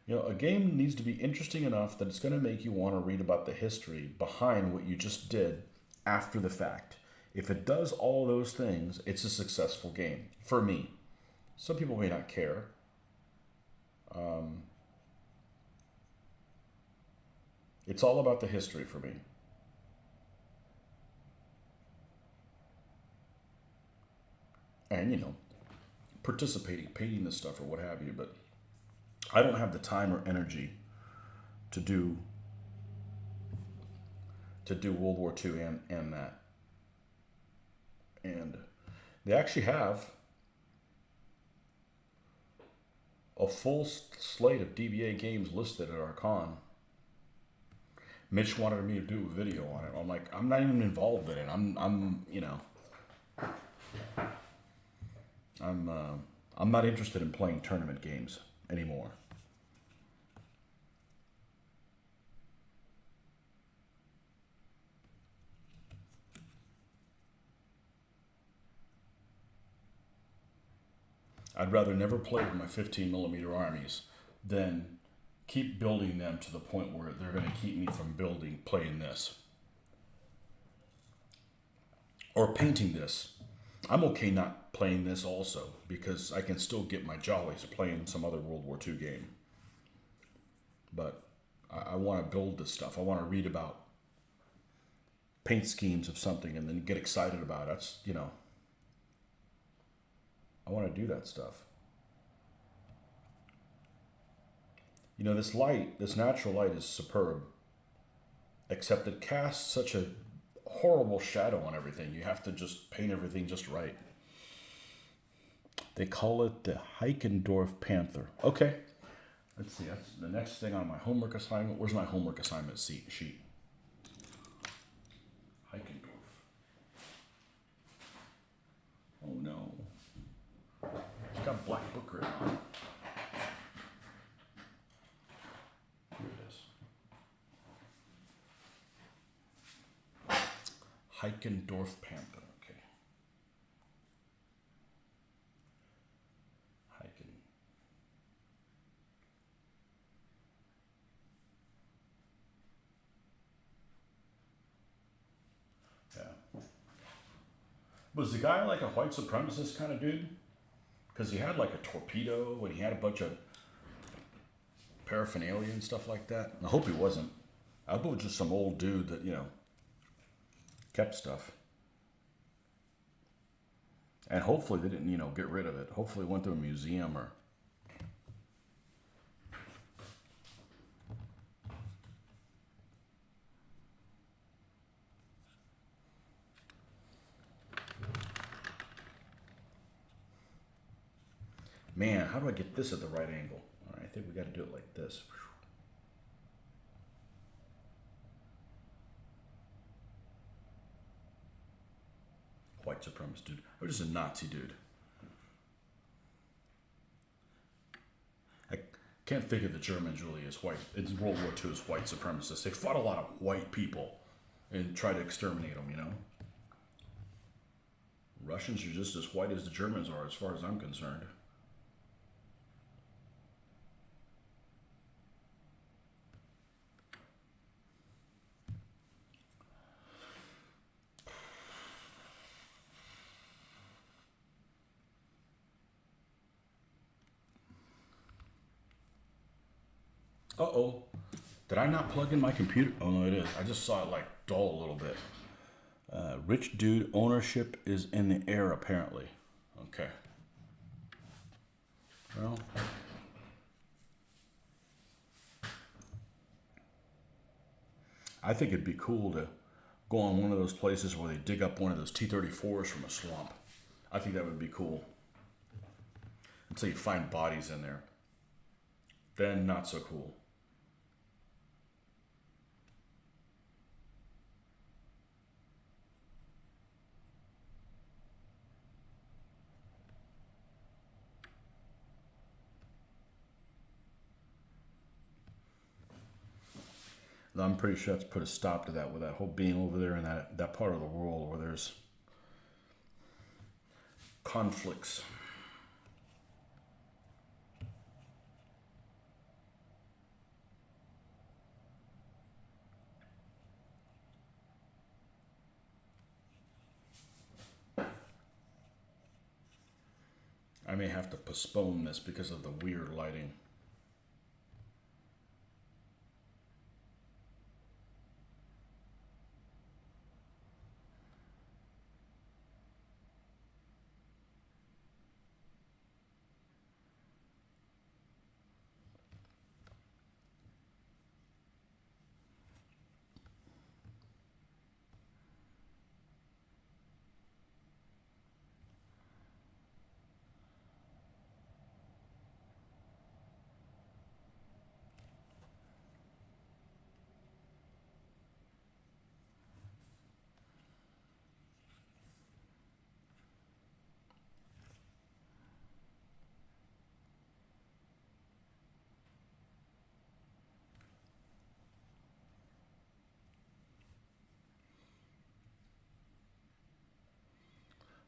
You know, a game needs to be interesting enough that it's going to make you want to read about the history behind what you just did after the fact. If it does all those things, it's a successful game for me. Some people may not care. It's all about the history for me. And, you know, participating, painting this stuff or what have you, but I don't have the time or energy to do World War II and that. And they actually have a full slate of DBA games listed at our con. Mitch wanted me to do a video on it. I'm like, I'm not even involved in it. I'm not interested in playing tournament games anymore. I'd rather never play with my 15mm armies than keep building them to the point where they're going to keep me from playing this. Or painting this. I'm okay not playing this also, because I can still get my jollies playing some other World War II game. But I want to build this stuff. I want to read about paint schemes of something and then get excited about it. That's, you know, I want to do that stuff. You know, this light, this natural light is superb, except it casts such a horrible shadow on everything. You have to just paint everything just right. They call it the Heikendorf Panther. Okay, let's see. That's the next thing on my homework assignment. Where's my homework assignment sheet? Heikendorf. Oh no. It's got black book written on it. Here it is. Heikendorf Panther. Okay. Heiken. Yeah. Was the guy like a white supremacist kind of dude? Because he had like a torpedo and he had a bunch of paraphernalia and stuff like that. I hope he wasn't. I hope it was just some old dude that, you know, kept stuff. And hopefully they didn't, you know, get rid of it. Hopefully it went to a museum or... Man, how do I get this at the right angle? All right, I think we got to do it like this. White supremacist dude. Or just a Nazi dude. I can't think of the Germans really as white. In World War II as white supremacists. They fought a lot of white people and tried to exterminate them, you know. Russians are just as white as the Germans are, as far as I'm concerned. Uh-oh. Did I not plug in my computer? Oh, no, it is. I just saw it, like, dull a little bit. Rich dude ownership is in the air, apparently. Okay. Well. I think it'd be cool to go on one of those places where they dig up one of those T-34s from a swamp. I think that would be cool. Until you find bodies in there. Then not so cool. I'm pretty sure that's put a stop to that with that whole being over there in that part of the world where there's conflicts. I may have to postpone this because of the weird lighting.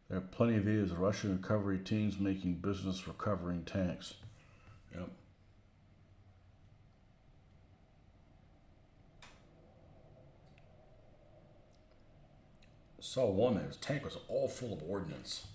There are plenty of videos of Russian recovery teams making business recovering tanks. Yep. Saw one that his tank was all full of ordnance.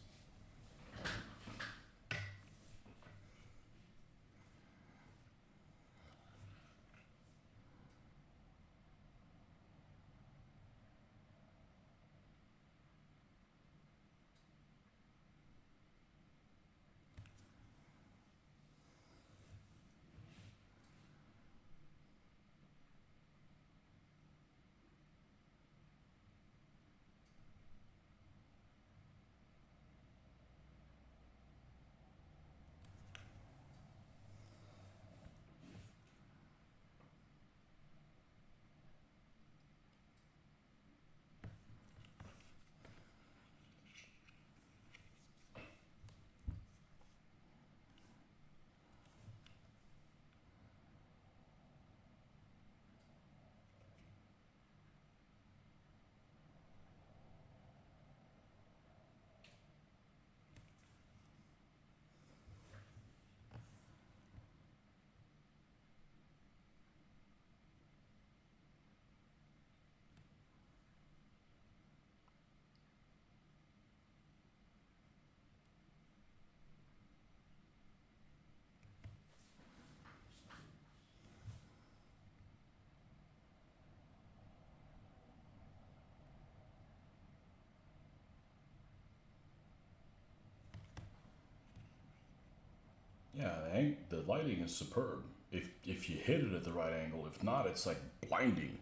Yeah, the lighting is superb. If you hit it at the right angle, if not, it's like blinding.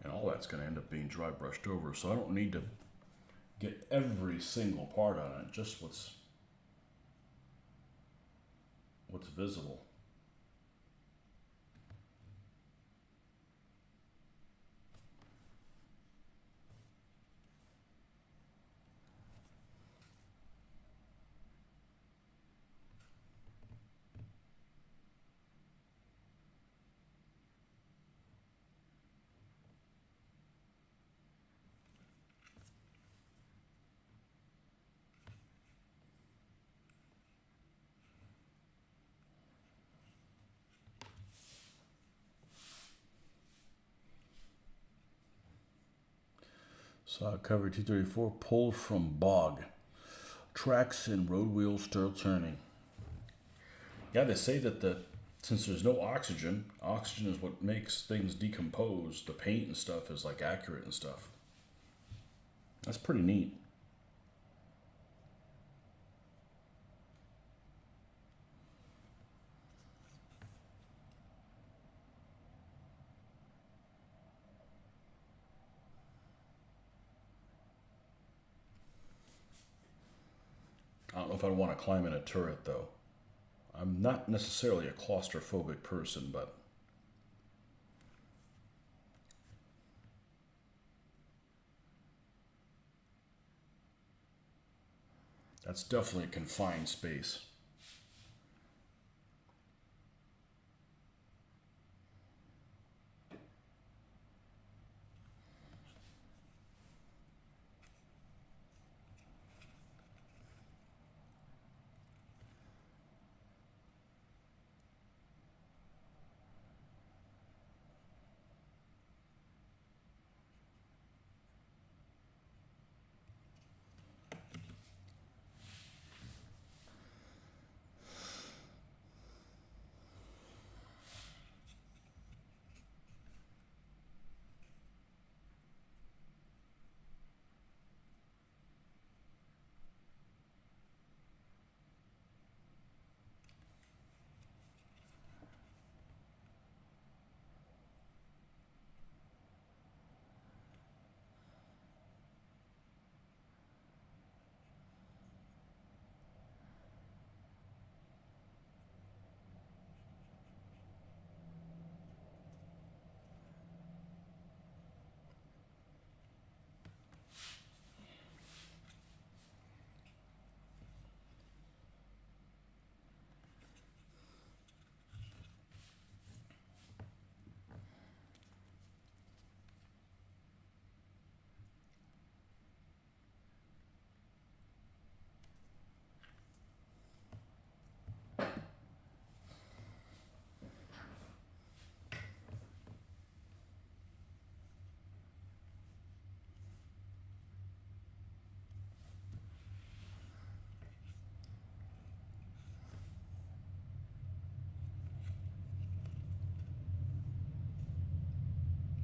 And all that's going to end up being dry brushed over, so I don't need to get every single part on it, just what's visible. Saw cover 234 pulled from bog. Tracks and road wheels still turning. Yeah, they say that the Since there's no oxygen, oxygen is what makes things decompose. The paint and stuff is like accurate and stuff. That's pretty neat. I don't know if I'd want to climb in a turret though. I'm not necessarily a claustrophobic person, but that's definitely a confined space.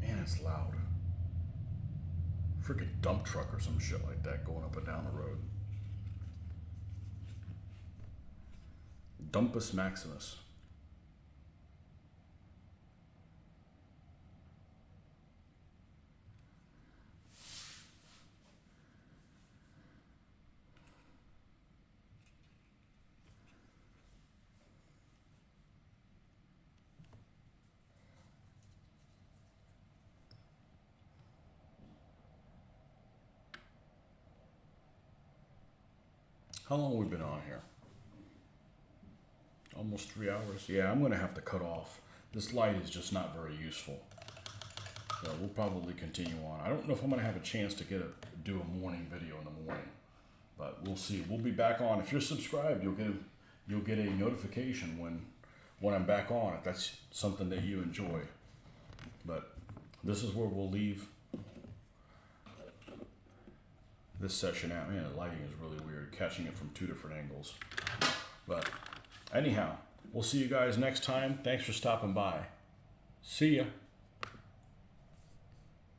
Man, it's loud. Freaking dump truck or some shit like that going up and down the road. Dumpus Maximus. How long have we been on here? Almost 3 hours. Yeah, I'm going to have to cut off. This light is just not very useful. So we'll probably continue on. I don't know if I'm going to have a chance to do a morning video in the morning, but we'll see. We'll be back on. If you're subscribed, you'll get a notification when I'm back on, if that's something that you enjoy. But this is where we'll leave this session out. Man, the lighting is really weird, catching it from 2 different angles. But anyhow, we'll see you guys next time. Thanks for stopping by. See ya.